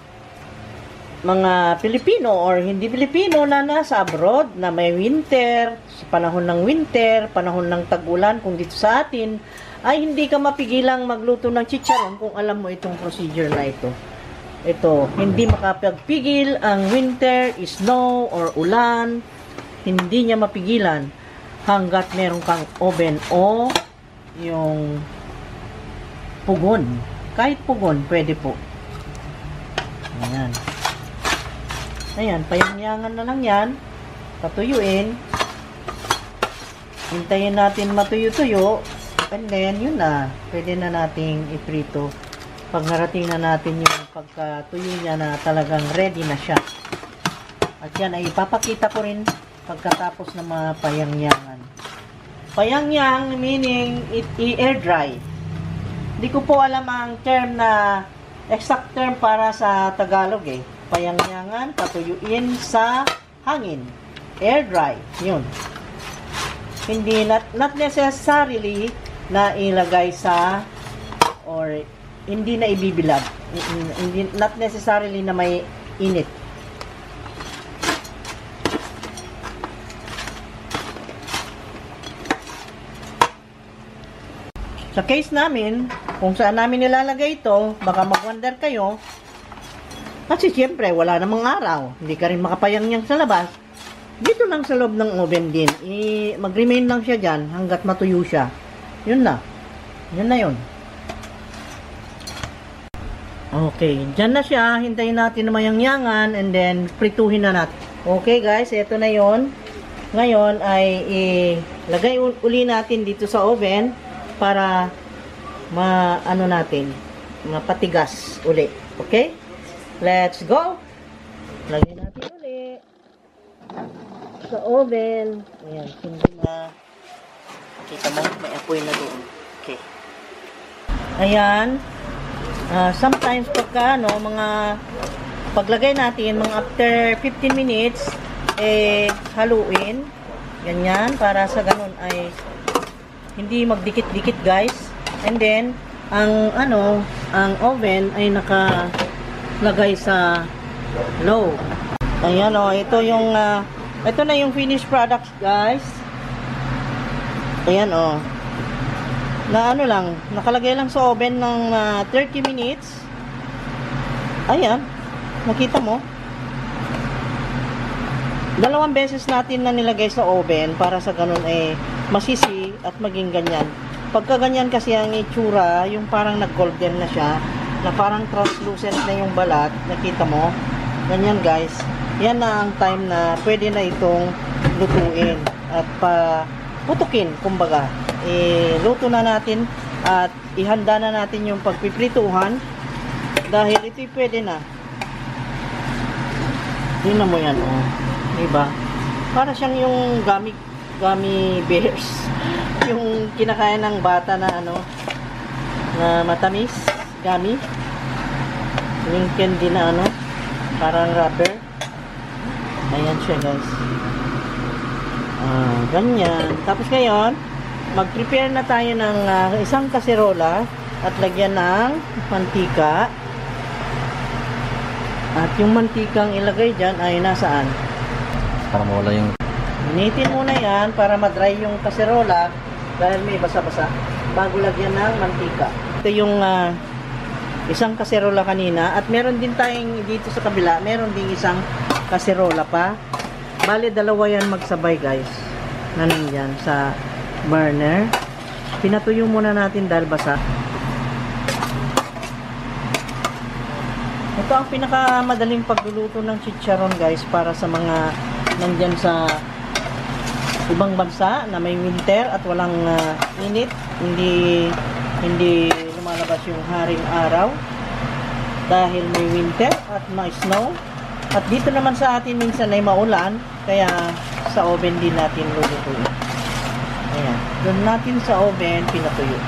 Pilipino or hindi Pilipino na nasa abroad na may winter, sa panahon ng winter, panahon ng tag-ulan, kung dito sa atin ay hindi ka mapigilang magluto ng chicharon kung alam mo itong procedure na ito. Ito, hindi makapagpigil ang winter, snow or ulan, hindi niya mapigilan hanggat meron kang oven o yung pugon. Kahit pugon, pwede po. Ayan. Ayan, payangyangan na lang yan. Patuyuin. Hintayin natin matuyo-tuyo. And then, yun na. Pwede na nating iprito. Pag narating na natin yung pagkatuyo niya na talagang ready na siya. At yan ay ipapakita ko rin pagkatapos ng mga payangyangan. Payangyang meaning i-air dry. Hindi ko po alam ang term na exact term para sa Tagalog Payangyangan, patuyuin sa hangin. Air dry. Yun. Hindi, not necessarily na ilagay sa or hindi na ibibilad. Hindi, not necessarily na may init. Sa case namin, kung saan namin nilalagay ito, baka mag-wonder kayo, kasi siyempre, wala namang araw. Hindi ka rin makapayangyang sa labas. Dito lang sa loob ng oven din. Mag-remain lang siya dyan hanggat matuyo siya. Yun na. Yun na yun. Okay. Dyan na siya. Hintayin natin na mayangyangan and then prituhin na natin. Okay guys, ito na yun. Ngayon ay ilagay uli natin dito sa oven para mapatigas uli. Okay? Let's go! Lagyan natin uli sa oven. Ayan, hindi na. Kita mo, may apoy na doon. Okay. Ayan. Sometimes pagka, mga paglagay natin, mga after 15 minutes, haluin. Ganyan, para sa ganun ay hindi magdikit-dikit guys. And then, ang oven ay nakalagay sa low. Ayan o, ito na yung finished products guys. Ayan o. Nakalagay lang sa oven ng 30 minutes. Ayan, nakita mo. 2 beses natin na nilagay sa oven para sa ganun masisi at maging ganyan. Pagka ganyan kasi ang itsura, yung parang nag-golden na siya, na parang translucent na yung balat, nakita mo? Ganyan guys. Yan na ang time na pwede na itong lutuin at putukin, kumbaga. Luto na natin at ihanda na natin yung pagpiprituhan dahil ito'y pwede na. Tingnan mo yan, oh. Diba? Para siyang yung gummy bears. Yung kinakain ng bata na na matamis, gummy. Yung candy na parang rubber. Ayan siya guys. Ganyan. Tapos ngayon, mag-prepare na tayo ng isang kaserola at lagyan ng mantika. At yung mantikang ilagay dyan ay nasaan? Para mawala yung... Initin muna yan para madry yung kaserola dahil may basa-basa bago lagyan ng mantika. Ito yung isang kaserola kanina at meron din tayong dito sa kabila, meron din isang kaserola pa. Bale, 2 yan magsabay guys na nandyan sa burner. Pinatuyo muna natin dahil basa. Ito ang pinakamadaling pagluluto ng chicharon guys para sa mga nandyan sa ibang bansa na may winter at walang init, hindi lumalabas yung haring araw dahil may winter at may snow. At dito naman sa atin minsan ay maulan, kaya sa oven din natin lulutuin. Ayan, doon natin sa oven pinatuyo.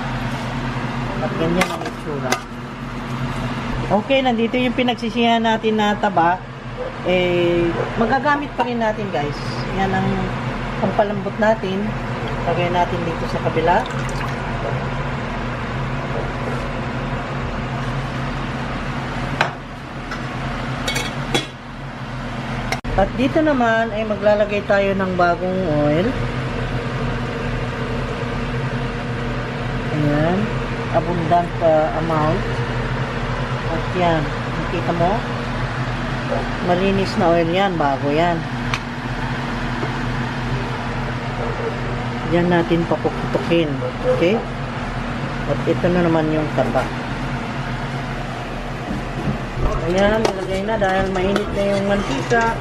At ganyan ang itsura. Okay, nandito yung pinagsisihan natin na taba. Magagamit pa rin natin guys. Yan ang pampalambot natin. Lagay natin dito sa kabila. At dito naman ay maglalagay tayo ng bagong oil. Ayan. Abundant amount. At yan. Nakita mo? Malinis na oil yan. Bago yan. Diyan natin papuputukin. Okay? At ito na naman yung taba. Ayan, nilagay na dahil mainit na yung mantika.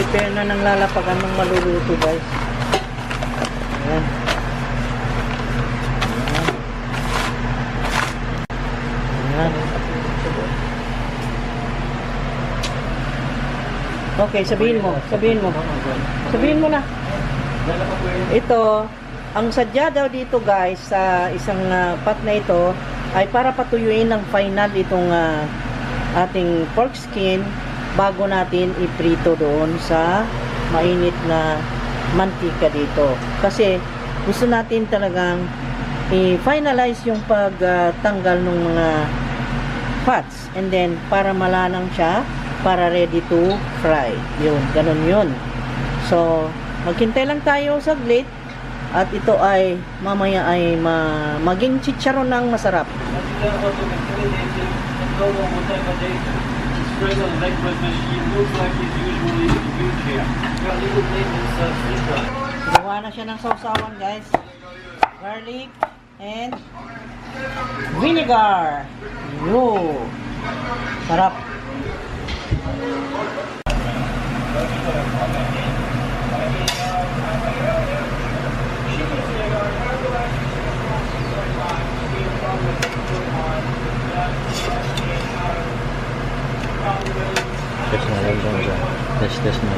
Prepare na ng lalapagan ng maluluto guys. Ayan. Ayan. Okay, sabihin mo na. Ito, ang sadya daw dito guys sa isang pot na ito ay para patuyuin ng final itong ating pork skin bago natin iprito doon sa mainit na mantika dito. Kasi gusto natin talagang i-finalize yung pagtanggal ng mga fats and then para malanang siya para ready to fry. Yun, ganun yun. So, maghintay lang tayo saglit at ito ay mamaya ay maging chicharon ng masarap. Gawa na siya ng sausawan guys. Garlic and vinegar. Yo. Sarap. Test na lang ito. Test na.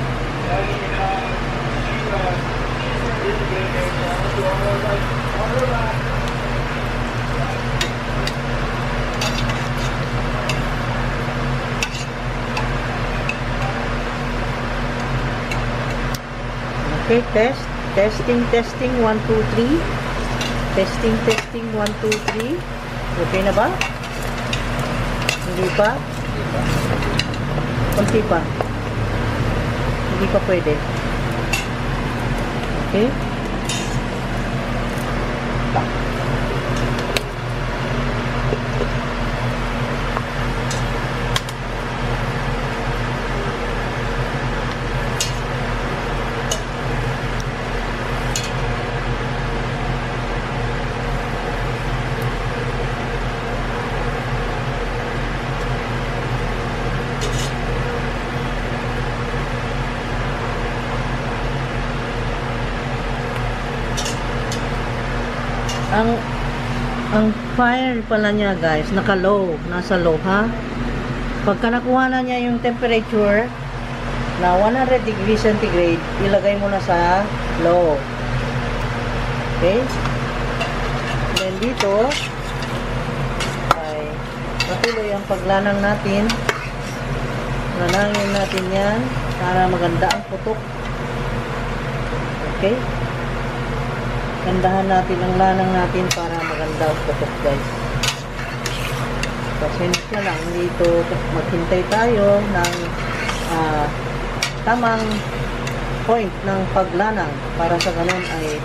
Okay, testing 1 2 3. Testing 1 2 3. Okay na ba? Hindi pa? Kunti pa. Hindi pa pwede. Okay? Ang fire pala niya guys, naka-low, nasa low ha. Pagka nakuha na niya yung temperature na 100 degrees centigrade, ilagay mo na sa low. Okay? Then dito ay patuloy ang paglanang natin. Lanangin natin yan para maganda ang putok. Okay? Gandahan natin ang lanang natin para maganda ang putok guys. Pasensya lang dito, maghintay tayo ng tamang point ng paglanang para sa ganun ay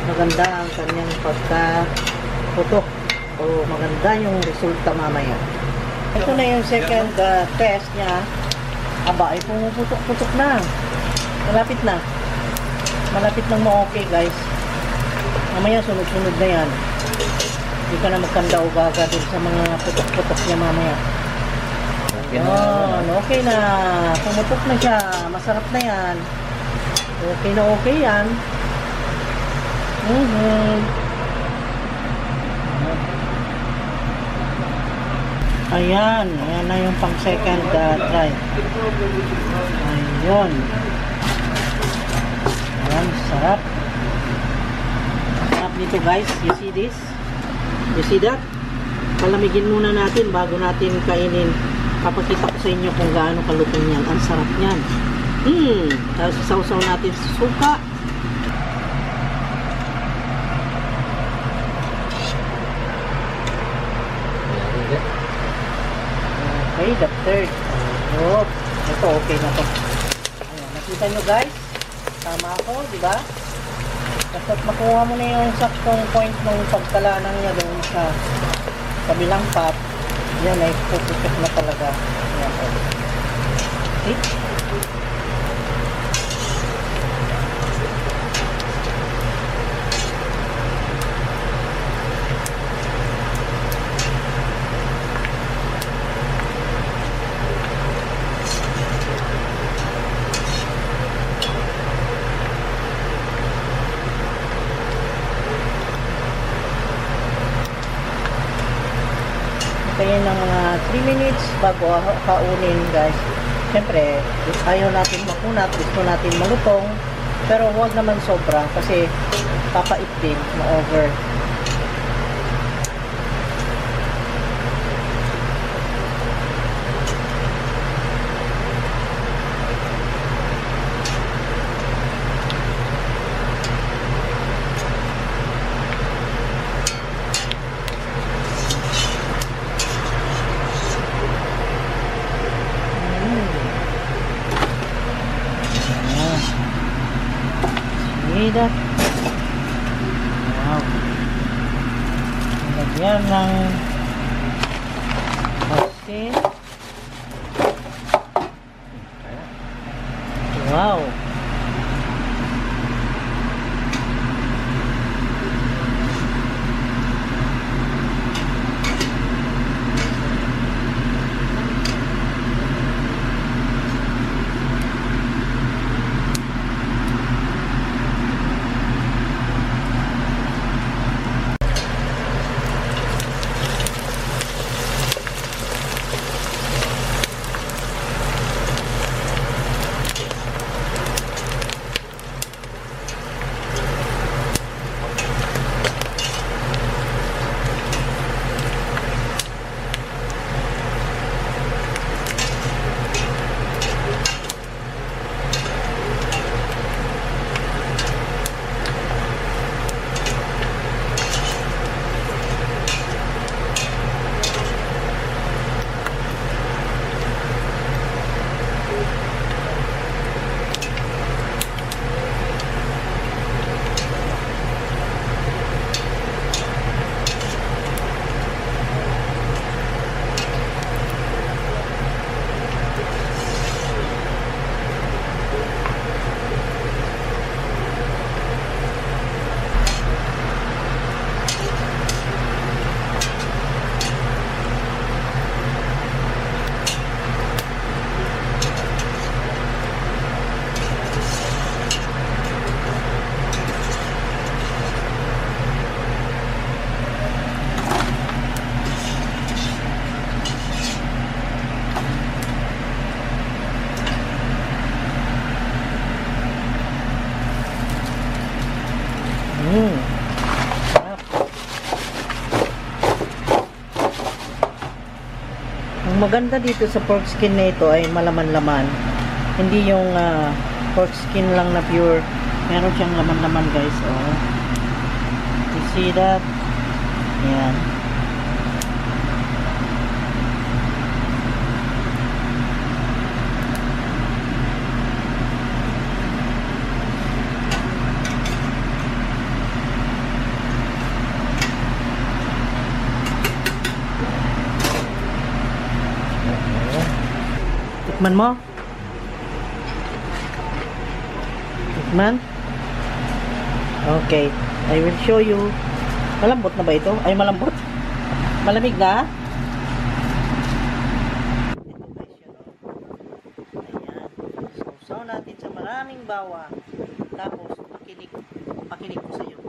maganda ang kanyang pagkaputok o maganda yung resulta mamaya. Ito na yung second test niya. Aba, ay pumuputok-putok na. Malapit na. Malapit nang ma-okay guys. Mamaya sunod-sunod na yan. Hindi ka na magkanda o gaga dun sa mga putok-putok niya mamaya. Yan, okay na. Pumutok na siya. Masarap na yan. Okay na okay yan. Ayan. Ayan na yung pang second try. Ayun. Ayan, sarap. Dito guys, you see this? You see that? Palamigin muna natin bago natin kainin. Papakita ko sa inyo kung gaano kalutong yan. Ang sarap niyan. Tapos sausaw natin sa suka. Okay, the third. Oh, ito okay na to. Ayan, nakita nyo guys? Tama ako, di ba? At makuha mo na yung saktong point ng pagkalanang niya doon sa kabilang pot, yan ay puputok na talaga. Yan po. Okay? Kaya ng mga 3 minutes bago kaunin guys. Siyempre, ayaw natin makunat, gusto natin malutong, pero huwag naman sobra kasi papait din, ma-over. That. Wow. Lagyan ng asin. Wow. Ang maganda dito sa pork skin na ito ay malaman-laman. Hindi yung pork skin lang na pure. Meron siyang laman-laman guys. Oh. You see that? Ayan. Tikman mo. Tikman. Okay. I will show you. Malambot na ba ito? Ay, malambot. Malamig na. Ito guys, yan o. Ayan. Sausaw natin sa maraming bawang. Tapos, pakinig ko sa iyo.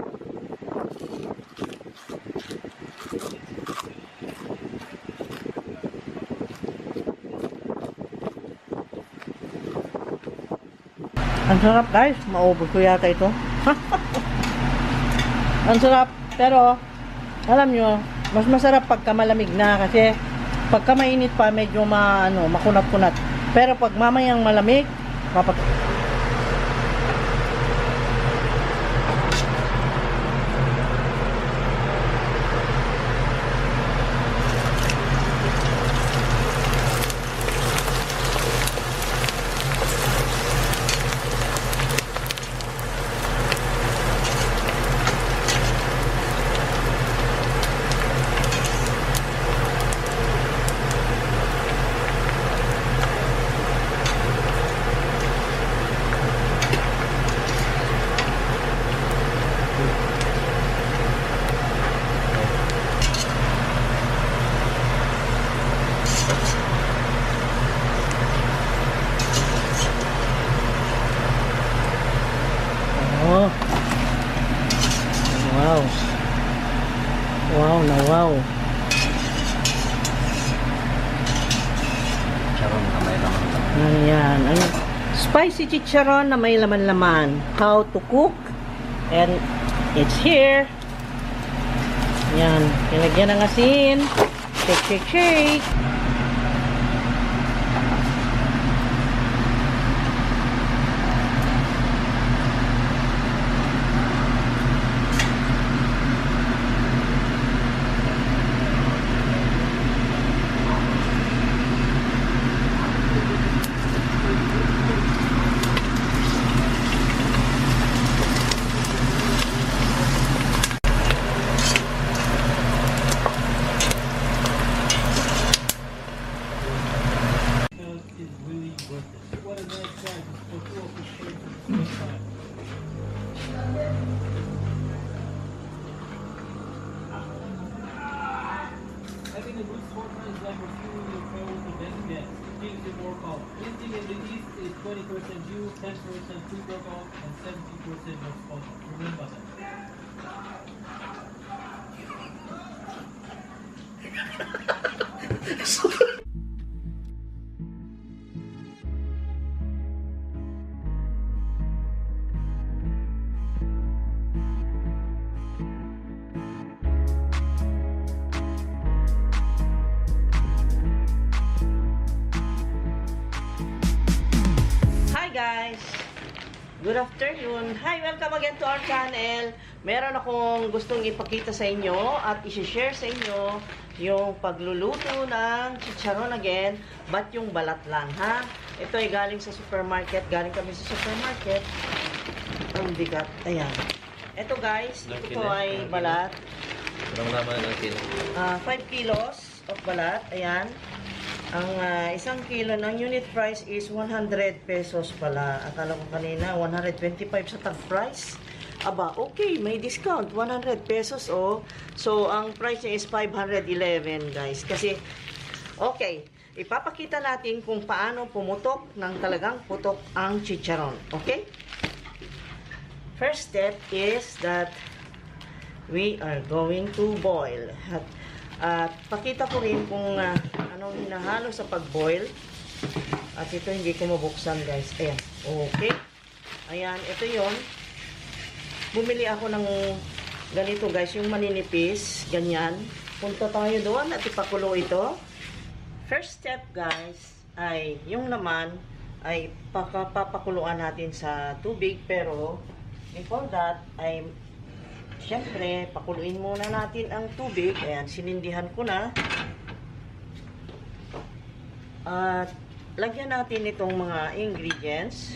Ang sarap guys, maubos ko yata ito. Ang sarap, pero alam nyo, mas masarap pagka malamig na kasi pagka mainit pa medyo makunat-kunat. Pero pag mamayang malamig, oh. Wow. Wow na wow. Charon na may laman-laman. Ayan. Ang spicy chicharon na may laman-laman. How to cook. And it's here. Ayan. Nilagyan ng asin. Shake, shake, shake. Having a good sportsman is like refueling your car with the best gas. Gives you more power. Anything in the east is 20% fuel, 10% pre-workout, and 70% of sponsor. Remember that. Hi guys! Good afternoon! Hi! Welcome again to our channel. Meron akong gustong ipakita sa inyo at isi-share sa inyo yung pagluluto ng chicharon again, but yung balat lang, ha? Ito ay galing sa supermarket. Galing kami sa supermarket. Ang bigat. Ayan. Ito guys, ito ay balat. Walang laman ng kilo. 5 kilos of balat. Ayan. Ang isang kilo ng unit price is 100 pesos pala. Akala ko kanina 125 sa tag price. Aba, okay, may discount. 100 pesos, oh. So, ang price niya is 511, guys. Kasi, okay, ipapakita natin kung paano pumutok ng talagang putok ang chicharon. Okay? First step is that we are going to boil. At pakita ko rin kung anong hinahalo sa pag-boil. At ito hindi ko mabuksan, guys. Ayan. Okay. Ayan, ito yon. Bumili ako ng ganito, guys, yung maninipis, ganyan. Punta tayo doon at ipakulo ito. first step guys ay yung laman ay papakuluan natin sa tubig, pero before that ay syempre pakuluin muna natin ang tubig. Ayan, sinindihan ko na. At lagyan natin itong mga ingredients.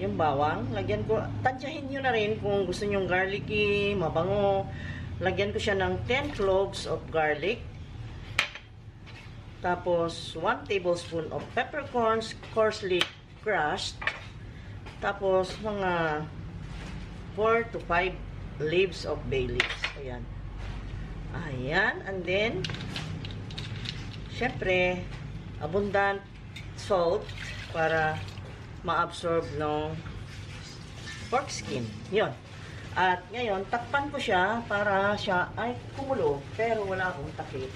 Yung bawang, lagyan ko, tansyahin nyo na rin kung gusto nyong garlicky, mabango. Lagyan ko siya ng 10 cloves of garlic. Tapos, 1 tablespoon of peppercorns, coarsely crushed. Tapos, mga 4 to 5 leaves of bay leaves. Ayan. Ayan. And then, syempre, abundant salt para ma-absorb ng pork skin. Yun. At ngayon, takpan ko siya para siya ay kumulo. Pero wala akong takip.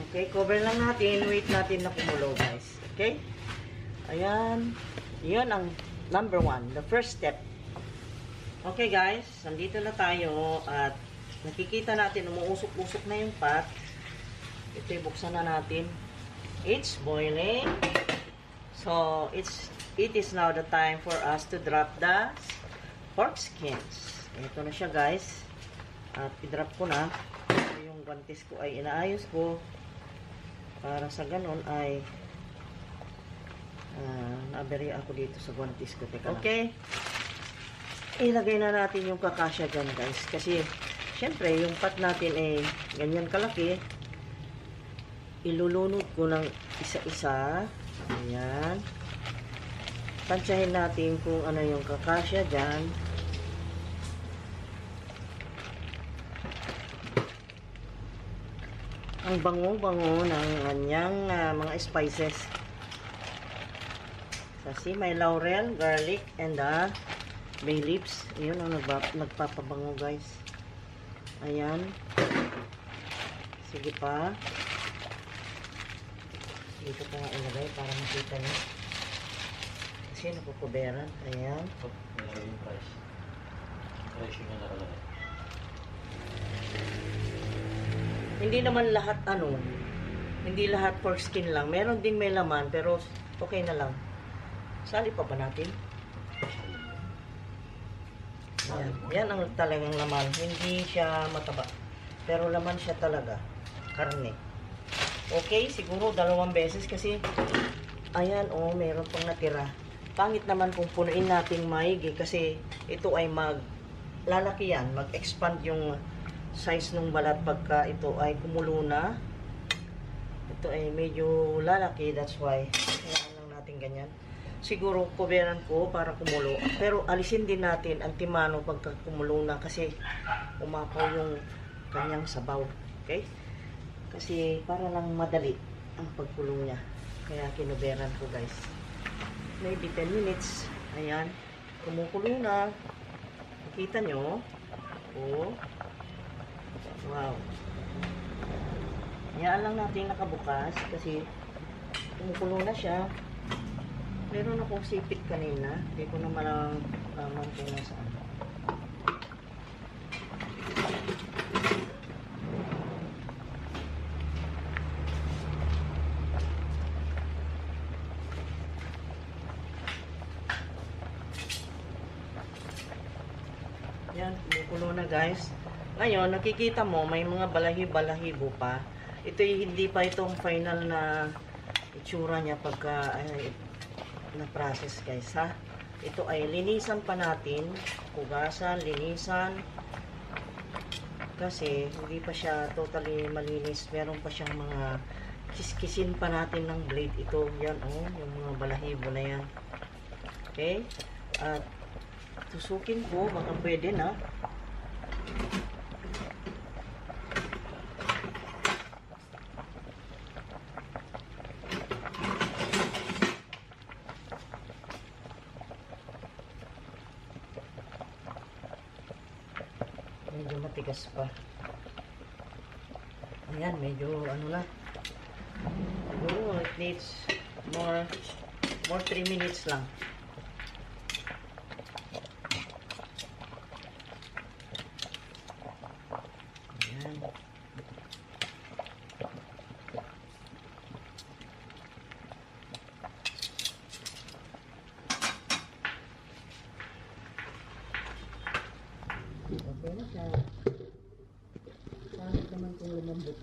Okay, cover lang natin. Wait natin na kumulo, guys. Okay? Ayan. Yun ang number 1. The first step. Okay, guys. Nandito na tayo. At nakikita natin, umuusok-usok na yung pot. Ito, buksan na natin. It's boiling. So, it is now the time for us to drop the pork skins. Ito na siya, guys. At i-drop ko na. Yung guantes ko ay inaayos ko. Para sa ganun ay naberi ako dito sa guantes ko. Teka okay. Ilagay na natin yung kakasya dyan, guys. Kasi, syempre, yung pot natin ay ganyan kalaki. Ilulunod ko ng isa-isa. Ayan. Tansyahin natin kung ano yung kakasya dyan. Ang bango-bango ng kanyang mga spices. Kasi may laurel, garlic, and bay leaves. Yun ang nagpapabango, guys. Ayan. Sige pa. Dito pa nga ilagay para makita nyo. Kasi nakukuberan. Ayan. Nilagay yung price. Price yung nakalagay. Hindi naman lahat hindi lahat pork skin lang. Meron ding may laman, pero okay na lang. Sali pa ba natin? Ayan. Yan ang talagang laman. Hindi siya mataba. Pero laman siya talaga. Karne. Okay, siguro 2 beses kasi ayan, meron pang natira. Pangit naman kung punuin nating maigi kasi ito ay lalaki yan, mag-expand yung size ng balat pagka ito ay kumulo na. Ito ay medyo lalaki, that's why kailangan lang natin ganyan. Siguro coveran ko para kumulo, pero alisin din natin ang timano pagka kumulo na kasi umapaw yung kanyang sabaw. Okay? Kasi para lang madali ang pagkulo niya. Kaya kinuberan ko, guys. Maybe 10 minutes. Ayan. Kumukulo na. Nakita nyo? Oh. Wow. Hayaan lang natin nakabukas kasi kumukulo na siya. Meron akong sipit kanina. Hindi ko naman ang kung nasaan. Yan, kumukulo na, guys. Ngayon, nakikita mo, may mga balahibo pa. Ito hindi pa itong final na itsura niya pagka na-process, guys, ha. Ito ay linisan pa natin. Hugasan, linisan. Kasi hindi pa siya totally malinis. Meron pa siyang mga kiskisin pa natin ng blade. Ito, yan, yung mga balahibo na yan. Okay? At tusukin ko, baka pwede na. Medyo matigas pa. Ayan, medyo ano na. Siguro it needs more 3 minutes lang.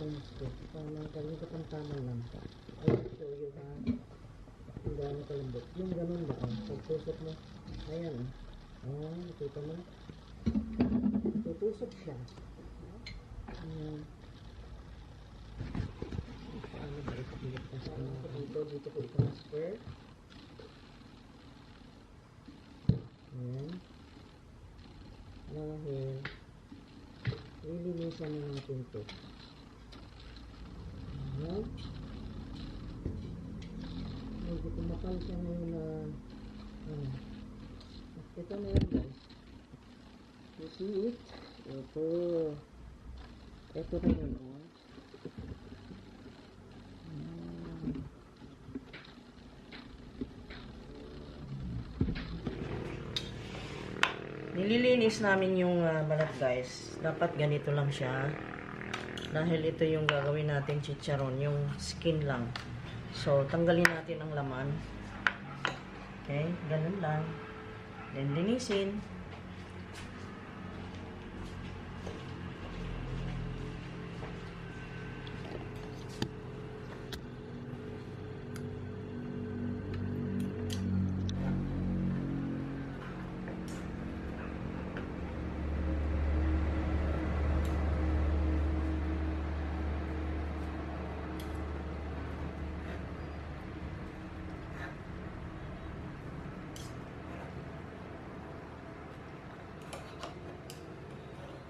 gusto. Tamang kalungkot ang tamang lang. I will show you ha. Kung gaano kalambot. Yung ganun ba? Pagtusok mo. Ayan. Nakita mo? Tutusok siya. Ayan. Paano ba ipagilip na sa ano? Dito ko i-transfer. Ayan. Dahil lilinisan na natin ito. Ayan. Medyo kumakal siya ngayon na ito na yan guys. You see it? Ito na yun. Nililinis namin yung balat guys. Dapat ganito lang siya. Dahil ito yung gagawin natin chicharon. Yung skin lang. So, tanggalin natin ang laman. Okay, ganun lang. Then, linisin.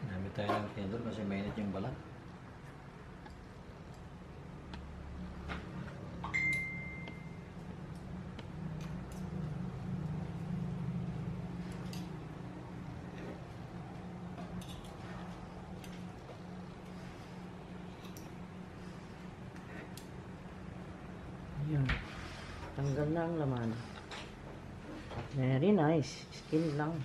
Gamit tayo ng candle kasi mainit yung balat. Ayan. Tanggal na ang laman. Very nice. Skin lang.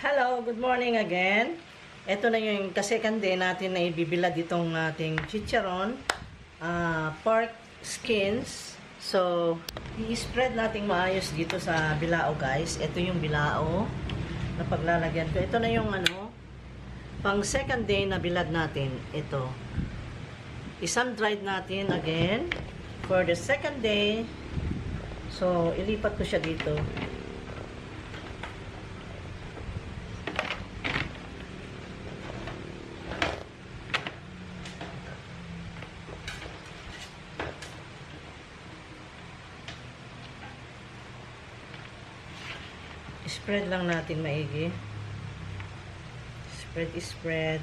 Hello, good morning again. Ito na yung ka-second day natin na ibibilad itong ating chicharon. Pork skins. So, i-spread natin maayos dito sa bilao guys. Ito yung bilao na paglalagyan ko. Ito na yung pang second day na bilad natin. Ito. I-sun-dried natin again for the second day. So, ilipat ko siya dito. Spread lang natin maigi. Spread.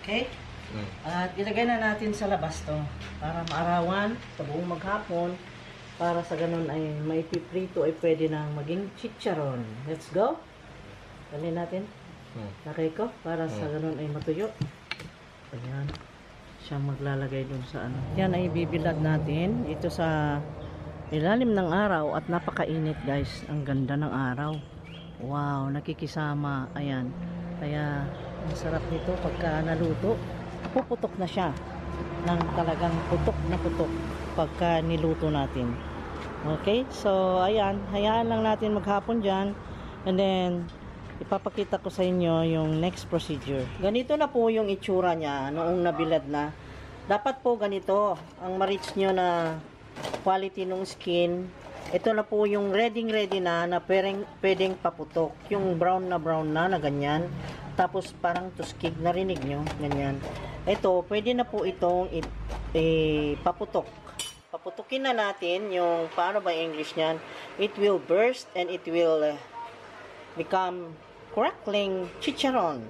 Okay? Mm. At ilagay na natin sa labas to para maarawan sa buong maghapon para sa ganun ay maipiprito ay pwede nang maging chicharon. Let's go! Dali natin. Lagay ko para sa ganun ay matuyo. Ayan. Siya maglalagay dun sa ano. Yan ay bibilad natin. Ito sa ilalim ng araw at napakainit guys. Ang ganda ng araw. Wow, nakikisama. Ayan. Kaya ang sarap nito pagka naluto. Puputok na siya ng talagang putok na putok pagka niluto natin. Okay? So, ayan. Hayaan lang natin maghapon dyan. And then, ipapakita ko sa inyo yung next procedure. Ganito na po yung itsura niya noong nabilad na. Dapat po ganito ang ma-reach nyo na quality ng skin. Ito na po yung ready na pwedeng paputok. Yung brown na ganyan. Tapos parang tuskig, narinig nyo, ganyan. Ito, pwede na po itong paputok. Paputukin na natin yung, paano ba English niyan? It will burst and it will become crackling chicharon.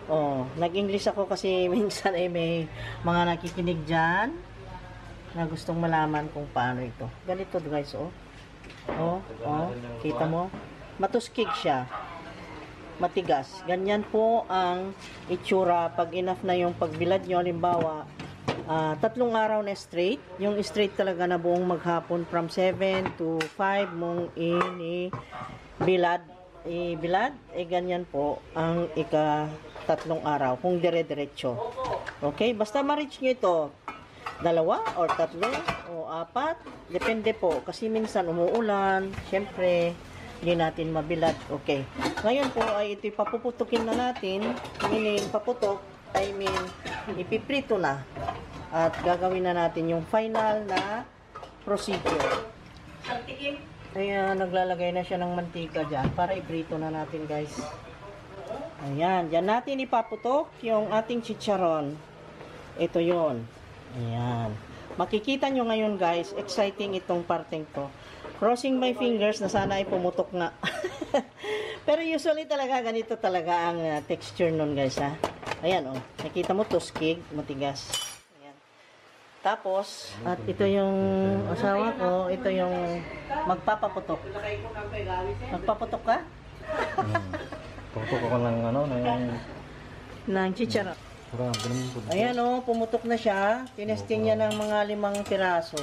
Oh, nag-English ako kasi minsan ay may mga nakikinig dyan na gustong malaman kung paano ito. Ganito guys, oh. Oh, kita mo? Matuskig siya. Matigas. Ganyan po ang itsura pag enough na yung pagbilad nyo. Halimbawa, 3 araw na straight. Yung straight talaga na buong maghapon from 7 to 5 mong bilad. Ganyan po ang ika-3 araw kung dire-diretso. Okay? Basta ma-reach nyo ito 2 or 3 o 4. Depende po. Kasi minsan umuulan. Siyempre, hindi natin mabilad. Okay. Ngayon po ay ito papuputukin na natin. Meaning, paputok, ipiprito na. At gagawin na natin yung final na procedure. Ayan, naglalagay na siya ng mantika dyan para iprito na natin guys. Ayan, dyan natin ipaputok yung ating chicharon. Ito yon. Ayan. Makikita nyo ngayon guys, exciting itong parteng to. Crossing my fingers na sana ay pumutok na. Pero usually talaga, ganito talaga ang texture nun guys ha. Ayan oh, nakita mo tuskig, matigas. Ayan. Tapos, at ito yung asawa ko, ito yung magpapaputok. Magpaputok ka? Puputok ako ng ano, Ng chicharon. ng Ayan oh, pumutok na siya. Tinesting niya ng mga 5 piraso.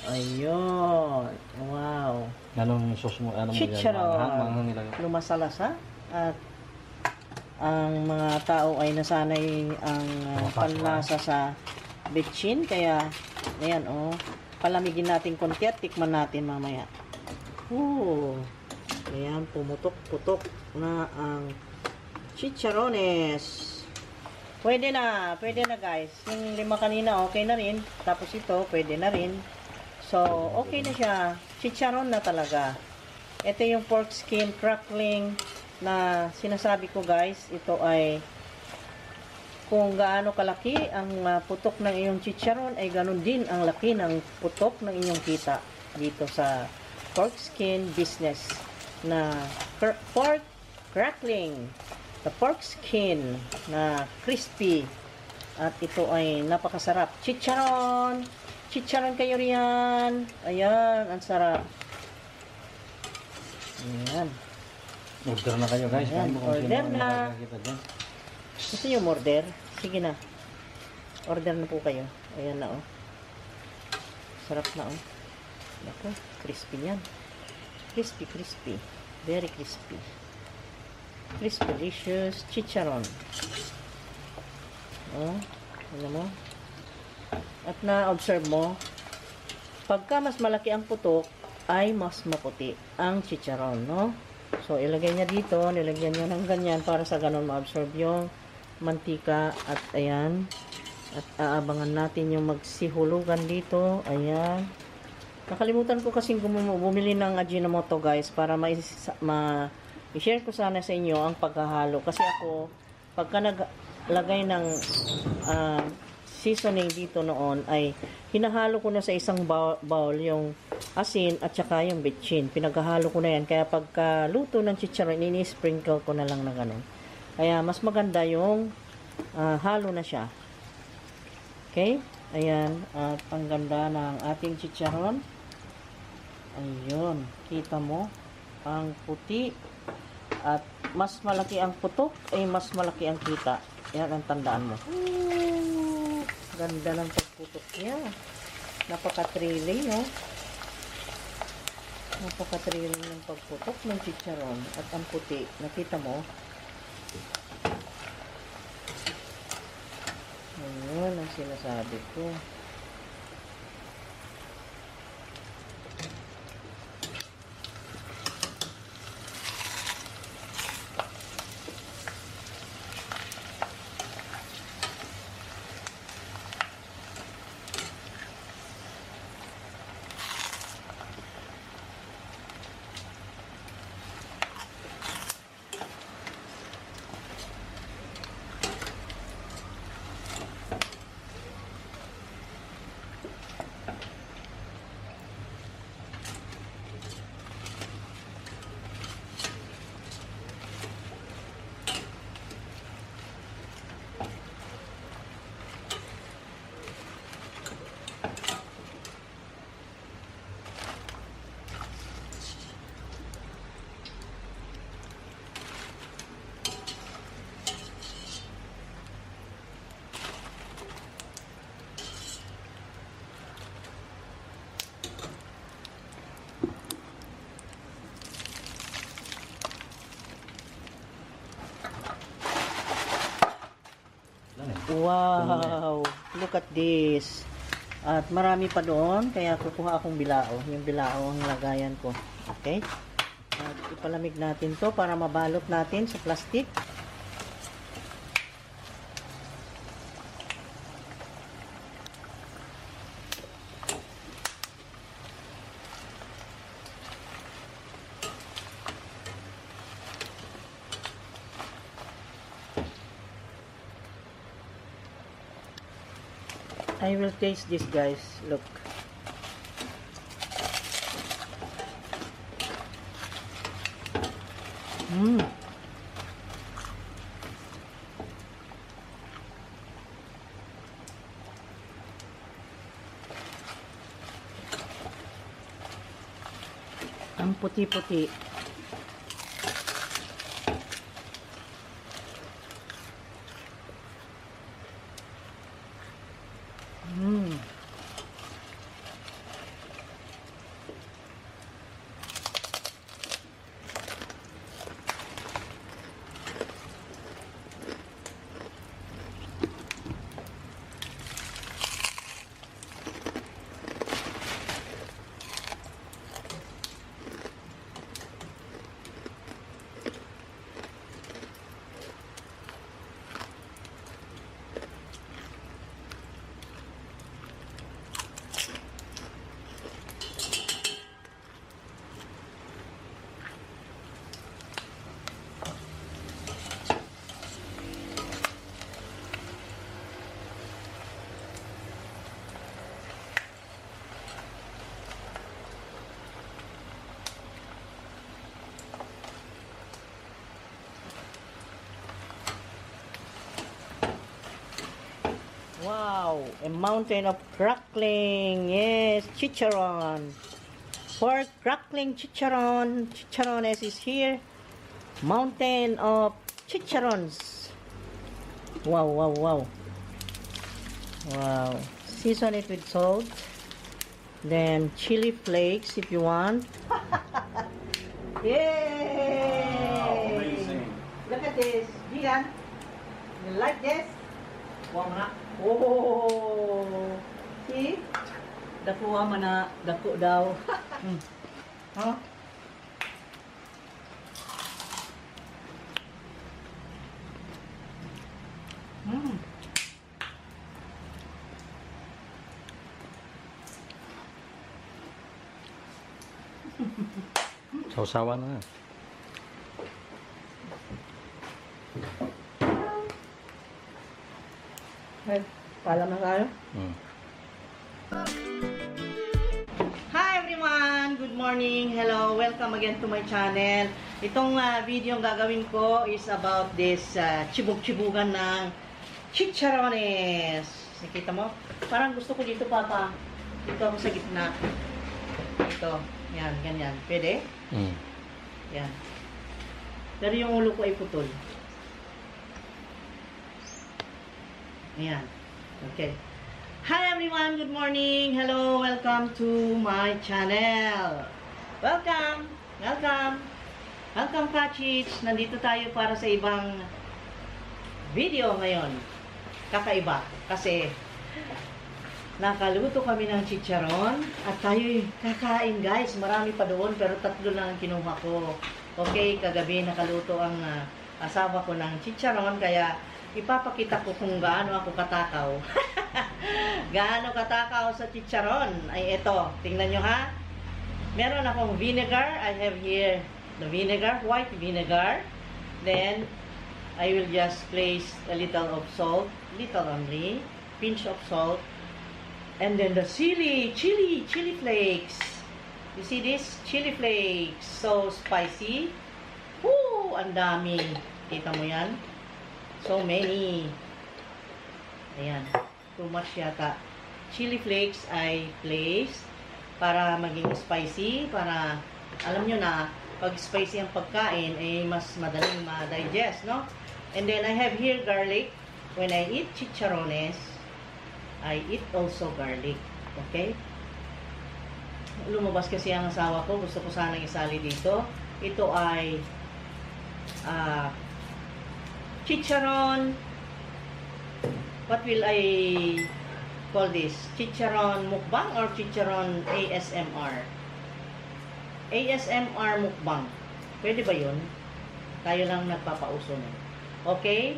Ayun. Wow. Anong sauce mo? Anong Chicharon. Lumasalasa. At ang mga tao ay nasanay ang panlasa sa betchin. Kaya, ayan oh. Palamigin natin konti at tikman natin mamaya. Ayan, pumutok-putok na ang chicharones. Pwede na guys. Yung 5 kanina okay na rin. Tapos ito, pwede na rin. So, okay na siya. Chicharon na talaga. Ito yung pork skin crackling na sinasabi ko guys. Ito ay kung gaano kalaki ang putok ng iyong chicharon ay ganun din ang laki ng putok ng inyong kita dito sa pork skin business na pork crackling. The pork skin na crispy at ito ay napakasarap. Chicharon! Chicharon kayo riyan. Ayan, ang sarap. Ayan. Order na kayo guys. Ayan, order na. Gusto nyo order? Sige na. Order na po kayo. Ayan na oh. Sarap na oh. Naku, crispy yan. Crispy, crispy. Very crispy. Crispy, delicious chicharon. Oh, alam mo? At na-observe mo, pagka mas malaki ang putok, ay mas maputi ang chicharon, no? So, ilagay niya dito, nilagyan niya ng ganyan para sa ganun ma-absorb yung mantika. At ayan, at aabangan natin yung magsihulugan dito. Ayan. Nakalimutan ko kasing bumili ng Ajinomoto guys para i-share ko sana sa inyo ang paghahalo. Kasi ako, pagka naglagay ng seasoning dito noon ay hinahalo ko na sa isang bowl yung asin at saka yung betchin. Pinaghahalo ko na yan. Kaya pagka luto ng chicharon, ini-sprinkle ko na lang na ganun. Kaya mas maganda yung halo na siya. Okay? Ayan. At ang ganda ng ating chicharon. Ayun. Kita mo? Ang puti. At mas malaki ang putok, ay mas malaki ang kita. Yan ang tandaan mo. Ooh, ganda ng pagputok niya. Napaka-thrilling, no? Napaka-thrilling ng pagputok ng chicharon. At ang puti. Nakita mo? Ayun ang sinasabi ko. Wow! Look at this. At marami pa doon, kaya kukuha akong bilao. Yung bilao ang lagayan ko. Okay? At ipalamig natin to para mabalot natin sa plastic. I will taste this, guys. Look. Ang puti-puti. Wow, a mountain of crackling. Yes, chicharon. For crackling chicharon. Chicharones is here. Mountain of chicharons. Wow, wow, wow. Wow. Season it with salt. Then chili flakes if you want. Yay! Wow, amazing. Look at this. Gian, you like this? Wow na. Oh! See? Dakuha man na. Dako daw. Huh? Sausawan na. Okay. Paalam na tayo. Hi everyone! Good morning! Hello! Welcome again to my channel. Itong video ang gagawin ko is about this chibug-chibugan ng chicharones. Nakita mo? Parang gusto ko dito, Papa. Dito ako sa gitna. Ito. Yan, ganyan. Pwede? Yan. Pero yung ulo ko ay putol. Ayan. Okay. Hi everyone! Good morning! Hello! Welcome to my channel! Welcome! Welcome! Welcome, Kachich! Nandito tayo para sa ibang video ngayon. Kakaiba. Kasi nakaluto kami ng chicharon at tayo'y kakain, guys. Marami pa doon pero 3 lang ang kinuha ko. Okay, kagabi nakaluto ang asawa ko ng chicharon kaya ipapakita ko kung gaano ako katakaw. Gaano katakaw sa chicharon. Ay, ito. Tingnan nyo, ha? Meron akong vinegar. I have here the vinegar, white vinegar. Then, I will just place a little of salt. Little only. Pinch of salt. And then the chili flakes. You see this? Chili flakes. So spicy. Woo! Ang dami. Kita mo yan? So many. Ayan. Too much yata. Chili flakes I place para maging spicy. Para, alam nyo na, pag spicy ang pagkain, ay mas madaling ma-digest, no? And then I have here garlic. When I eat chicharones, I eat also garlic. Okay? Lumabas kasi ang asawa ko. Gusto ko sanang isali dito. Ito ay chicharon. What will I call this? Chicharon mukbang or chicharon ASMR? ASMR mukbang. Pwede ba yun? Tayo lang nagpapauso na. Okay,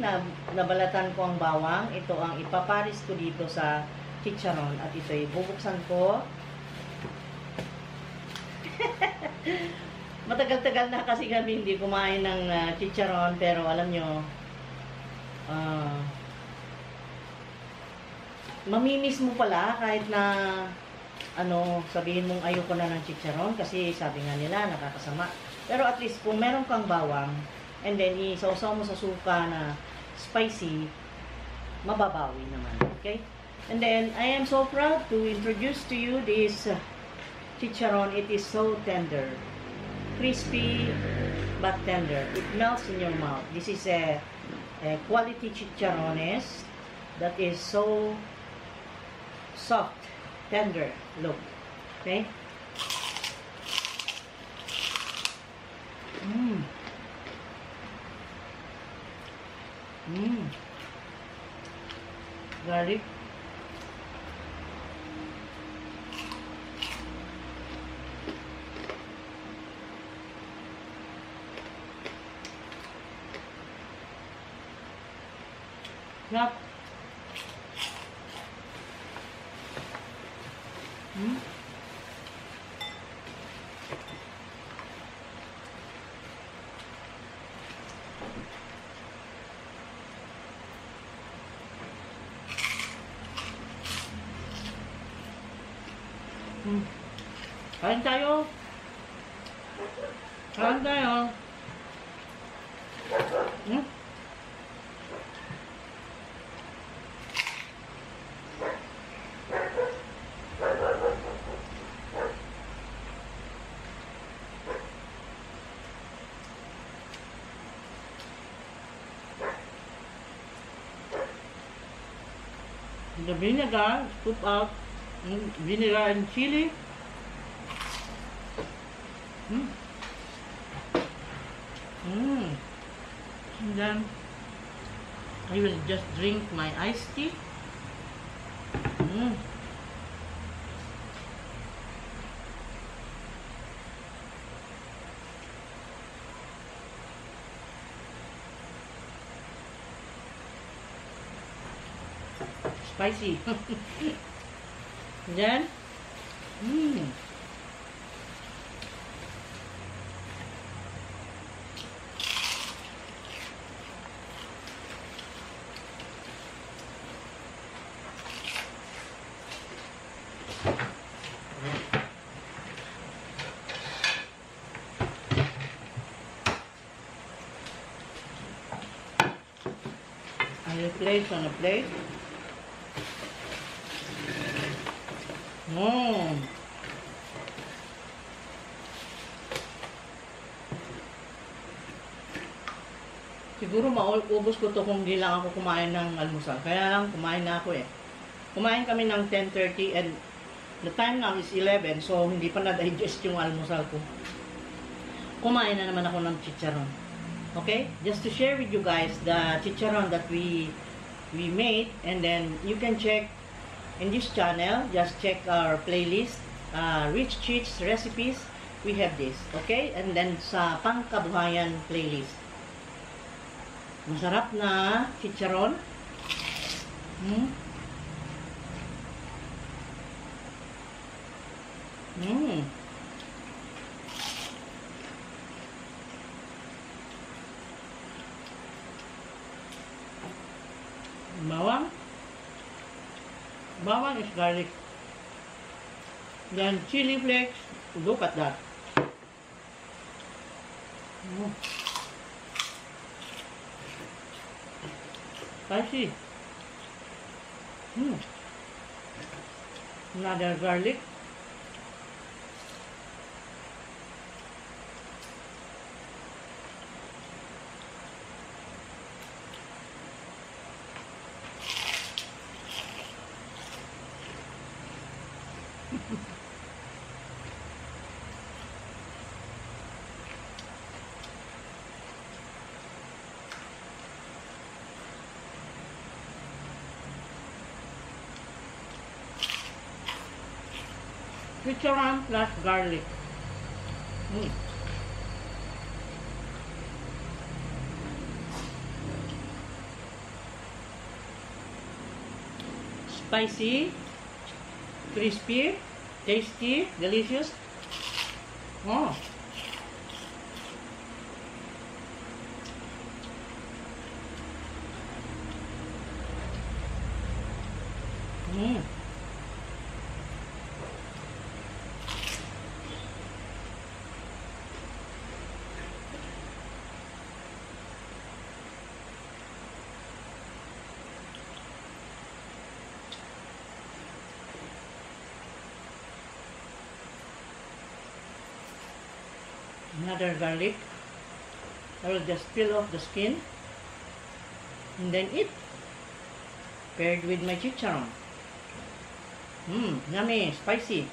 nabalatan ko ang bawang. Ito ang ipaparis ko dito sa chicharon. At ito ay bubuksan ko. Matagal-tagal na kasi kami hindi kumain ng chicharon. Pero alam nyo, mamimiss mo pala kahit na sabihin mong ayoko na ng chicharon kasi sabi nga nila nakakasama. Pero at least kung meron kang bawang and then isawsaw mo sa suka na spicy, mababawi naman. Okay? And then I am so proud to introduce to you this chicharon. It is so tender. Crispy but tender. It melts in your mouth. This is a quality chicharones that is so soft, tender. Look. Okay? Garlic. Yup. Kain tayo. Kain tayo. The vinegar, scoop out vinegar and chili. And then I will just drink my iced tea. Spicy. Then, I'll place on a plate. Mmm. Siguro maubos ko to kung di lang ako kumain ng almusal. Kaya lang, kumain na ako eh. Kumain kami ng 10:30 and the time now is 11, so hindi pa na-digest yung almusal ko. Kumain na naman ako ng chicharon. Okay? Just to share with you guys the chicharon that we made, and then you can check in this channel, just check our playlist, Rich Cheats Recipes, we have this. Okay? And then sa Pangkabuhayan playlist. Masarap na chicharon. Mm. Mm. Bawang. Bawang is garlic. Then chili flakes. Look at that. Mm. Spicy. Another garlic. Chicharon plus garlic. Spicy, crispy, tasty, delicious. Oh. Another garlic. I will just peel off the skin and then eat, paired with my chicharon. Yummy, spicy.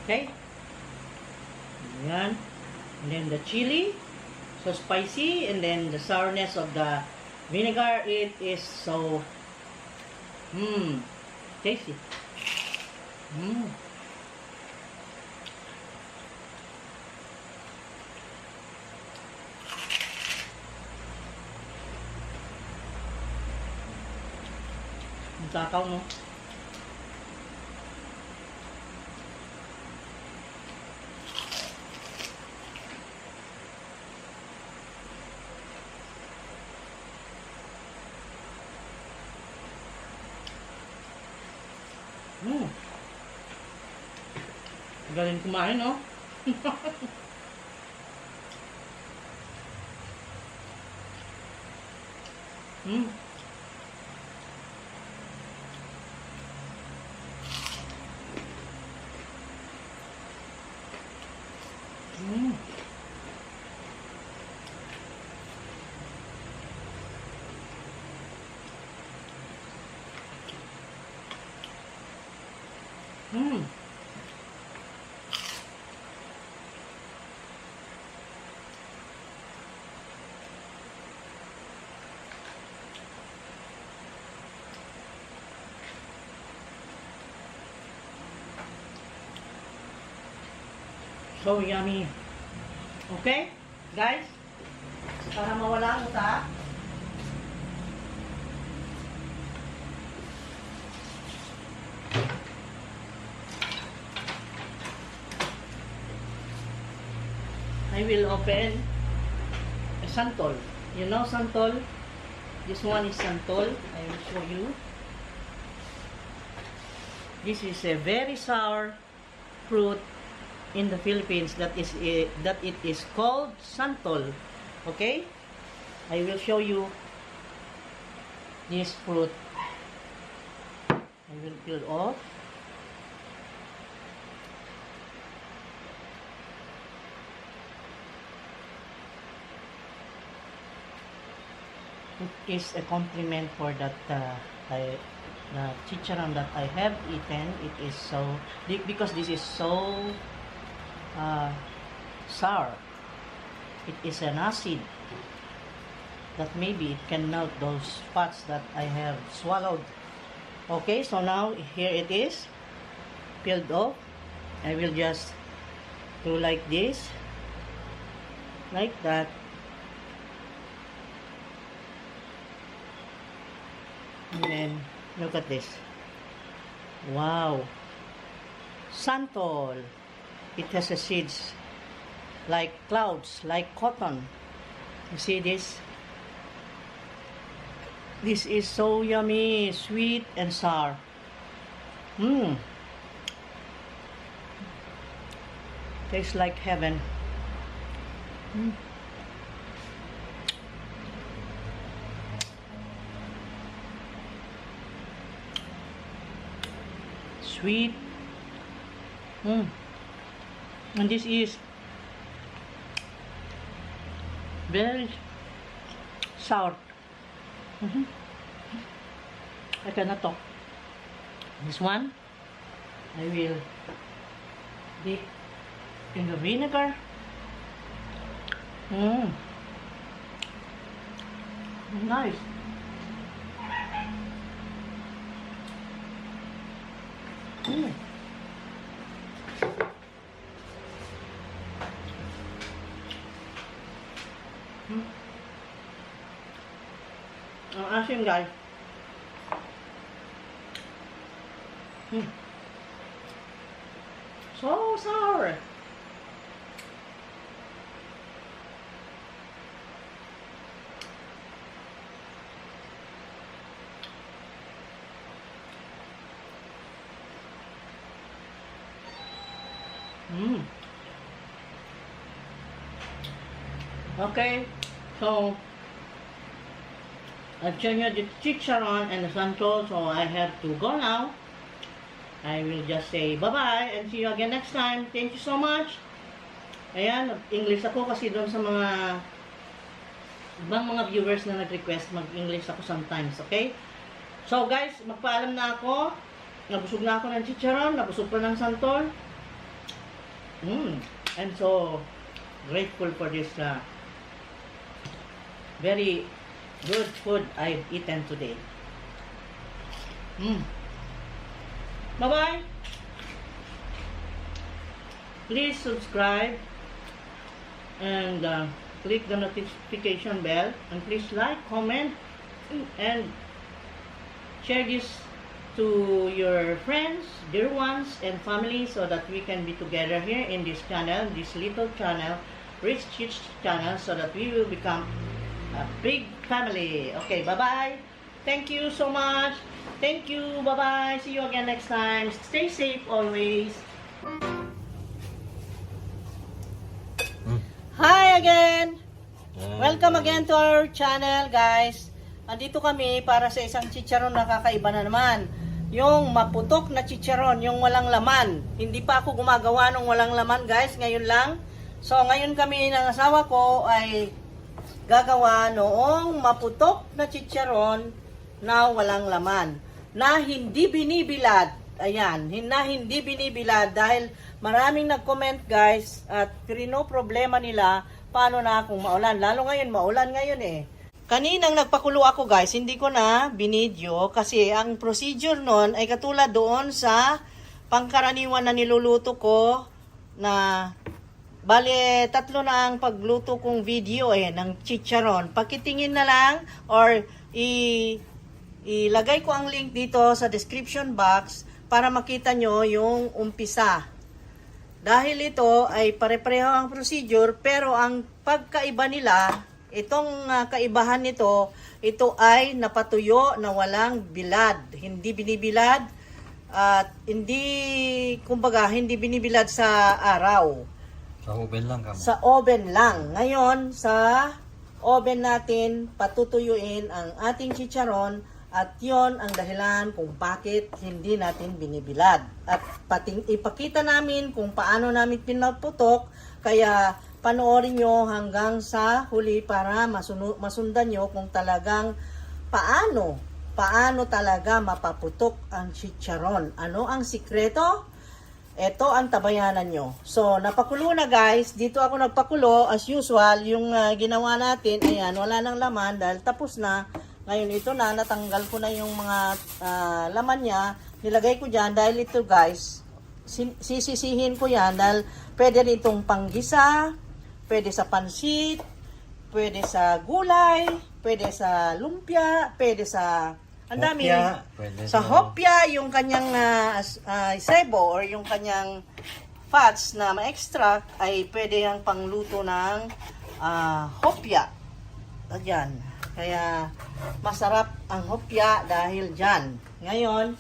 Okay. Ayan. And then the chili, so spicy, and then the sourness of the vinegar. It is so tasty. Ang takaw, no? Galing kumain, no? So yummy. Okay, guys? Para mawala ang utak. I will open a santol. You know santol? This one is santol. I will show you. This is a very sour fruit in the Philippines that it is called santol. Okay? I will show you this fruit. I will peel off. It is a compliment for that the chicharon that I have eaten. It is so because this is so sour. It is an acid that maybe it can melt those fats that I have swallowed. Okay, so now here it is peeled off. I will just do like this, like that. And then, look at this. Wow. Santol. It has a seeds like clouds, like cotton. You see this? This is so yummy, sweet and sour. Tastes like heaven. Sweet. And this is very sour. I cannot talk. This one I will dip in the vinegar. Nice. Ang asim, guys. So sour. Okay, so I've shown you the chicharon and the santol, so I have to go now. I will just say bye-bye and see you again next time. Thank you so much. Ayan, English ako kasi doon sa mga ibang mga viewers na nag-request, mag-English ako sometimes, okay? So guys, magpaalam na ako. Nabusog na ako ng chicharon, nabusog pa ng santol. I'm so grateful for this very good food I've eaten today. Bye-bye. Please subscribe and click the notification bell, and please like, comment, and share this to your friends, dear ones, and family, so that we can be together here in this channel, this little channel, Rich Chich channel, so that we will become a big family. Okay, bye-bye. Thank you so much. Thank you. Bye-bye. See you again next time. Stay safe always. Hi again. Welcome again to our channel, guys. Andito kami para sa isang chicharon na kakaiba na naman. Yung maputok na chicharon, yung walang laman. Hindi pa ako gumagawa ng walang laman, guys. Ngayon lang. So, ngayon kami ng asawa ko ay gagawa noong maputok na chicharon na walang laman. Na hindi binibilad. Ayan, na hindi binibilad dahil maraming nag-comment, guys, at no problema nila paano na kung maulan. Lalo ngayon, maulan ngayon eh. Kaninang nagpakulo ako, guys, hindi ko na binidyo kasi ang procedure nun ay katulad doon sa pangkaraniwan na niluluto ko na bale, 3 na ang pagluto kong video ng chicharon. Pakitingin na lang or ilagay ko ang link dito sa description box para makita nyo yung umpisa. Dahil ito ay pare-pareho ang procedure, pero ang pagkaiba nila, itong kaibahan nito, ito ay napatuyo na walang bilad. Hindi binibilad. At hindi, kumbaga, hindi binibilad sa araw. Sa oven lang kamo. Sa oven lang. Ngayon, sa oven natin patutuyuin ang ating chicharon at yon ang dahilan kung bakit hindi natin binibilad. At ipakita namin kung paano namin pinaputok, kaya panoorin nyo hanggang sa huli para masundan nyo kung talagang paano talaga mapaputok ang chicharon. Ano ang sikreto? Ito ang tabayanan nyo. So, napakulo na guys. Dito ako nagpakulo. As usual, yung ginawa natin, ayan, wala nang laman dahil tapos na. Ngayon, ito na, natanggal ko na yung mga laman niya. Nilagay ko dyan dahil ito guys, sisisihin ko yan dahil pwede rin itong panggisa, pwede sa pansit, pwede sa gulay, pwede sa lumpia, pwede sa ang dami. Sa hopya, yung kanyang sebo or yung kanyang fats na ma-extract ay pwede yung pangluto ng hopya. Ayan. Kaya masarap ang hopya dahil dyan. Ngayon,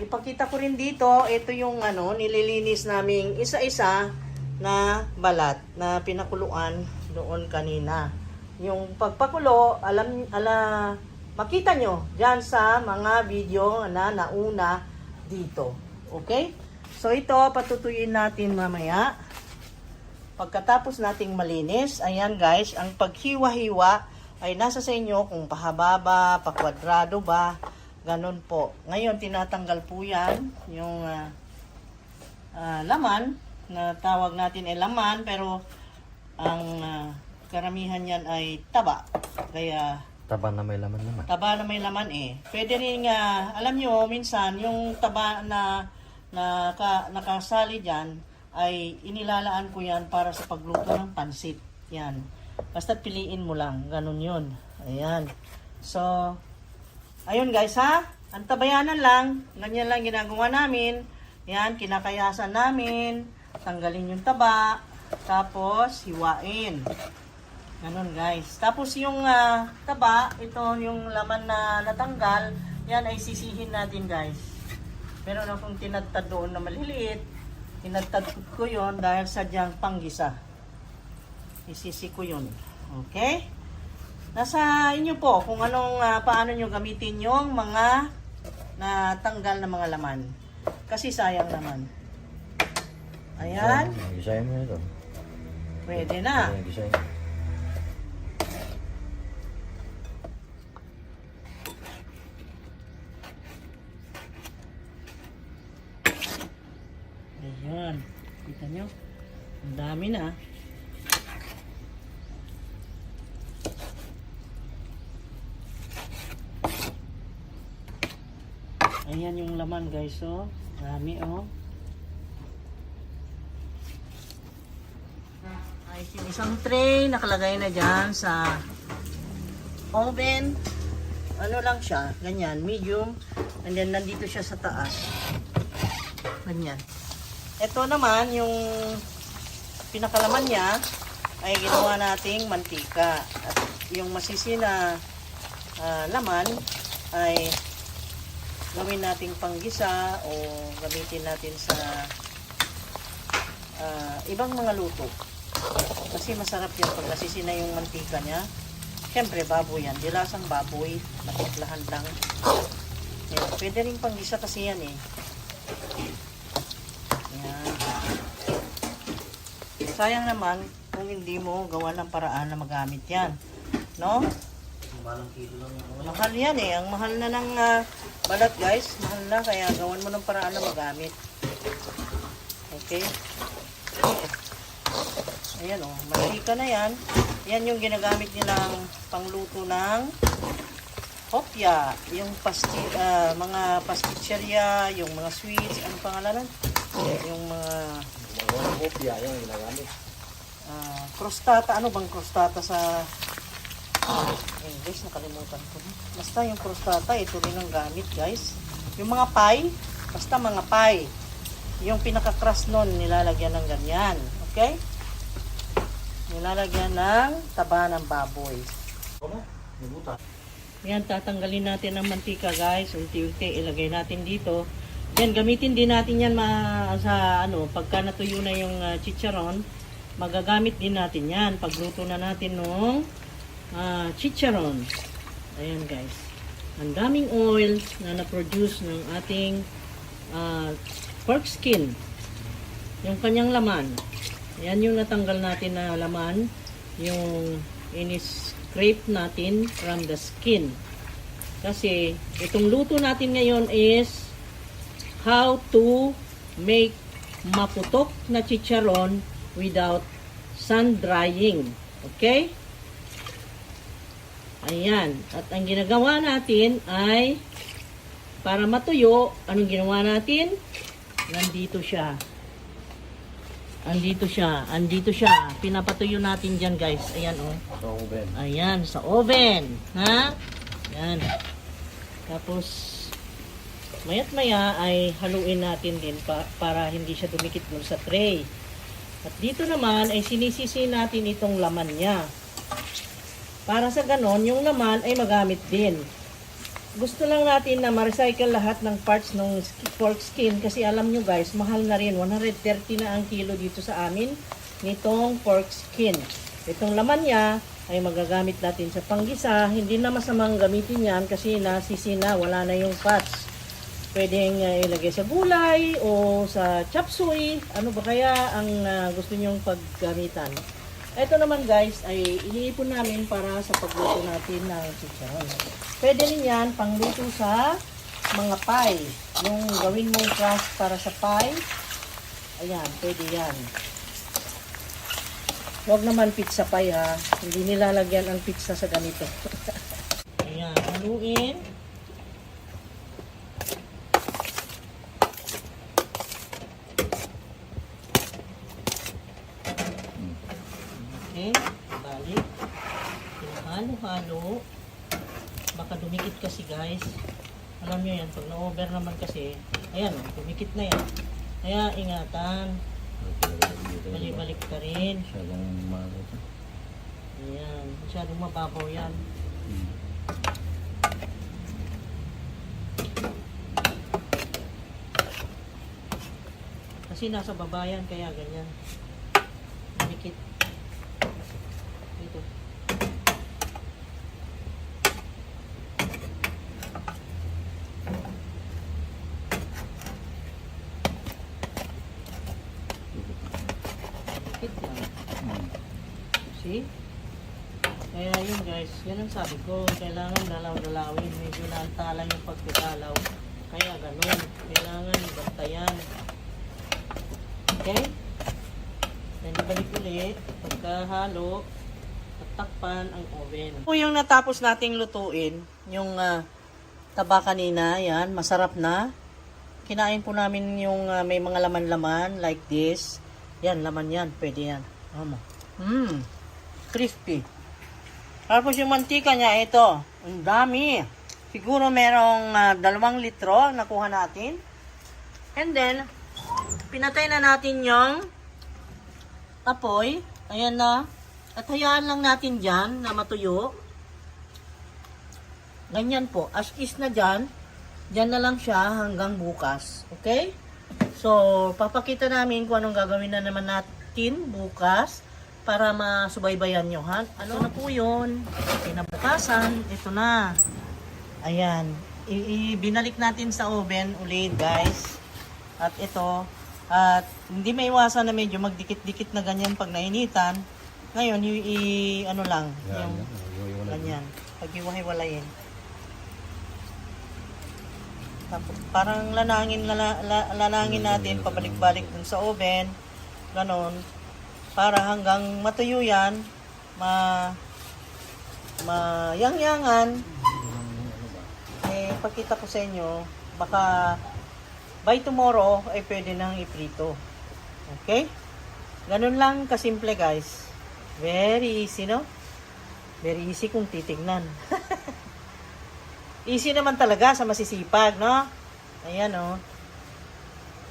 ipakita ko rin dito, ito yung nililinis naming isa-isa na balat na pinakuluan doon kanina. Yung pagpakulo, makita nyo dyan sa mga video na nauna dito. Okay? So ito, patutuyuin natin mamaya. Pagkatapos nating malinis, ayan guys, ang paghiwa-hiwa ay nasa sa inyo kung pahaba ba, pakwadrado ba, ganun po. Ngayon, tinatanggal po yan, yung laman, na tawag natin ay laman, pero ang karamihan yan ay taba. Kaya Taba na may laman naman. taba na may laman eh. Pwede rin alam nyo, minsan, yung taba na nakasali dyan, ay inilalaan ko yan para sa pagluto ng pansit. Yan. Basta piliin mo lang. Ganun yun. Ayan. So, ayun guys ha. Ang tabayanan lang. Ganyan lang ginagawa namin. Yan, kinakayasan namin. Tanggalin yung taba. Tapos, hiwain. Ganun guys. Tapos yung taba, ito yung laman na natanggal, yan ay sisihin natin guys. Meron akong tinadtad doon na maliliit. Tinadtad ko yun dahil sadyang panggisa. Isisi ko yun. Okay? Nasa inyo po kung paano nyo gamitin yung mga natanggal na mga laman. Kasi sayang naman. Ayan. Design mo ito. Pwede na. Design. Ayan. Kita nyo? Ang dami na. Ayan yung laman guys, oh. Dami, oh. Ay, isang tray nakalagay na dyan sa oven. Ano lang siya, ganyan, medium. And then nandito siya sa taas. Ganyan. Ito naman, yung pinakalaman niya ay ginawa nating mantika. At yung masisi na laman ay gawin nating panggisa o gamitin natin sa ibang mga luto. Kasi masarap yan pag nasisi na yung mantika niya. Siyempre, baboy yan. Dilasang baboy. Natiklahan lang. Yan. Pwede rin panggisa kasi yan eh. Yan. Sayang naman kung hindi mo gawa ng paraan na magamit yan. No? Mahal yan eh. Ang mahal na ng balat guys. Mahal na. Kaya gawan mo ng paraan na magamit. Okay? Ayan o. Mantika na yan. Yan yung ginagamit nilang pangluto ng hopya. Yung mga pasticceria, yung mga sweets. Anong pangalanan? Yung mga hopya, yung ginagamit. Crostata. Ano bang crostata sa English? Nakalimutan ko na. Basta yung crostata, ito rin ang gamit guys. Yung mga pie, basta mga pie. Yung pinaka-crust nun, nilalagyan ng ganyan. Okay? Nilalagyan ng taba ng baboy. Yan, tatanggalin natin ang mantika guys. Unti-unti ilagay natin dito. Yan, gamitin din natin yan sa ano, pagka natuyo na yung chicharon, magagamit din natin yan pagluto na natin nung chicharon. Ayan guys. Ang daming oil na na-produce ng ating pork skin. Yung kanyang laman. Ayan yung natanggal natin na laman. Yung in-scrape natin from the skin. Kasi itong luto natin ngayon is how to make maputok na chicharon without sun drying. Okay? Ayan. At ang ginagawa natin ay para matuyo, anong ginawa natin? Nandito siya. Andito siya. Andito siya. Pinapatuyo natin dyan guys. Ayan oh. Sa oven. Ayan. Sa oven. Ha? Ayan. Tapos maya't maya ay haluin natin din para hindi siya dumikit dun sa tray. At dito naman ay sinisisi natin itong laman niya. Para sa ganon, yung laman ay magamit din. Gusto lang natin na ma-recycle lahat ng parts ng pork skin kasi alam nyo guys, mahal na rin. 130 na ang kilo dito sa amin nitong pork skin. Itong laman niya ay magagamit natin sa panggisa. Hindi na masamang gamitin yan kasi nasisi na, wala na yung fats. Pwedeng ilagay sa gulay o sa chop suey. Ano ba kaya ang gusto nyong paggamitan? Ito naman guys ay iniipon namin para sa pagluto natin ng chicharon. Pwede rin yan pangluto sa mga pie. Yung gawin mong crust para sa pie. Ayan, pwede yan. Huwag naman pizza pie ha. Hindi nilalagyan ang pizza sa ganito. Ayan, haluin. Okay, balik. Halo-halo. Baka dumikit kasi guys. Alam nyo yan, pag na-over naman kasi, ayan, dumikit na yan. Kaya ingatan. Balik-balik ka rin. Masyadong malit. Ayan, masyadong mababaw yan. Kasi nasa baba yan, kaya ganyan. Dumikit. Dito. Dumikit lang. See? Kaya yun guys, yun ang sabi ko, kailangan dalaw-dalawin, medyo naantalang yung pagkakalaw. Kaya ganun, kailangan bantayan. Okay? Then ibalik ulit, pagkahalo, takpan ang oven. Ito yung natapos nating lutuin, yung taba kanina, yan, masarap na. Kinain po namin yung may mga laman-laman like this. Yan, laman yan, pwede yan. Crispy. Tapos yung mantika niya, ito. Ang dami. Siguro merong 2 litro ang nakuha natin. And then, pinatay na natin yung apoy. Ayan na. At hayaan lang natin dyan na matuyo. Ganyan po. As is na dyan. Dyan na lang siya hanggang bukas. Okay? So, papakita namin kung anong gagawin na naman natin bukas. Para masubaybayan nyo, ha? Ano na po yun? Kinabukasan, ito na. Ayan. Binalik natin sa oven ulit, guys. At ito. At hindi maiwasan na medyo magdikit-dikit na ganyan pag nainitan. Ngayon, ano lang. Yung ganyan. Pag-iwahiwalayin. Tapos, parang lanangin natin, pabalik-balik dun sa oven. Ganon. Para hanggang matuyo yan, mayang-yangan, pakita ko sa inyo, baka by tomorrow ay pwede nang iprito. Okay? Ganun lang kasimple guys. Very easy, no? Very easy kung titignan. Easy naman talaga sa masisipag, no? Ayan, oh.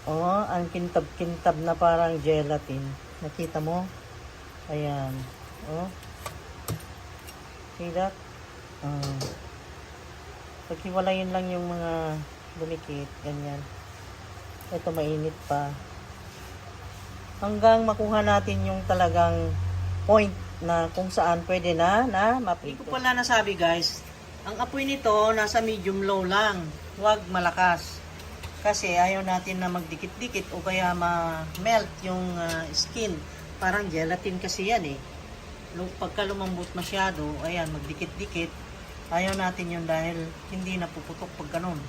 Oh, ang kintab-kintab na parang gelatin. Nakita mo? Ayan. Oh. See that? Paghiwalayin lang yung mga dumikit. Ganyan. Ito mainit pa. Hanggang makuha natin yung talagang point na kung saan pwede na maprito. Hindi ko pala nasabi guys, ang apoy nito nasa medium low lang. Huwag malakas. Kasi ayaw natin na magdikit-dikit o kaya ma-melt yung skin. Parang gelatin kasi yan eh. Pagka lumambot masyado, ayan, magdikit-dikit. Ayaw natin yun dahil hindi napuputok pag ganun.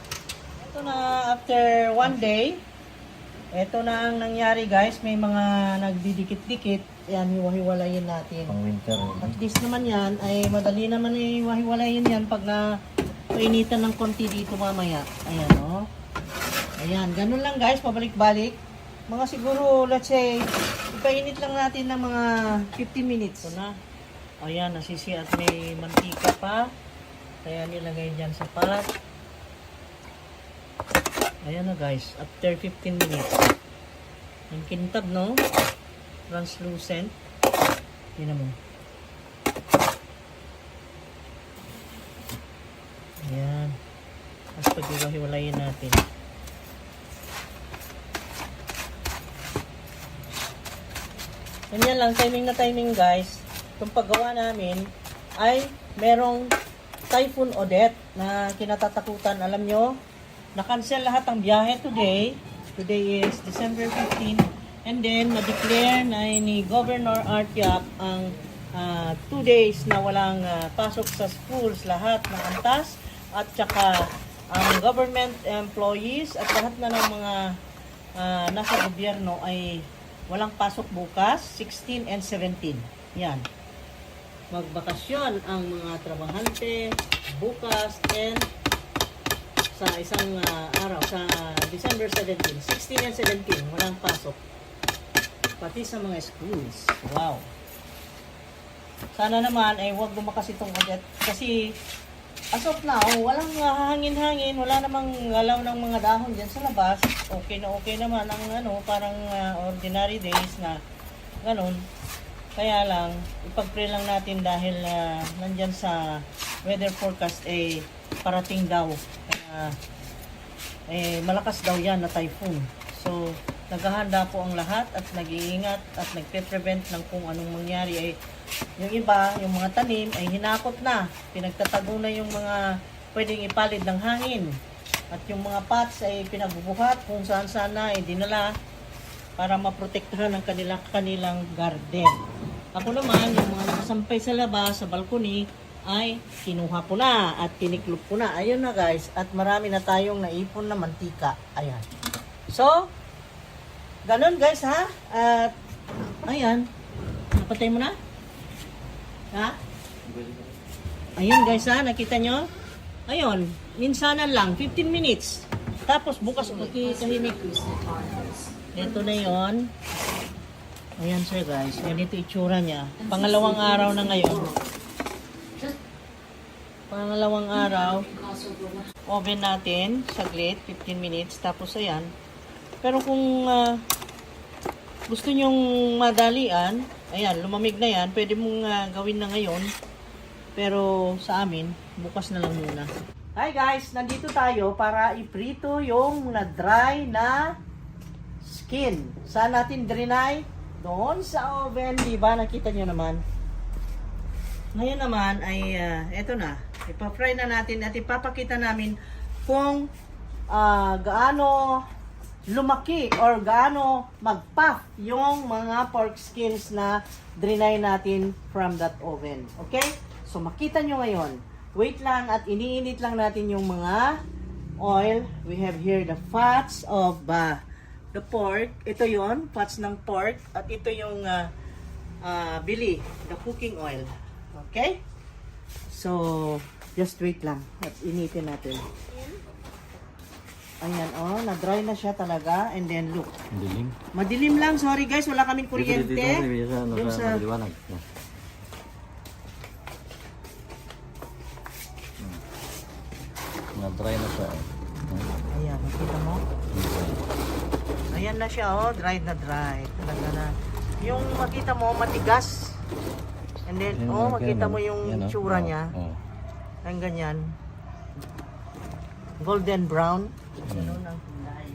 Ito na, after 1 day, ito na ang nangyari guys. May mga nagdidikit-dikit. Ayan, hiwa-hiwalayin natin. Pang winter. At least naman yan, ay madali naman hiwa-hiwalayin yan pag na painitan ng konti dito mamaya. Ayan, oh. Ayan, ganun lang guys, pabalik-balik. Mga siguro, let's say, ipainit lang natin ng mga 15 minutes. Ito na. Ayan, nasisi at may mantika pa. Kaya nilagay dyan sa pot. Ayan na guys, after 15 minutes. Ang kintab, no? Translucent. Tingnan mo. Ayan. Tapos pag-hiwalayin natin. Ganyan lang, timing na timing guys. Itong paggawa namin ay merong Typhoon Odette na kinatatakutan. Alam nyo, na-cancel lahat ang biyahe today. Today is December 15. And then, na-declare na ni Governor Art Yap ang 2 days na walang pasok sa schools. Lahat na antas. At saka, ang government employees at lahat na ng mga nasa gobyerno ay walang pasok bukas, 16 and 17. Yan. Magbakasyon ang mga trabahante bukas and sa isang araw, sa December 17. 16 and 17, walang pasok. Pati sa mga schools. Wow. Sana naman ay huwag lumakas itong Odette kasi as of now, walang hangin-hangin, wala namang galaw ng mga dahon dyan sa labas. Okay naman ang parang ordinary days na ganun. Kaya lang, ipag-pray lang natin dahil nandyan sa weather forecast parating daw. Malakas daw yan na typhoon. So, naghahanda po ang lahat at nag-iingat at nagpe-prevent ng kung anong mangyari. Yung iba, yung mga tanim ay hinakot na. Pinagtatago na yung mga pwedeng ipalid ng hangin. At yung mga pots ay pinagbubuhat kung saan-saan na dinala para maprotektahan ang kanilang garden. Ako naman, yung mga nakasampay sa labas, sa balcony, ay kinuha ko na at tiniklop ko na. Ayun na guys, at marami na tayong naipon na mantika. Ayan. So, ganun guys ha. At, ayan. Napatay mo na? Ha? Ayun guys ha, nakita nyo? Ayun, minsanan lang, 15 minutes. Tapos bukas tahimik. Ito na yon. Ayan sir guys, ganito itsura niya. Pangalawang araw na ngayon. Pangalawang araw. Oven natin, saglit, 15 minutes. Tapos ayan. Pero kung gusto nyong madalian, ayan, lumamig na yan. Pwede mong gawin na ngayon. Pero sa amin, bukas na lang muna. Hi guys, nandito tayo para iprito yung na-dry na skin. Saan natin drinay? Doon sa oven, di ba? Nakita nyo naman. Ngayon naman ay, eto na. Ipa-fry na natin at ipapakita namin kung gaano lumaki or gaano mag-puff yung mga pork skins na drinay natin from that oven. Okay? So, makita nyo ngayon. Wait lang at iniinit lang natin yung mga oil. We have here the fats of the pork. Ito yon, fats ng pork. At ito yung bili, the cooking oil. Okay? So, just wait lang at initin natin. Ayan, oh, na-dry na siya talaga. And then, look. Dilim. Madilim lang. Sorry guys, wala kaming kuryente. Dito sa maliwanag. Na-dry na siya. Ayan, nakita mo? Ayan na siya, oh. Dried na dry. Talaga na. Yung makita mo, matigas. And then, oh, makita mo yung tsura niya. Ang ganyan. Golden brown. Ganun ang kulay.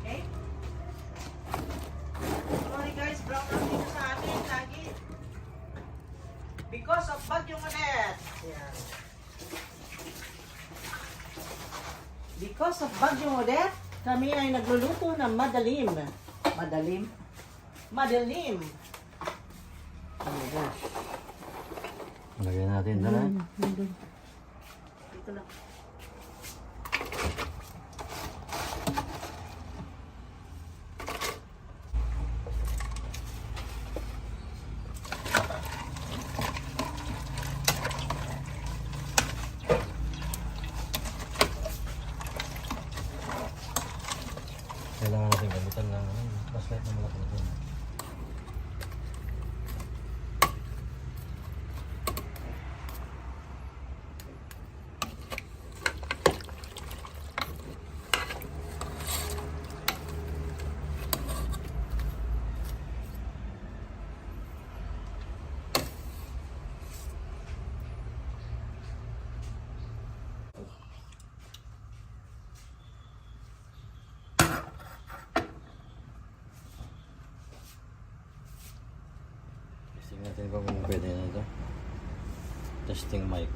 Okay? Because of Bagyong Odette. Yan. Because of Bagyong Odette, kami ay nagluluto ng madalim. Madalim? Madalim. Oh my gosh. Lagyan natin na. Dito lang. Kailangan natin gamitan ng flashlight na malaki na. Testing natin kung pwede na ito. Testing mic.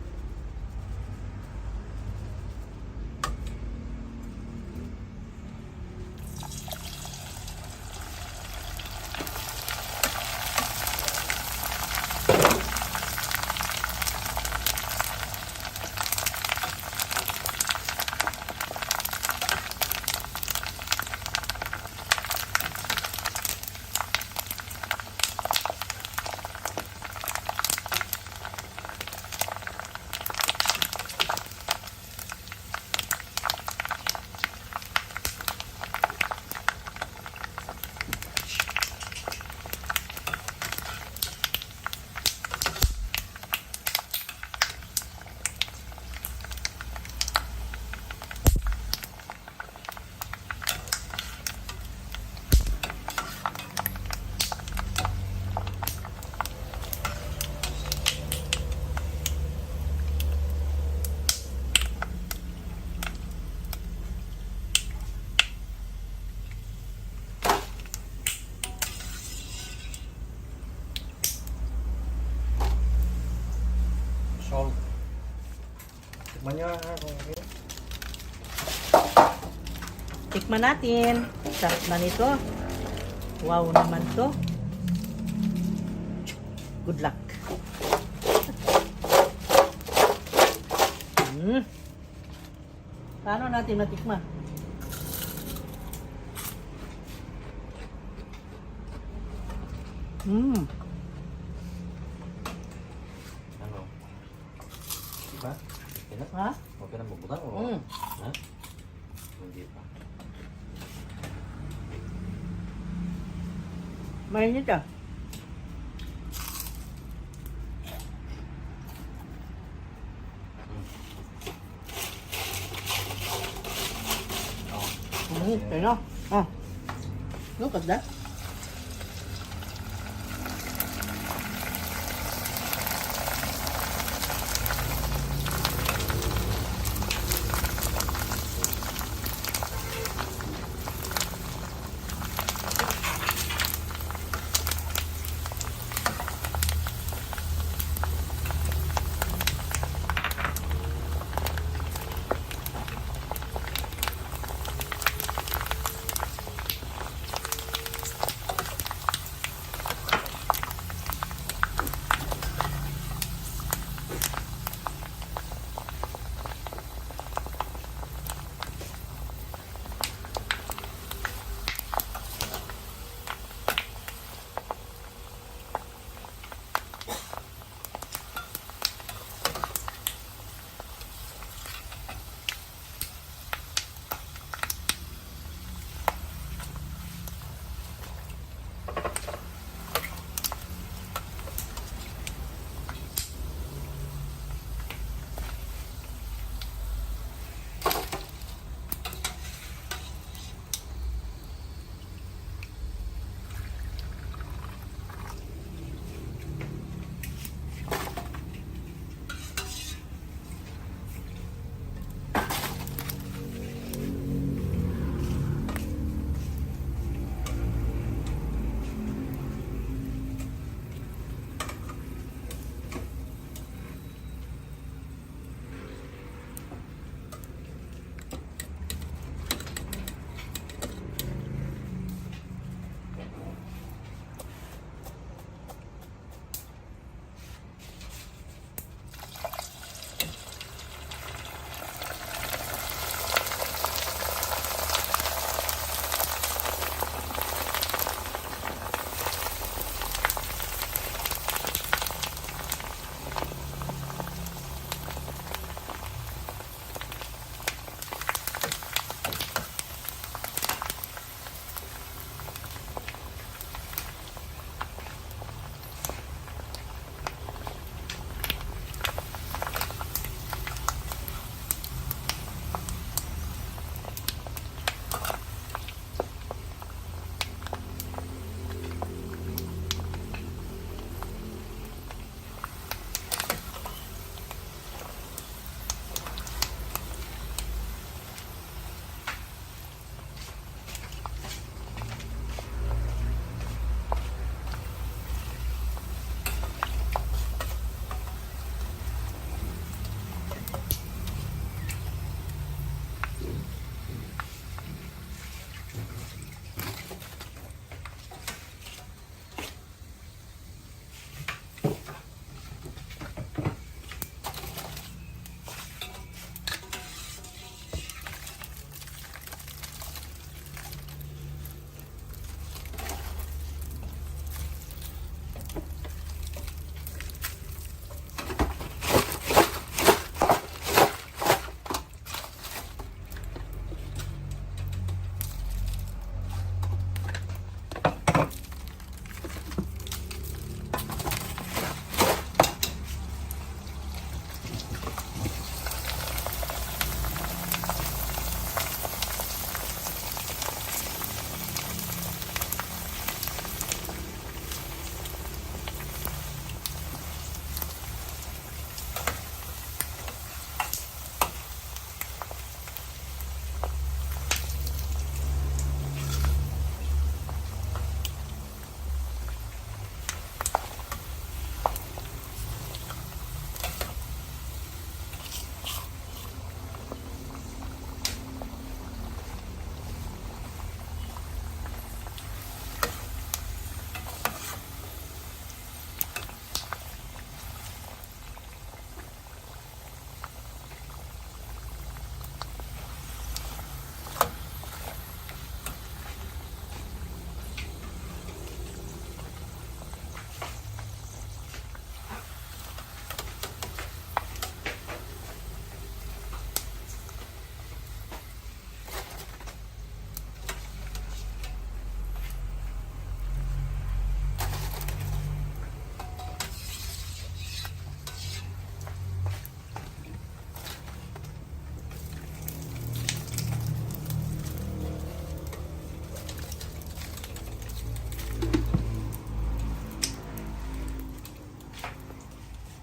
Salt. Tikman nyo ha kung okay. Tikman natin. Sarap na nito. Wow naman to. Good luck. Paano natin matikman? Ano? Diba? Okay na? Ha? Okay na mabutan o? Ha? Hindi pa. Mainit ah. Kaya ah. Look at that.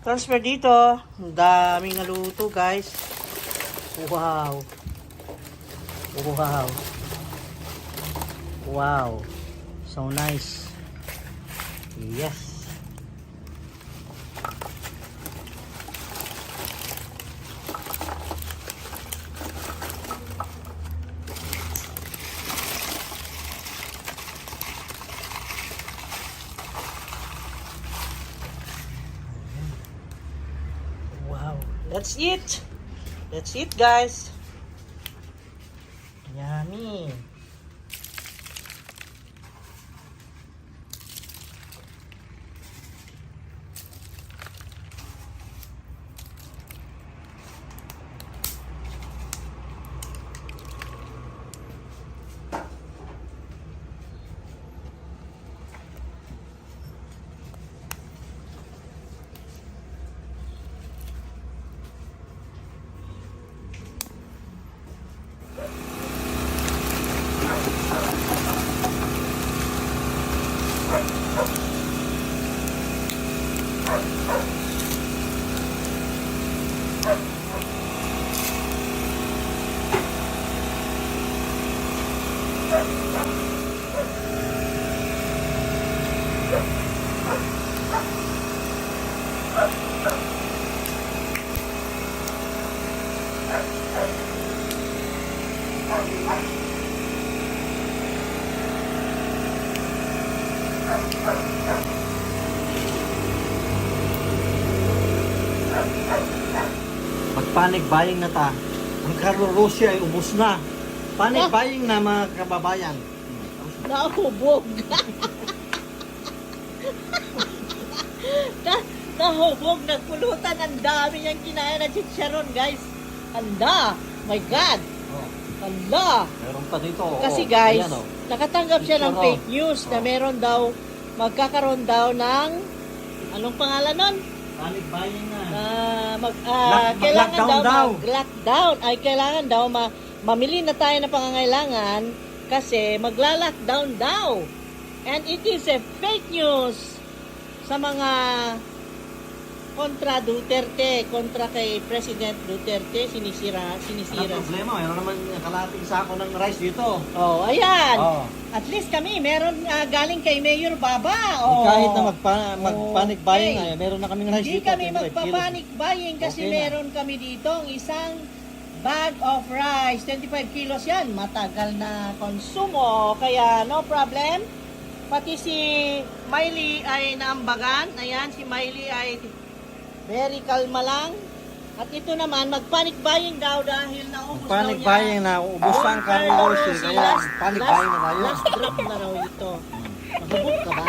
Transfer dito. Ang daming naluto, guys. Wow. Wow. Wow. So nice. Yes. Wow. That's it. That's it, guys. Yummy. Panic buying na ta. Ang Carlo Rossi ay ubos na. Panic buying na mga kababayan. Nahubog. Nahubog, nagpulutan. Ang dami niyang kinain na chicharon, guys. Anda. My God. Anda. Meron pa dito. Kasi guys, Ayan, nakatanggap siya ng Chicharon. fake news na meron daw, magkakaroon daw ng, anong pangalan nun? Panic buying na. Kailangan Mag-lockdown daw mag-lockdown. Ay, kailangan daw mamili na tayo ng pangangailangan kasi magla-lockdown daw. And it is a fake news sa mga kontra Duterte, kontra kay President Duterte, sinisira. Ang problema, mayroon naman kalating sako ng rice dito. Oh, ayan. Oh. At least kami, meron galing kay Mayor Baba. Oh. Kahit na mag-panic buying, Okay. meron na kaming rice Hindi dito. kami 25 kilos. magpapanic buying kasi Okay na. meron kami dito ang isang bag of rice. 25 kilos yan. Matagal na konsumo. Kaya no problem. Pati si Miley ay naambagan. Ayan, si Miley ay very kalma lang. At ito naman, mag-panic buying daw dahil naubos daw Panic niya. buying na, ubos pa ang Carlo Rossi. Kaya panic buying na tayo. Last drop na raw ito. Mahubog ka ba?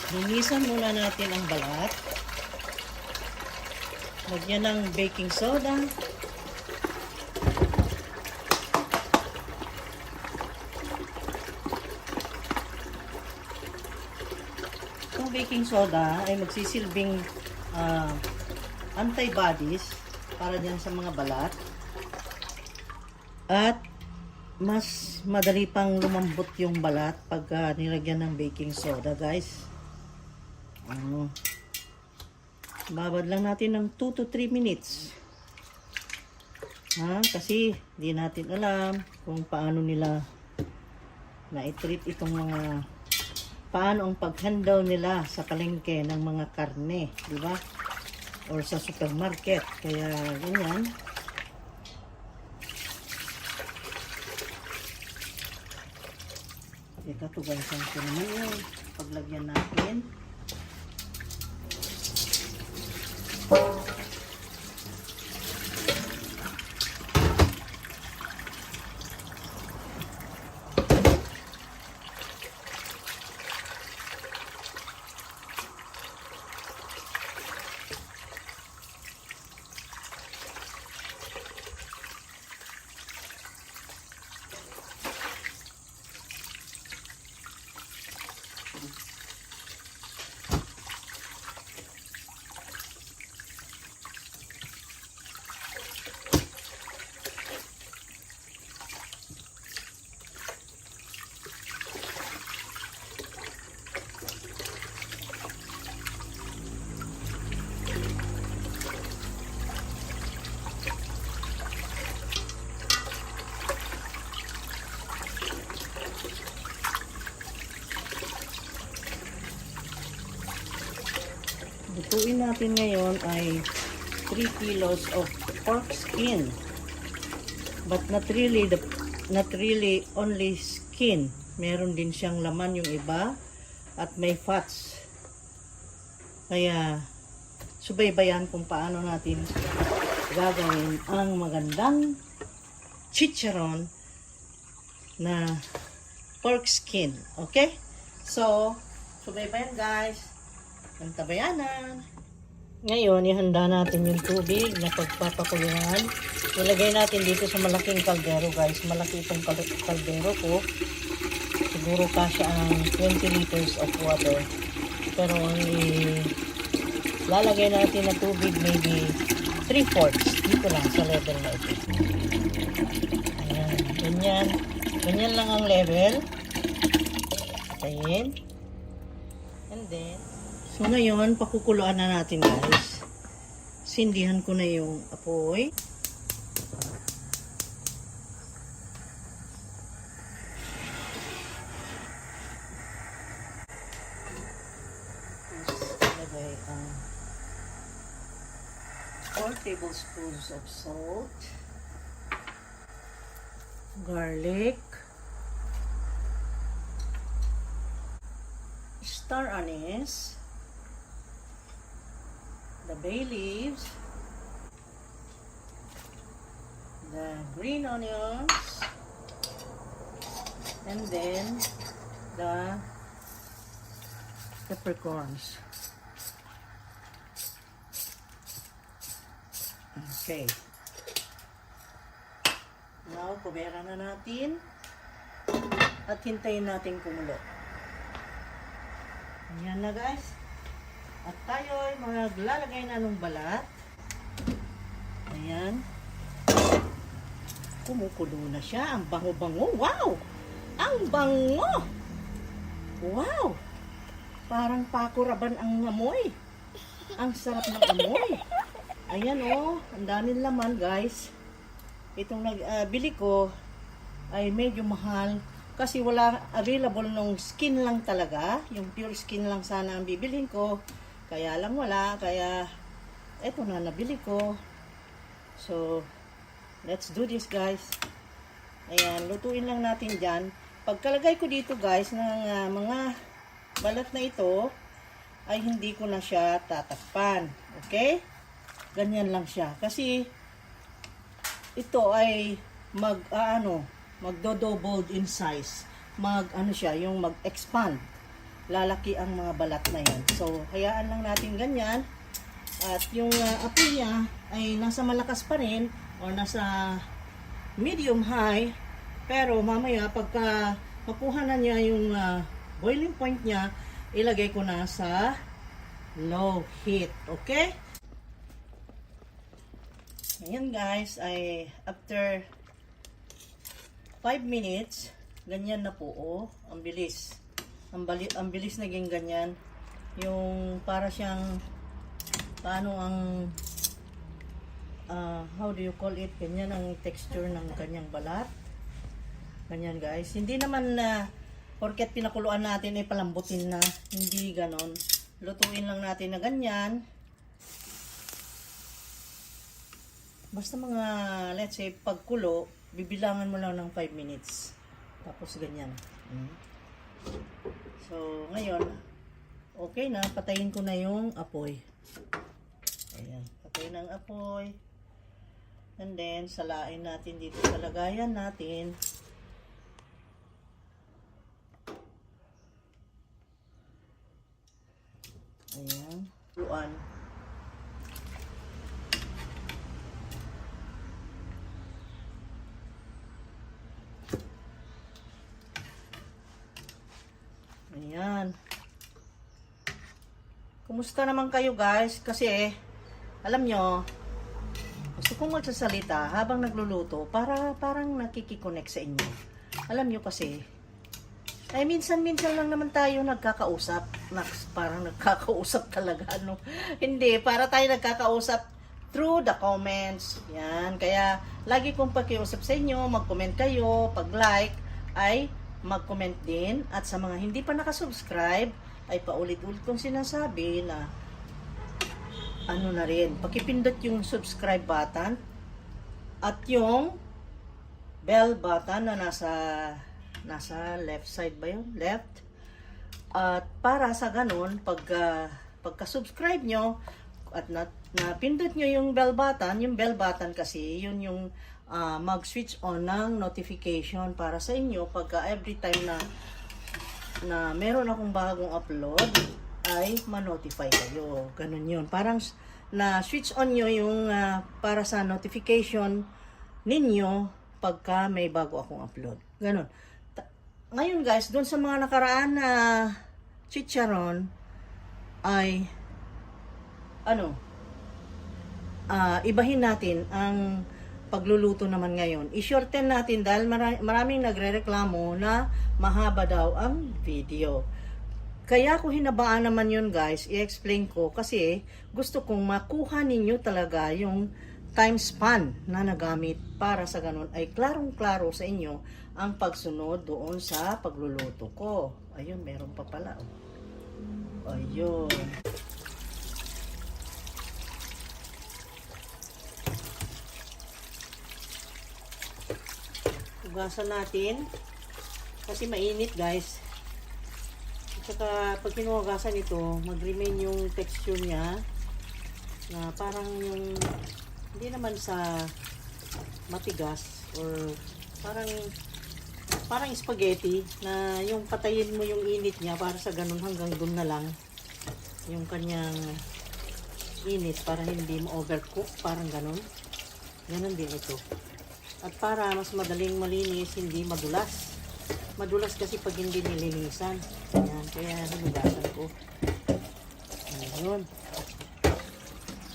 Linisan muna natin ang balat. Lagyan ng baking soda. Itong baking soda ay magsisilbing antibodies para dyan sa mga balat. At mas madali pang lumambot yung balat pag nilagyan ng baking soda, guys. Babad lang natin ng 2 to 3 minutes. Kasi di natin alam kung paano nila na-treat itong mga, paano ang pag-handle nila sa palengke ng mga karne, di ba? Or sa supermarket. Kaya ganyan. Teka, tugansan ko naman yun. Paglagyan natin. lutuin natin ngayon ay 3 kilos of pork skin. But not really only skin. Meron din siyang laman yung iba at may fats. Kaya subaybayan kung paano natin gagawin ang magandang chicharon na pork skin. Okay? So, subaybayan guys. Ang tabayanan. Ngayon, ihanda natin yung tubig na pagpapakuluan. Ilagay natin dito sa malaking kaldero guys. Malaki itong kaldero ko. Siguro kasya ang 20 liters of water. Pero lalagay natin na tubig maybe 3/4 dito lang sa level na ito. Ayan, ganyan. Ganyan lang ang level. Patayin. And then, so ngayon, pakukuluan na natin guys. Sindihan ko na yung apoy. Lagay ang 4 tablespoons of salt, garlic, star anise, the bay leaves, the green onions, and then the peppercorns. Okay. Now, kubera na natin at hintayin natin kumulo. Ayan na guys. At tayo ay maglalagay na ng balat. Ayan. Kumukulo na siya. Ang bango-bango. Wow! Ang bango! Wow! Parang pakuraban ang amoy. Ang sarap ng amoy. Ayan oh. Ang daming laman guys. Itong bili ko ay medyo mahal. Kasi wala available nung skin lang talaga. Yung pure skin lang sana ang bibilhin ko. Kaya lang wala. Kaya eto na nabili ko. So, let's do this guys. Ayan, lutuin lang natin dyan. Pagkalagay ko dito guys ng mga balat na ito, ay hindi ko na siya tatakpan. Okay? Ganyan lang siya. Kasi ito ay magdo-double in size. Siya, yung mag-expand. Lalaki ang mga balat na yan. So, hayaan lang natin ganyan. At yung apoy niya ay nasa malakas pa rin o nasa medium high. Pero mamaya pagka makuha na niya yung boiling point niya, ilagay ko na sa low heat. Okay? Ayan guys, ay after 5 minutes, ganyan na po, oh. Ang bilis. Ang bilis naging ganyan. Yung para siyang, paano ang, how do you call it? Ganyan ang texture ng kanyang balat. Ganyan guys. Hindi naman porket pinakuluan natin ay palambutin na. Hindi ganon. Lutuin lang natin na ganyan. Basta mga, let's say, pagkulo, bibilangan mo lang ng 5 minutes. Tapos ganyan. So, ngayon, okay na. Patayin ko na yung apoy. Ayan. Patayin ang apoy. And then, salain natin dito sa lagayan natin. Ayan. Luan. Ayan. Kumusta naman kayo guys? Kasi, alam nyo, gusto kong magsasalita habang nagluluto para parang nakikiconnect sa inyo. Alam nyo kasi, ay minsan-minsan lang naman tayo nagkakausap. Parang nagkakausap talaga, no? Hindi, para tayo nagkakausap through the comments. Yan, kaya lagi kong pakiusap sa inyo, mag-comment kayo, pag-like, ay mag-comment din. At sa mga hindi pa nakasubscribe, ay paulit-ulit kong sinasabi na ano na rin, pakipindot yung subscribe button at yung bell button na nasa left side ba yun? Left. At para sa ganun, pagka-subscribe nyo at napindot nyo yung bell button kasi yun yung mag-switch on ng notification para sa inyo pagka every time na meron akong bagong upload ay ma-notify kayo. Ganun yun. Parang na-switch on nyo yung para sa notification ninyo pagka may bago akong upload. Ganun. Ngayon guys, doon sa mga nakaraan na chicharon ay ibahin natin ang pagluluto naman ngayon. I-shorten natin dahil maraming nagrereklamo na mahaba daw ang video. Kaya ko hinabaan naman yun guys, i-explain ko kasi gusto kong makuha ninyo talaga yung time span na nagamit para sa ganun ay klarong-klaro sa inyo ang pagsunod doon sa pagluluto ko. Ayun, meron pa pala. Ayun. Hugasan natin kasi mainit guys. At saka pag kinuhugasan ito, mag-remain yung texture niya na parang yung hindi naman sa matigas or parang spaghetti na yung patayin mo yung init niya para sa ganun hanggang dun na lang yung kanyang init para hindi mo overcook, parang ganun. Ganun din ito. At para mas madaling malinis, hindi madulas. Madulas kasi pag hindi nilinisan. Ayan, kaya hinugasan ko. Ayun.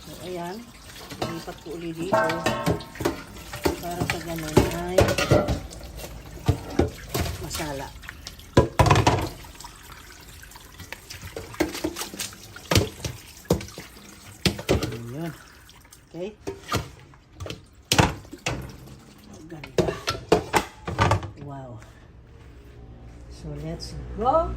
So, ayan. Ilipat ko ulit dito. Para sa ganun ay masala. Ayan. Okay. Ganda. Wow. So let's go.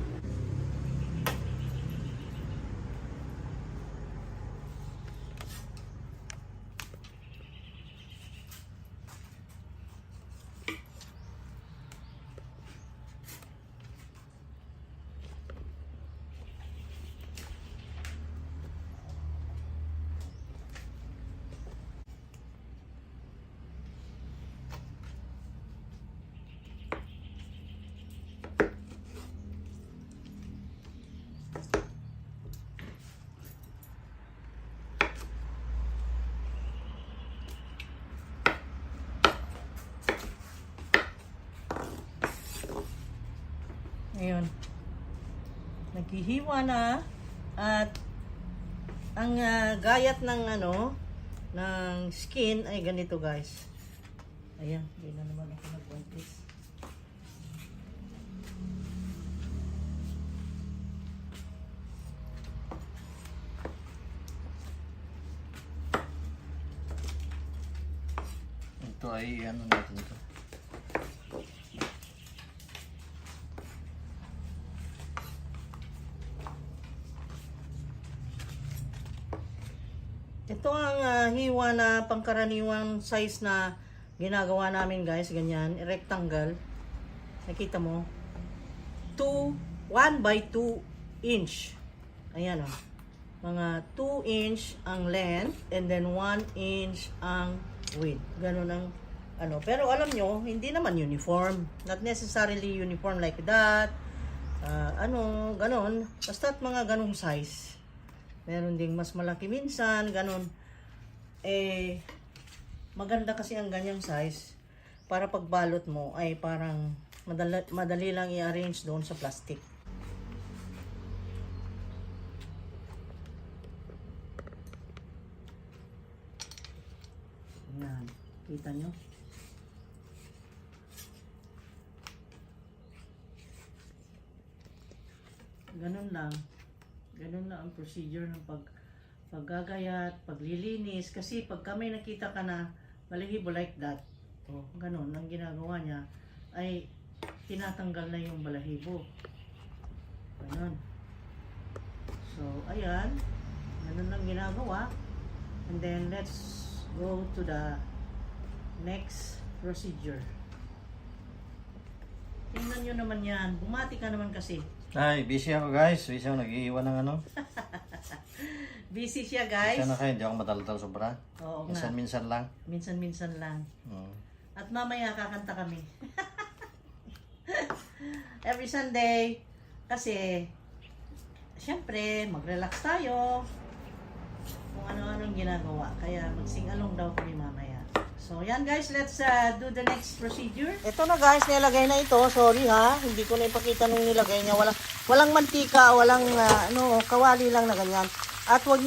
Ayun. Naghihiwa na at ang gayat ng ng skin ay ganito guys. Ayan, hindi na naman ako nag-wantis. Ito ay natin ito. Ito ang hiwa na pangkaraniwang size na ginagawa namin guys, ganyan, rectangle. Nakita mo? 1 by 2 inch. Ayan o. Mga 2 inch ang length and then 1 inch ang width. Ganun ang Pero alam nyo, hindi naman uniform. Not necessarily uniform like that. Ganon. Basta't mga ganong size. Meron ding mas malaki minsan, ganun. Maganda kasi ang ganyang size para pagbalot mo ay parang madali lang i-arrange doon sa plastic. Yan. Kita nyo? Ganun lang. Ganun na ang procedure ng paggagayat, paglilinis. Kasi pag may nakita ka na balahibo like that, ganun, ang ginagawa niya ay tinatanggal na yung balahibo. Ganun. So, ayan. Ganun lang ginagawa. And then let's go to the next procedure. Tingnan nyo naman yan. Bumati ka naman kasi. Ay, busy ako guys. Busy ako nag-iiwan ng ano. Busy siya, guys. Sana kayo, hindi ako madaldal sobra. Oo nga. Minsan-minsan lang. Minsan-minsan lang. At mamaya kakanta kami. Every Sunday. Kasi, syempre, mag-relax tayo. Kung ano-anong ginagawa. Kaya mag-sing-along daw kami mamaya. So, yan guys. Let's do the next procedure. Ito na guys. Nilagay na ito. Sorry ha. Hindi ko na ipakita nung nilagay niya. Walang mantika. Walang kawali lang na ganyan. At huwag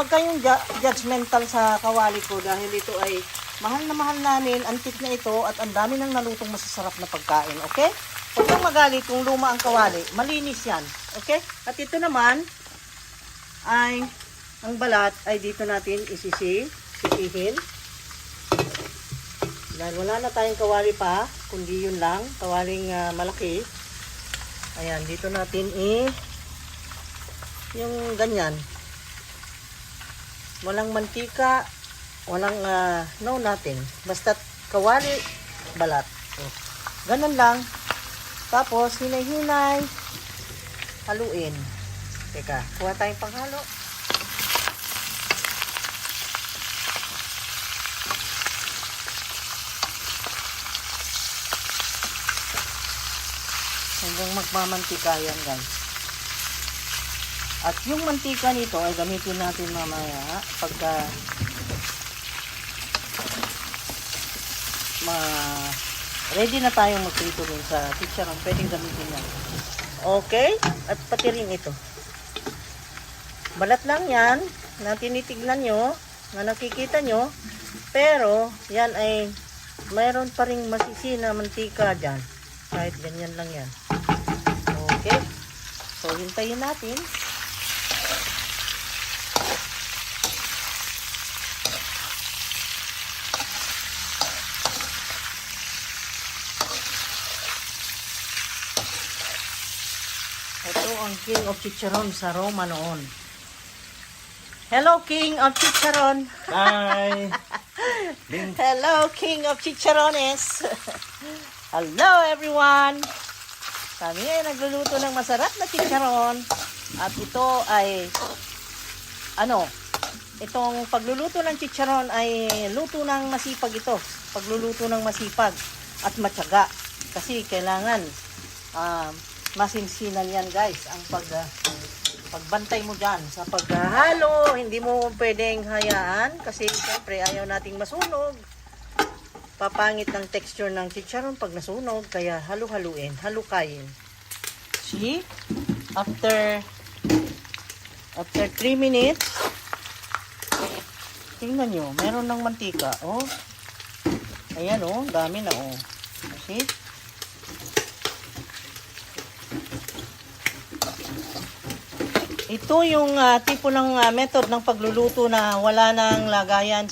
kayong judgmental sa kawali ko dahil ito ay mahal na mahal namin, antik na ito at ang dami nang nalutong masasarap na pagkain, okay? Huwag kang magalit kung luma ang kawali, malinis yan, okay? At ito naman ay, ang balat ay dito natin sisihin. Dahil wala na tayong kawali pa, kundi yun lang, kawaling malaki. Ayan, dito natin yung ganyan. Walang mantika, walang nothing. Basta kawali, balat. So, ganun lang. Tapos, hinay-hinay, haluin. Teka, kuha tayong panghalo. Hanggang magmamantika yan, guys. At yung mantika nito ay gamitin natin mamaya pagka ready na tayong magprito dun sa chicharon. Pwedeng gamitin yan. Okay? At pati rin ito. Balat lang yan na tinitignan nyo, na nakikita nyo. Pero, yan ay mayroon pa ring masisi na mantika dyan. Kahit ganyan lang yan. Okay? So, hintayin natin. Ito ang King of Chicharon sa Roma noon. Hello, King of Chicharon. Hi! Hello, King of Chicharones. Hello, everyone. Kami ay nagluluto ng masarap na chicharon. At ito ay, itong pagluluto ng chicharon ay luto ng masipag ito. Pagluluto ng masipag at matyaga. Kasi kailangan, masinsinan yan guys ang pagbantay mo dyan sa paghahalo. Hindi mo pwedeng hayaan kasi siyempre ayaw nating masunog, papangit ng texture ng chicharon pag nasunog, kaya halu-haluin, halukayin. See, after 3 minutes, tingnan nyo, meron ng mantika. Ayan dami na see. Ito yung tipo ng method ng pagluluto na wala nang lagayan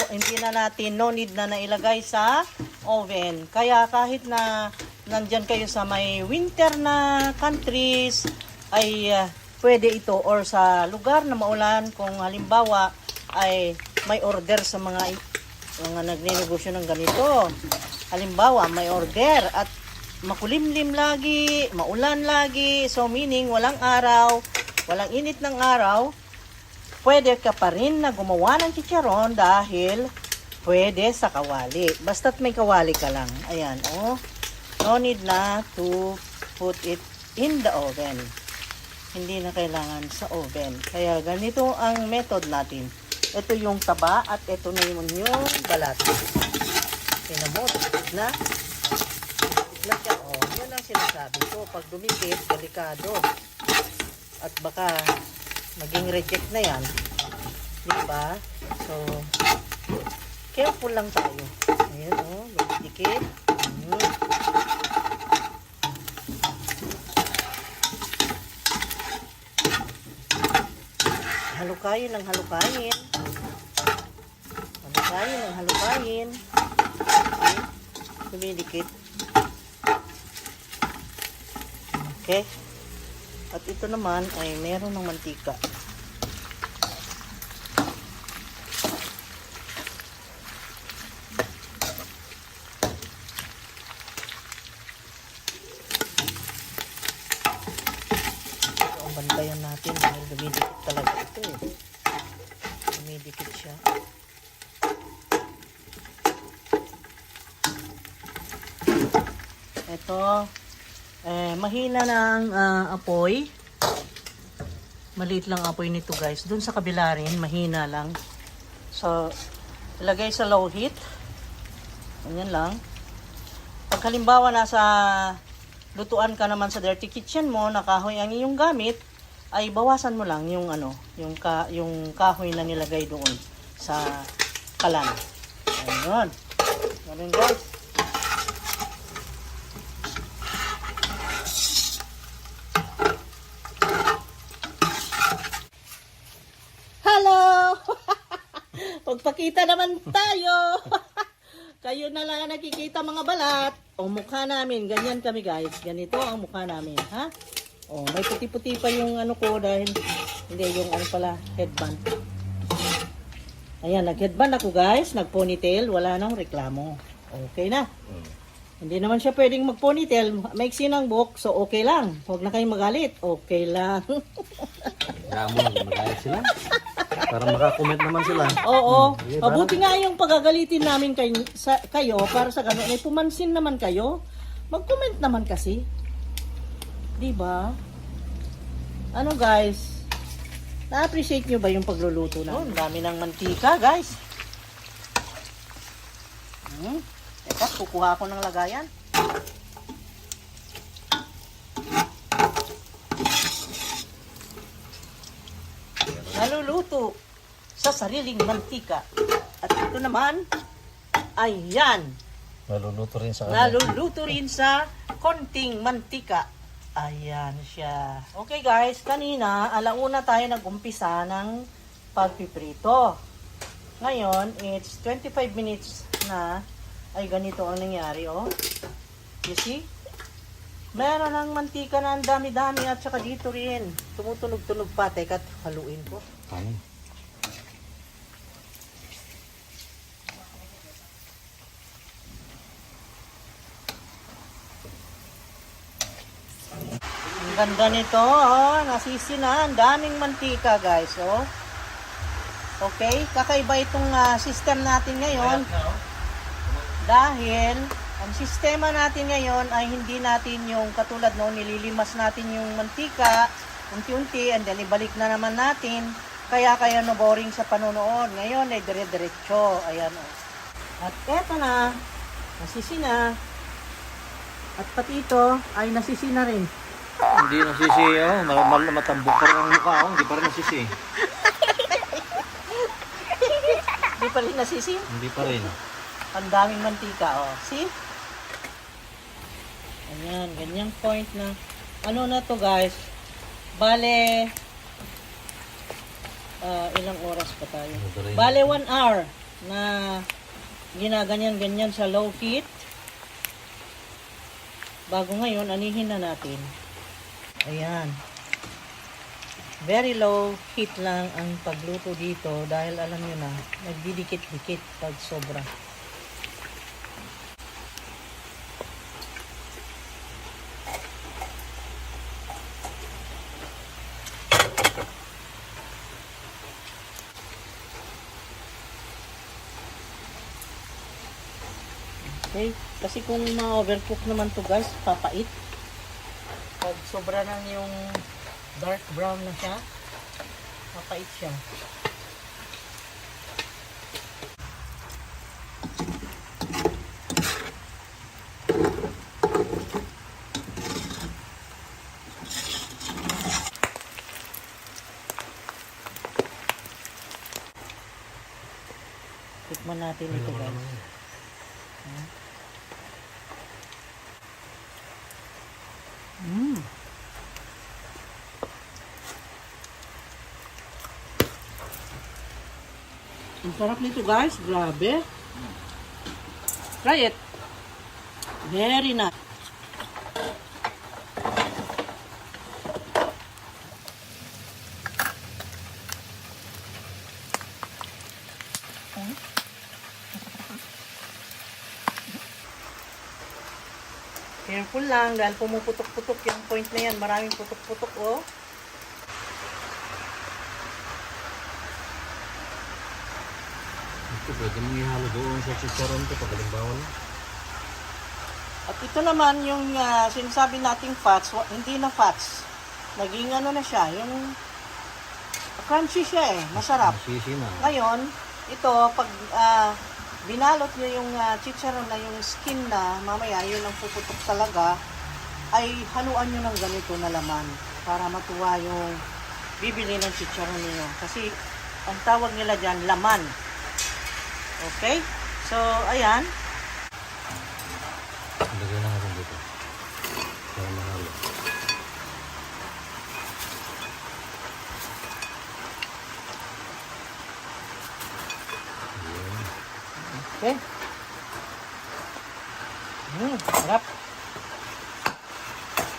hindi na natin, no need na nailagay sa oven. Kaya kahit na nandyan kayo sa may winter na countries, ay pwede ito, or sa lugar na maulan, kung halimbawa ay may order sa mga nagnenegosyo ng ganito. Halimbawa, may order at makulimlim lagi, maulan lagi, so meaning walang araw, walang init ng araw, pwede ka pa rin na gumawa ng chicharon dahil pwede sa kawali. Basta't may kawali ka lang. Ayan, no need na to put it in the oven. Hindi na kailangan sa oven. Kaya ganito ang method natin. Ito yung taba at ito na yung balat. Tinamot na. Siya, yan ang sinasabi ko. Pag dumikit, delikado. At baka maging reject na yan. Diba? So, careful lang tayo. Ayan, dumikit. Halukayin ng halukayin. Halukayin ng halukayin. Okay. Dumidikit. Okay. At ito naman ay meron ng mantika. Bantayan natin dahil dumidikit talaga ito eh. Dumidikit siya. Ito, mahina ng apoy. Maliit lang apoy nito guys. Doon sa kabila rin, mahina lang. So, ilagay sa low heat. Ganyan lang. Pag halimbawa nasa lutuan ka naman sa dirty kitchen mo, nakahoy ang iyong gamit, ay bawasan mo lang yung yung kahoy na nilagay doon sa kalan. Ayun. Ganun guys. Hello! Pagpakita naman tayo. Kayo na lang nakikita mga balat. O mukha namin, ganyan kami guys. Ganito ang mukha namin, ha? O may puti-puti pa yung ko dahil hindi yung pala headband. Ayan, nag-headband ako guys, nag-ponytail, wala nang reklamo. Okay na. Hindi naman siya pwedeng mag-ponytail, maiksi ng buhok, so okay lang. Huwag na kayong magalit, okay lang. Kaya mo nang magalit sila. Para makakomment naman sila. Oo. Sige, Mabuti nga yung pagagalitin namin kayo para sa ganun. Ay pumansin naman kayo. Mag-comment naman kasi. Diba? Ano guys? Na-appreciate nyo ba yung pagluluto na? Ang dami ng mantika guys. Teka, kukuha ko ng lagayan. Naluluto sa sariling mantika. At ito naman, ayan, Naluluto rin sa naluluto rin sa konting mantika. Ayan siya. Okay guys, kanina, alauna tayo nag-umpisa ng pagpiprito. Ngayon, it's 25 minutes na, ay ganito ang nangyari, oh. You see? Meron ng mantika na ang dami-dami at saka dito rin. Tumutunog-tunog pa. Teka, haluin ko. kanin. Ang ganda nito, oh. Nasisi na. Ang daming mantika, guys, oh. Okay, kakaiba itong system natin ngayon. Dahil ang sistema natin ngayon ay hindi natin yung katulad noon, nililimas natin yung mantika unti-unti and then ibalik na naman natin. Kaya no boring sa panonood. Ngayon ay dire-diretso. Ayan o. At eto na, nasisi na. At pati ito ay nasisi na rin. Hindi nasisi, oh. Matambok pa rin ang mukha, oh. Hindi pa rin nasisi. Hindi pa rin nasisi. Hindi pa rin. Ang daming mantika, oh. See? Ayan, ganyang point na. Ano na to guys? Bale, ilang oras pa tayo? Bale, 1 hour na ginaganyan-ganyan sa low heat. Bago ngayon, anihin na natin. Ayan. Very low heat lang ang pagluto dito dahil alam nyo na, nagdidikit-dikit pag sobra. Okay, kasi kung ma-overcook naman to guys, papait. Pag sobra nang yung dark brown na siya, papait siya. Tikman natin ito guys. Ang sarap nito guys, grabe. Try it. Very nice. Careful lang dahil pumuputok-putok yung point na yan. Maraming putok-putok, oh. Ito, pwede mo ihalo doon sa chicharon ko pag halimbawa na. At ito naman yung sinasabi nating fats, hindi na fats. Naging ano na siya, yung crunchy siya eh, masarap. Masisi na. Ngayon, ito, pag binalot nyo yung chicharon na yung skin na, mamaya yun ang puputok talaga, ay haluan nyo ng ganito na laman para matuwa yung bibili ng chicharon niyo. Kasi, ang tawag nila dyan, laman. Okay? So, ayan. Lagyan na natin dito. Para mahalo. Okay? Sarap.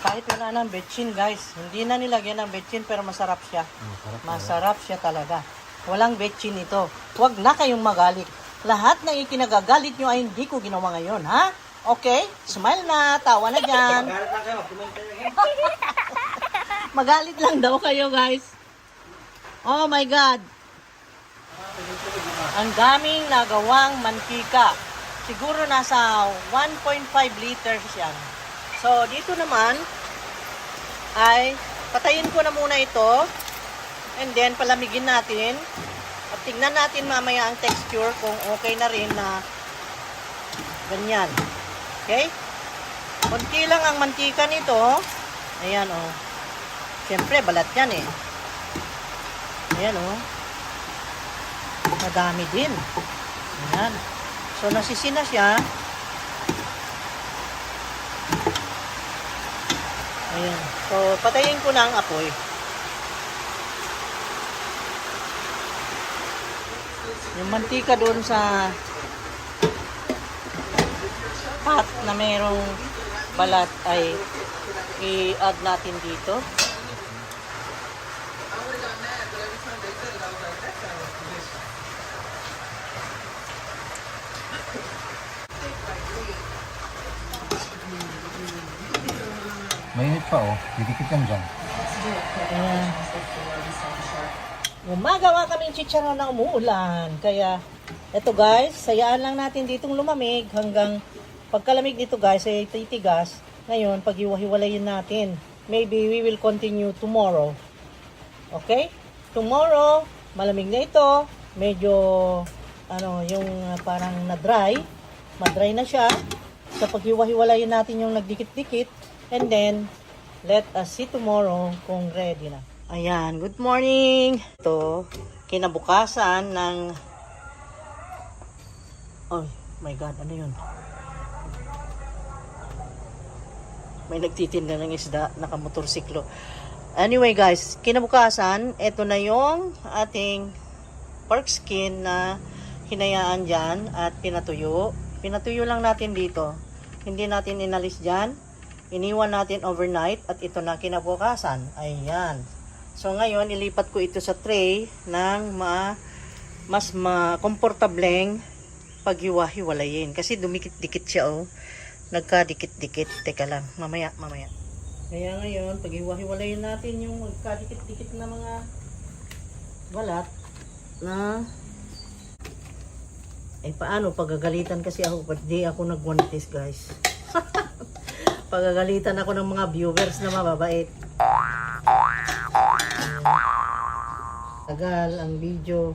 Kahit wala ng betchin, guys. Hindi na nilagyan ng betchin pero masarap siya. Masarap siya talaga. Walang betchin ito. Huwag na kayong magalit. Lahat na ikinagagalit nyo ay hindi ko ginawa ngayon, ha? Okay? Smile na. Tawa na dyan. Magalit lang daw kayo, guys. Oh my God. Ang daming nagawang mantika. Siguro nasa 1.5 liters yan. So, dito naman ay patayin ko na muna ito. And then, palamigin natin. At tignan natin mamaya ang texture kung okay na rin na ganyan. Okay? Kunti lang ang mantika nito. Ayan, oh. Siyempre, balat yan eh. Ayan, oh. Madami din. Ayan. So, nasisina siya. Ayan. So, patayin ko na ang apoy. Yung mantika doon sa pot na mayroong balat ay i-add natin dito. Mainit pa oh. Didikit yan dyan. Ayan. Gumagawa kaming chicharon na umuulan. Kaya, eto guys, sayaan lang natin ditong lumamig hanggang pagkalamig dito guys ay titigas. Ngayon, pag-iwahiwalayin natin. Maybe we will continue tomorrow. Okay? Tomorrow, malamig na ito. Medyo, yung parang na-dry. Ma-dry na siya. So, pag-iwahiwalayin natin yung nagdikit-dikit. And then, let us see tomorrow kung ready na. Ayan, good morning! Ito, kinabukasan ng... Oh my God, ano yun? May nagtitinda ng isda, nakamotorsiklo. Anyway guys, kinabukasan, ito na yung ating pork skin na hinayaan dyan at pinatuyo. Pinatuyo lang natin dito. Hindi natin inalis dyan. Iniwan natin overnight at ito na kinabukasan. Ayan. So ngayon, ilipat ko ito sa tray ng mas komportableng paghiwa-hiwalayin. Kasi dumikit-dikit siya oh. Nagkadikit-dikit. Teka lang, mamaya. Kaya ngayon, paghiwa-hiwalayin natin yung nagkadikit-dikit na mga balat na paano, pagagalitan kasi ako, but di ako nagwantis guys. Pagagalitan ako ng mga viewers na mababait. Tagal ang video.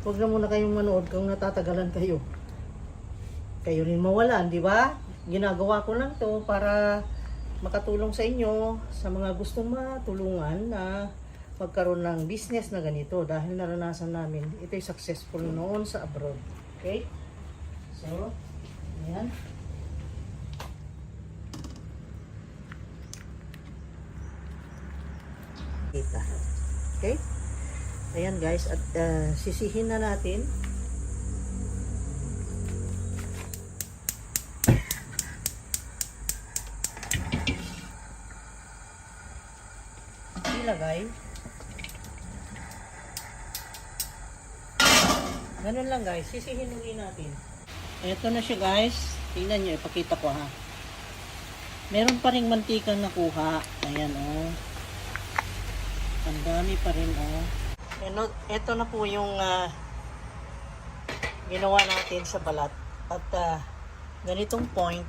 Huwag na muna kayong manood kung natatagalan kayo. Kayo rin mawalan, di ba? Ginagawa ko lang to para makatulong sa inyo, sa mga gustong matulungan na magkaroon ng business na ganito dahil naranasan namin. Ito'y successful noon sa abroad. Okay? So, ayan. Okay? Ayan guys, at sisihin na natin. Ilagay. Ganun lang guys, sisihin ulit natin. Ito na siya guys. Tingnan nyo, ipakita ko ha. Meron pa ring mantikang nakuha. Ayan oh. Ang dami pa rin oh. Ito na po yung ginawa natin sa balat. At ganitong point,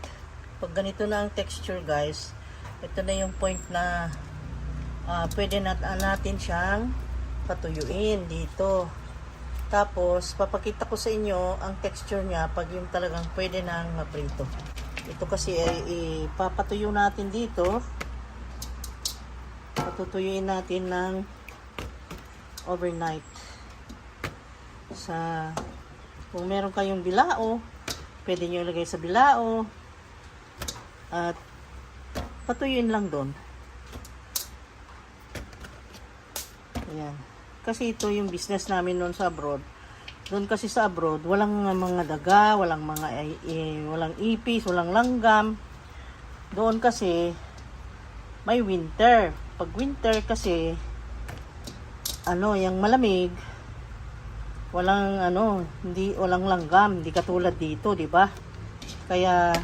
pag ganito na ang texture guys, ito na yung point na pwede natin siyang patuyuin dito. Tapos, papakita ko sa inyo ang texture niya pag yung talagang pwede nang maprito. Ito kasi ay ipapatuyo natin dito. Patutuyuin natin ng overnight. Kung meron kayong bilao, pwede nyo ilagay sa bilao. At patuyuin lang doon. Ayan. Kasi ito yung business namin noon sa abroad. Doon kasi sa abroad, walang mga daga, walang ipis, walang langgam. Doon kasi may winter. Pag winter kasi yung malamig, walang walang langgam, hindi katulad dito, 'di ba? Kaya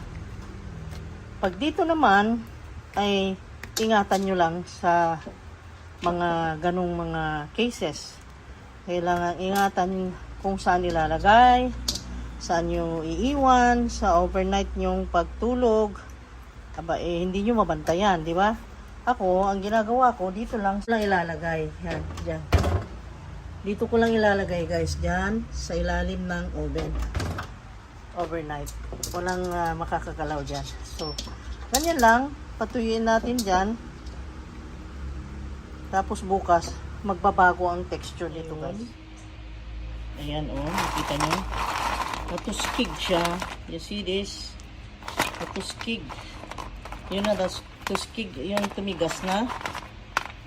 pag dito naman ay ingatan nyo lang sa mga ganong mga cases. Kailangan ingatan kung saan ilalagay, saan nyo iiwan, sa overnight nyong pagtulog. Hindi nyo mabantayan, di ba? Ako, ang ginagawa ko, dito lang ilalagay. Yan, dyan. Dito ko lang ilalagay guys, dyan, sa ilalim ng oven. Overnight. Walang makakagalaw dyan. So, ganyan lang. Patuyuin natin dyan. Tapos bukas, magbabago ang texture nito guys. Ayan nakita nyo. Natuskig siya. You see this? Natuskig. Yun na, tuskig. Yung tumigas na.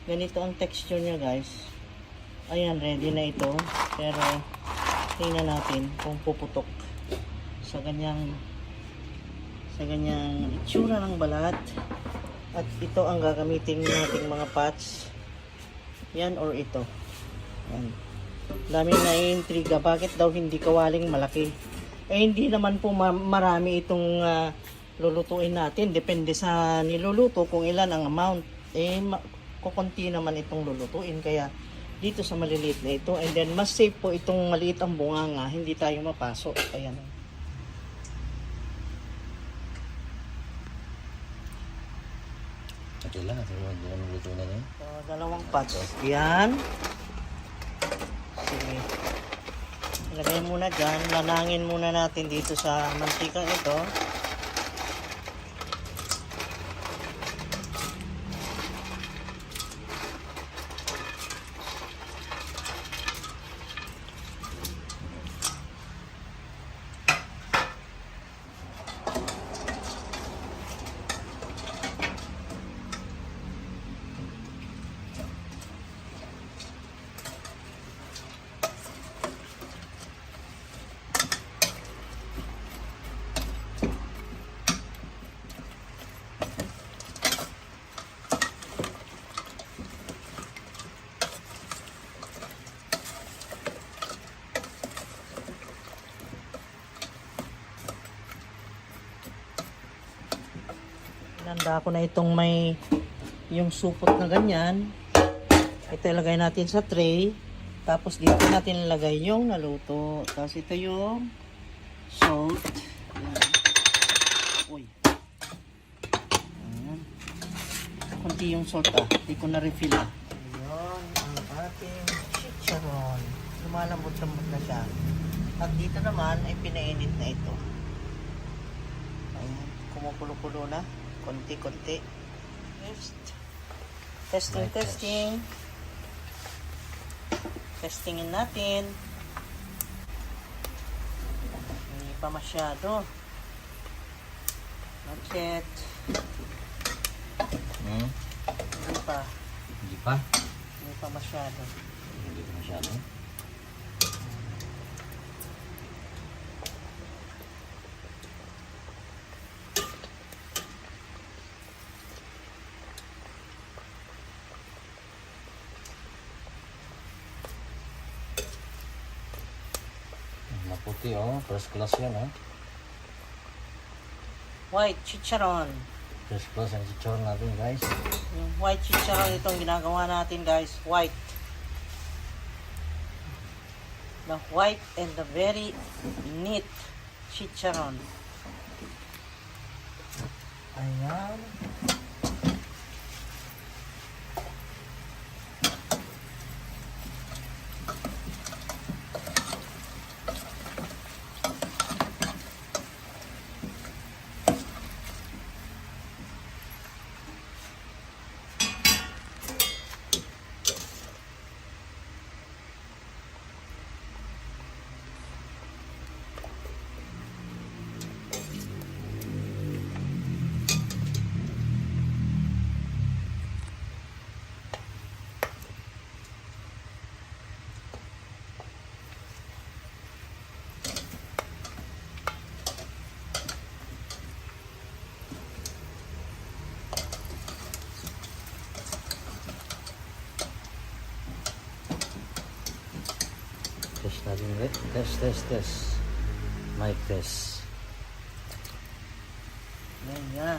Ganito ang texture niya guys. Ayan, ready na ito. Pero, tingnan natin kung puputok sa ganyang itsura ng balat. At ito ang gagamitin nating mga pots. Yan or ito. Yan. Daming naiintriga. Bakit daw hindi kawaling malaki? Hindi naman po marami itong lulutuin natin. Depende sa niluluto kung ilan ang amount. Kukunti naman itong lulutuin. Kaya dito sa maliliit na ito. And then mas safe po itong maliit ang bunganga. Hindi tayo mapasok. Ayan. Okay lang. Luto na yan. So, dalawang pots. Yan. Sige. Ilagay muna dyan. Lanangin muna natin dito sa mantikang ito. Handa ko na itong may yung supot na ganyan. Ito ilagay natin sa tray. Tapos dito natin ilagay yung naluto. Tapos ito yung salt. Ayan. Uy. Ayan. Kunti yung salt Hindi ko na-refill Ayan ang ating chicharon. Lumalambot-lambot na siya. At dito naman ay pinainit na ito. Ayan. Kumukulo-kulo na. Konti-konti. Testing. Testingin natin. Hindi pa masyado. Not yet. Hindi pa. Hindi pa? Hindi pa masyado. Hindi pa masyado. Maputi first class yan White chicharon. First class ang chicharon natin guys. Yung white chicharon itong ginagawa natin guys. White. The white and the very neat chicharon. Ayan. Test natin ulit. Test. Mic test. Yan.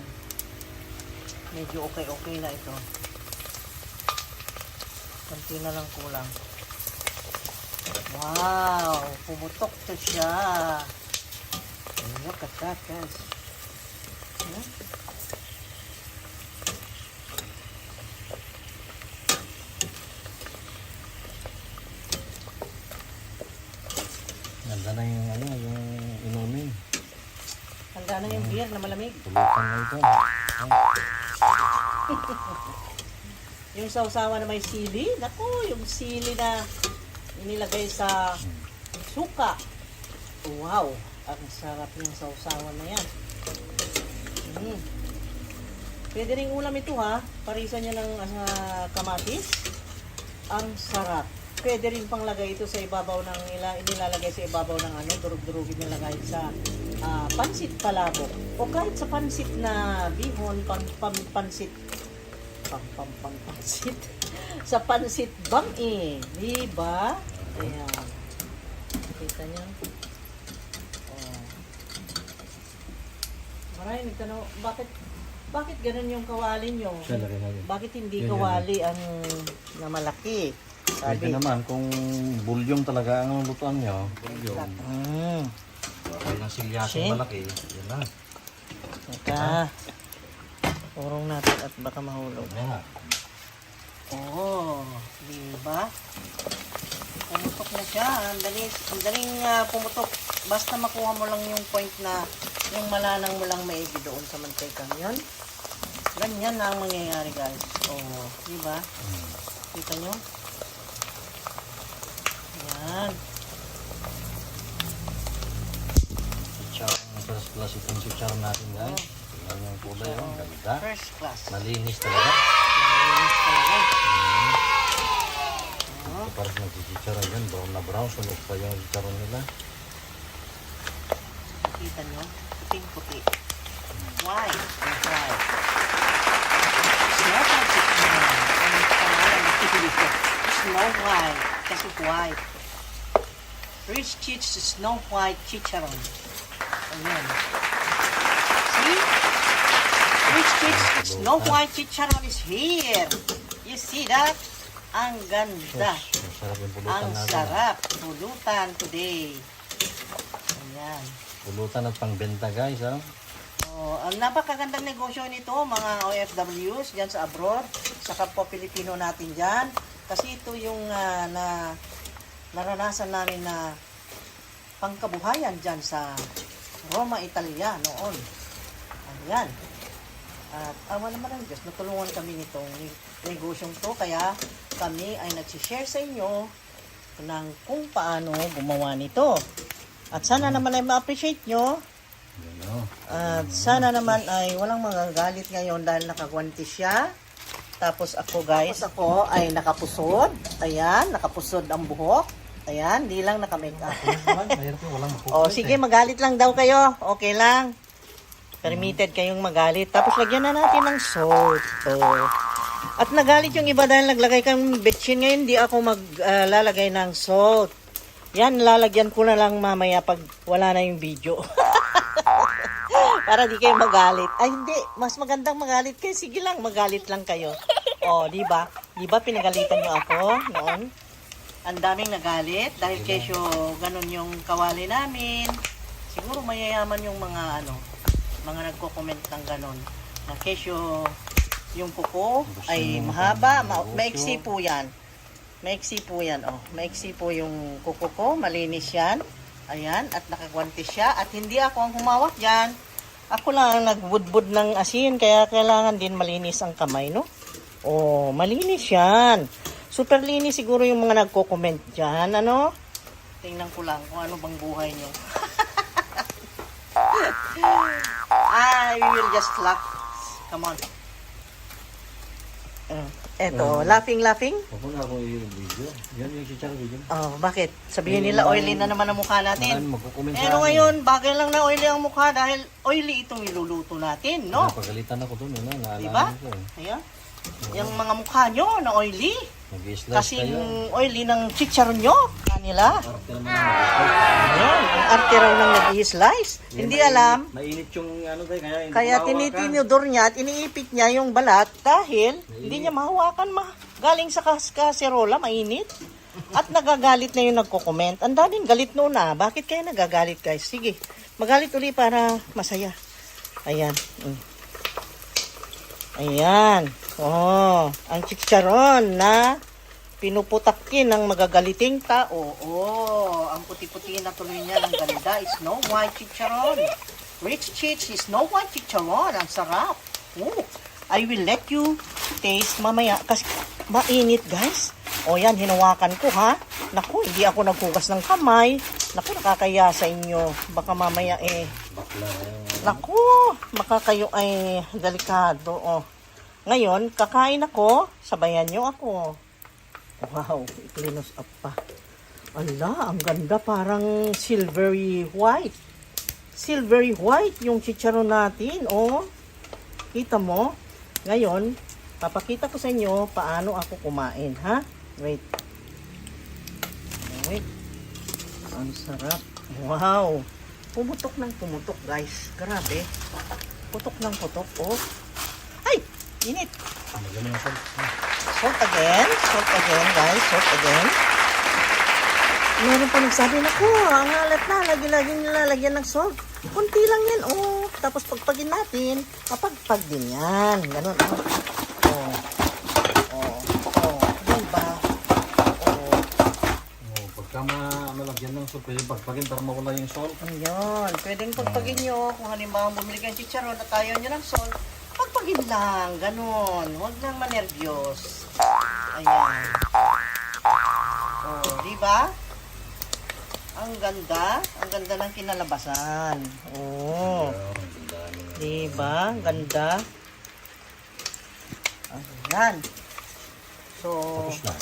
Medyo okay na ito. Kunti na lang kulang. Wow! Pumutok to siya. Look at that, guys. Huh? Ganda na yung yung inumin. Handa na yung beer na malamig. Pulutan na ito. Yung sausawa na may sili. Naku, yung sili na inilagay sa suka. Wow! Ang sarap yung sausawa na yan. Pwede rin ulam ito ha. Parisan niya ng kamatis. Ang sarap. Pwede rin pang lagay ito sa ibabaw ng inilalagay sa ibabaw ng durug-durugin nilagay sa pansit palabok. O kahit sa pansit na bihon, pansit pansit sa pansit bang diba? Ayan. Kita niyo? Oh. Maray, nagtanong, bakit ganun yung kawali nyo? Lagay natin. Bakit hindi Yan, kawali ang na malaki? Pwede naman kung bulyong talaga ang lutuan nyo. Bulyong. Okay ng silyasin malaki. Yan na. Teka. Urong natin at baka mahulog. Yan na. Oh, diba? Pumutok na siya. Ang daling pumutok. Basta makuha mo lang yung point na yung malanang mo lang maigi doon sa mantekang yun. Ganyan na ang mangyayari, guys. Oh, diba? Kita nyo? Yan. First class itong chicharon natin guys. Tingnan yung kulay yun. Ganda. First class. Malinis talaga. Malinis talaga. Ito parang nagchicharon yan. Brown na brown. Sunog pa yung chicharon nila. Kita nyo? Puting-puti. White. White. Snow White chicharon. Ang pangalan dito. Snow White. Kasi white. Rich Cheese Snow White Chicharon. Ayan. See? Rich Cheese Snow White Chicharon is here. You see that? Ang ganda. Sarap yung pulutan Ang natin. sarap. Pulutan today. Ayan. Pulutan at pangbenta guys. Ha? Oh, ang napakagandang negosyo nito, mga OFWs dyan sa abroad, sa kapwa Pilipino natin dyan. Kasi ito yung naranasan namin na pangkabuhayan dyan sa Roma, Italia noon. Ayan. At awa naman ang Diyos, natulungan kami nitong negosyong to. Kaya kami ay nagsishare sa inyo ng kung paano gumawa nito. At sana naman ay ma-appreciate nyo. At sana naman ay walang magagalit ngayon dahil nakagwanti siya. Tapos ako guys, ako ay nakapusod. Ayan, nakapusod ang buhok. Ayan, di lang naka-make up. O sige, magalit lang daw kayo. Okay lang. Permitted kayong magalit. Tapos lagyan na natin ng salt. At nagalit yung iba dahil naglagay kang betchin. Ngayon, di ako maglalagay ng salt. Yan, lalagyan ko na lang mamaya pag wala na yung video. Para di kayo magalit. Ay, hindi. Mas magandang magalit kayo. Sige lang, magalit lang kayo. O, di ba? Di ba pinagalitan niyo ako noon? ang daming nagalit dahil kesyo ganun yung kawali namin. Siguro mayayaman yung mga mga nagko-comment ng ganun. Na kesyo yung kuko ay mahaba, maiksi po yan. Maiksi po yan, oh. Maiksi po yung kuko ko, malinis yan. Ayan, at nakagwanti siya. At hindi ako ang humawak dyan. Ako lang ang nagbudbud ng asin, kaya kailangan din malinis ang kamay, no? Oh, malinis yan. Super linis siguro yung mga nagko-comment dyan, ano? Tingnan ko lang kung ano bang buhay nyo. We will just laugh. Come on. Eto, laughing. Ako na ako yung video. Yan yung chicharon video. Oh, bakit? Sabihin nila oily na naman ang mukha natin. Marami magkukomment Pero ngayon, bagay lang na oily ang mukha dahil oily itong iluluto natin, no? Napagalitan ako doon, naalala Diba? ko. Ayan. Yung mga mukha nyo na oily. Nag-i-slice Kasing kayo. oily ng chicharon nyo. Kanila. Arte naman ang Ayan, ang arte raw ng nag-i-slice. Hindi alam. Mainit yung ano tayo, kaya hindi Kaya mahawakan. tinitinidor niya at iniipit niya yung balat dahil hindi niya mahawakan. Galing sa kaserola, mainit. At nagagalit na yung nagko-comment. Ang daming galit noon na. Bakit kayo nagagalit, guys? Sige, magalit uli para masaya. Ayan. Ayan. Oh, ang chicharon na pinuputakin ng magagaliting tao. Oh, ang puti-puti na tuloy niya ng ganda. Snow White chicharon. Rich Cheech is Snow White chicharon. Ang sarap. Oh, I will let you taste mamaya kasi mainit, guys. O yan, hinawakan ko, ha. Naku, hindi ako naghugas ng kamay. Naku, nakakaya sa inyo. Baka mamaya Bakla yung naku, baka kayo ay delikado. Oh. Ngayon, kakain ako. Sabayan nyo ako. Wow, i-cleanse up pa. Ala, ang ganda. Parang silvery white. Silvery white yung chicharon natin. Oh, kita mo? Ngayon, papakita ko sa inyo paano ako kumain, ha? Wait. Wait. Ang sarap. Wow. Pumutok ng pumutok, guys. Grabe. Putok ng putok, oh. Ay! Init. ano ganun yung salt. Salt again, guys. Salt again. Meron pa nagsabi na ko, ang alat na, lagi-laging nilalagyan ng salt. Kunti lang yan, oh. Tapos pagpagin natin, kapagpag din yan. Ganun, oh. Diba? Pagka malagyan ng salt, pwede pagpagin para mawala yung salt. Ayun, pwedeng pagpagin nyo. Kung halimbawa bumili kayo ng chicharon at ayaw nyo ng salt, pagpagin lang, ganun. Huwag nang manervyos. Ayan. Oh, diba? Ang ganda ng kinalabasan. Oh. Diba? Ang ganda. Ayan. So, Tapos na.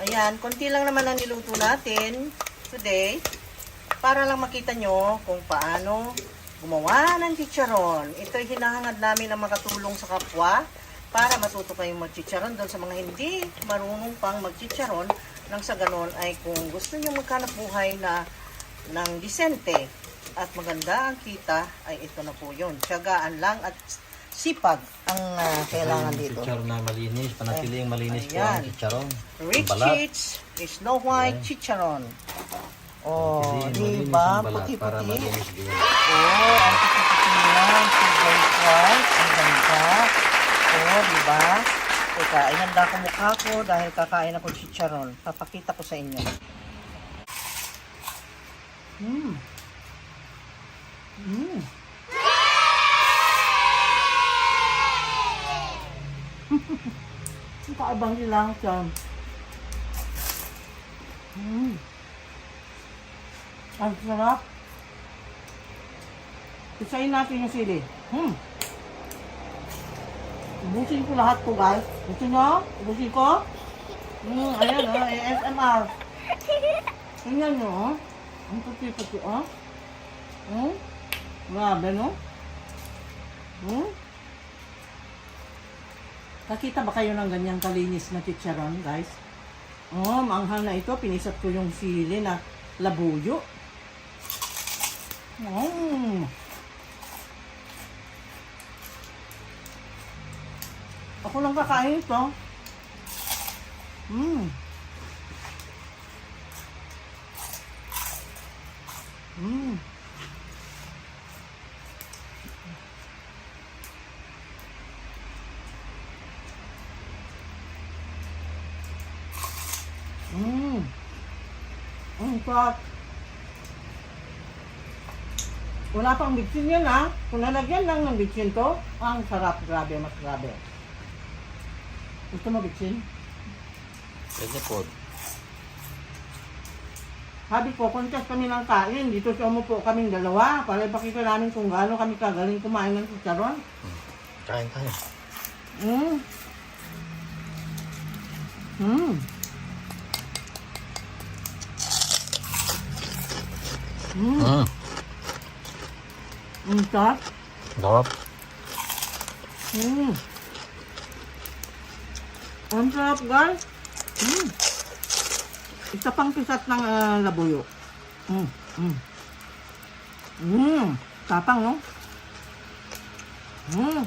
ayan, konti lang naman ang niluto natin today para lang makita nyo kung paano gumawa ng chicharon. Ito'y hinahangad namin na makatulong sa kapwa para matuto kayong magchicharon doon sa mga hindi marunong pang magchicharon. Nang sa ganon ay kung gusto nyo maghanap buhay na ng disente at maganda ang kita, ay ito na po yun. Tiyagaan lang at sipag ang kailangan dito. Chicharon na malinis, panatiling malinis po Ayan. ang chicharon. Rich Ang balat. Cheech is Snow White chicharon. Oh, Malinis diba? ang balat para Puti-puti. malinis din. Oh, ang puti-puti niya. Silver white. Ang ganda. Oh, diba? Teka, inanda ko mukha ko dahil kakain ako chicharon. Papakita ko sa inyo. Ang kaabang nila siya. Ang sarap. Isayin natin yung sili. Ubusin ko lahat ko, guys. Gusto nyo? Ubusin ko? Ayan, ASMR. Tingnan nyo, oh. Ang puti-puti, oh. Grabe, no? Nakita ba kayo ng ganyang kalinis na chicharon, guys? Oh, maanghang na ito. Pinisat ko yung sili na labuyo. Ako lang kakain ito. But, wala pang bitsin yan ha. Kung nalagyan lang ng bitsin to, ang sarap, grabe, mas grabe. Gusto mo bitsin? Pwede po. Sabi ko, contest kami ng kain. Dito siya umupo kaming dalawa para ipakita namin kung gaano kami kagaling kumain ng chicharon. Kain tayo. Mm. Mm. Mm. Ang sarap. Sarap. Mm. Ang sarap, guys. Mm. Isa pang pisat ng labuyo. Mm. Mm. Mm. Tapang, no? Mm.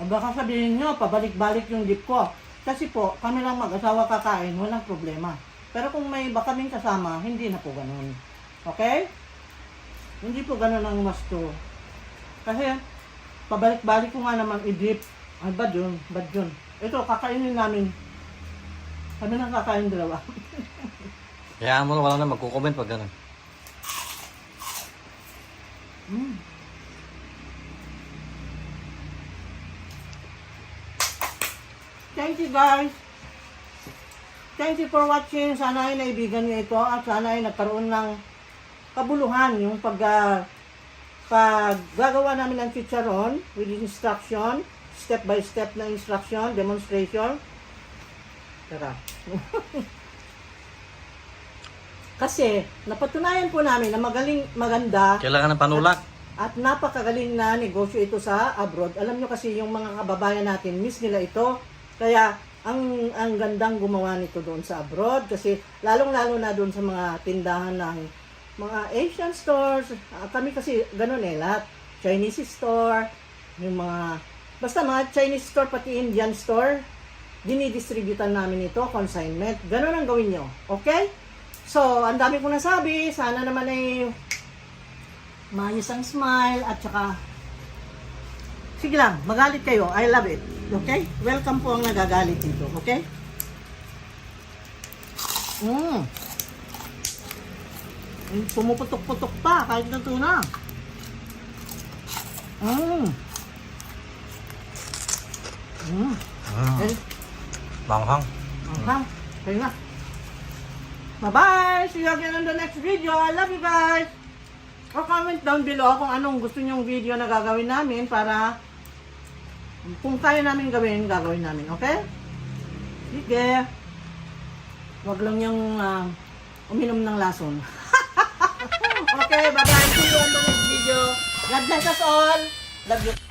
Baka sabihin nyo, pabalik-balik yung dip ko. Kasi po, kami lang mag-asawa kakain, walang problema. Pero kung may iba kaming kasama, hindi na po ganun. Okay? Hindi po ganun ang wasto. Kasi, pabalik-balik ko nga naman i-dip. Ay, bad yun, bad yun. Ito, kakainin namin. Kami lang kakain dalawa. Kaya mo wala na magko-comment pag gano'n. Mm. Thank you guys. Thank you for watching. Sana ay naibigan niyo ito at sana ay nagkaroon ng kabuluhan yung paggagawa namin ng chicharon with instruction, step by step na instruction, demonstration. Tara. Kasi napatunayan po namin na maganda Kailangan ng panulak. at napakagaling na negosyo ito sa abroad. Alam nyo kasi yung mga kababayan natin, miss nila ito. Kaya ang gandang gumawa nito doon sa abroad kasi lalong-lalo na doon sa mga tindahan ng mga Asian stores. Kami kasi ganun lahat. Chinese store, yung mga basta mga Chinese store pati Indian store, dinidistributan namin ito, consignment. Ganun ang gawin nyo. Okay? So, ang dami kong nasabi. Sana naman ay maayos ang smile at saka sige lang, magalit kayo. I love it. Okay? Welcome po ang nagagalit dito. Okay? Pumuputok-putok pa kahit na tuna. Eh, Manghang. okay. Okay na. Bye-bye! See you again on the next video. I love you guys! O comment down below kung anong gusto nyong video na gagawin namin para kung kaya namin gawin, gagawin namin. Okay? Sige. Huwag lang yung uminom ng lason. Okay, bye-bye. See you on the next video. God bless us all. Love you.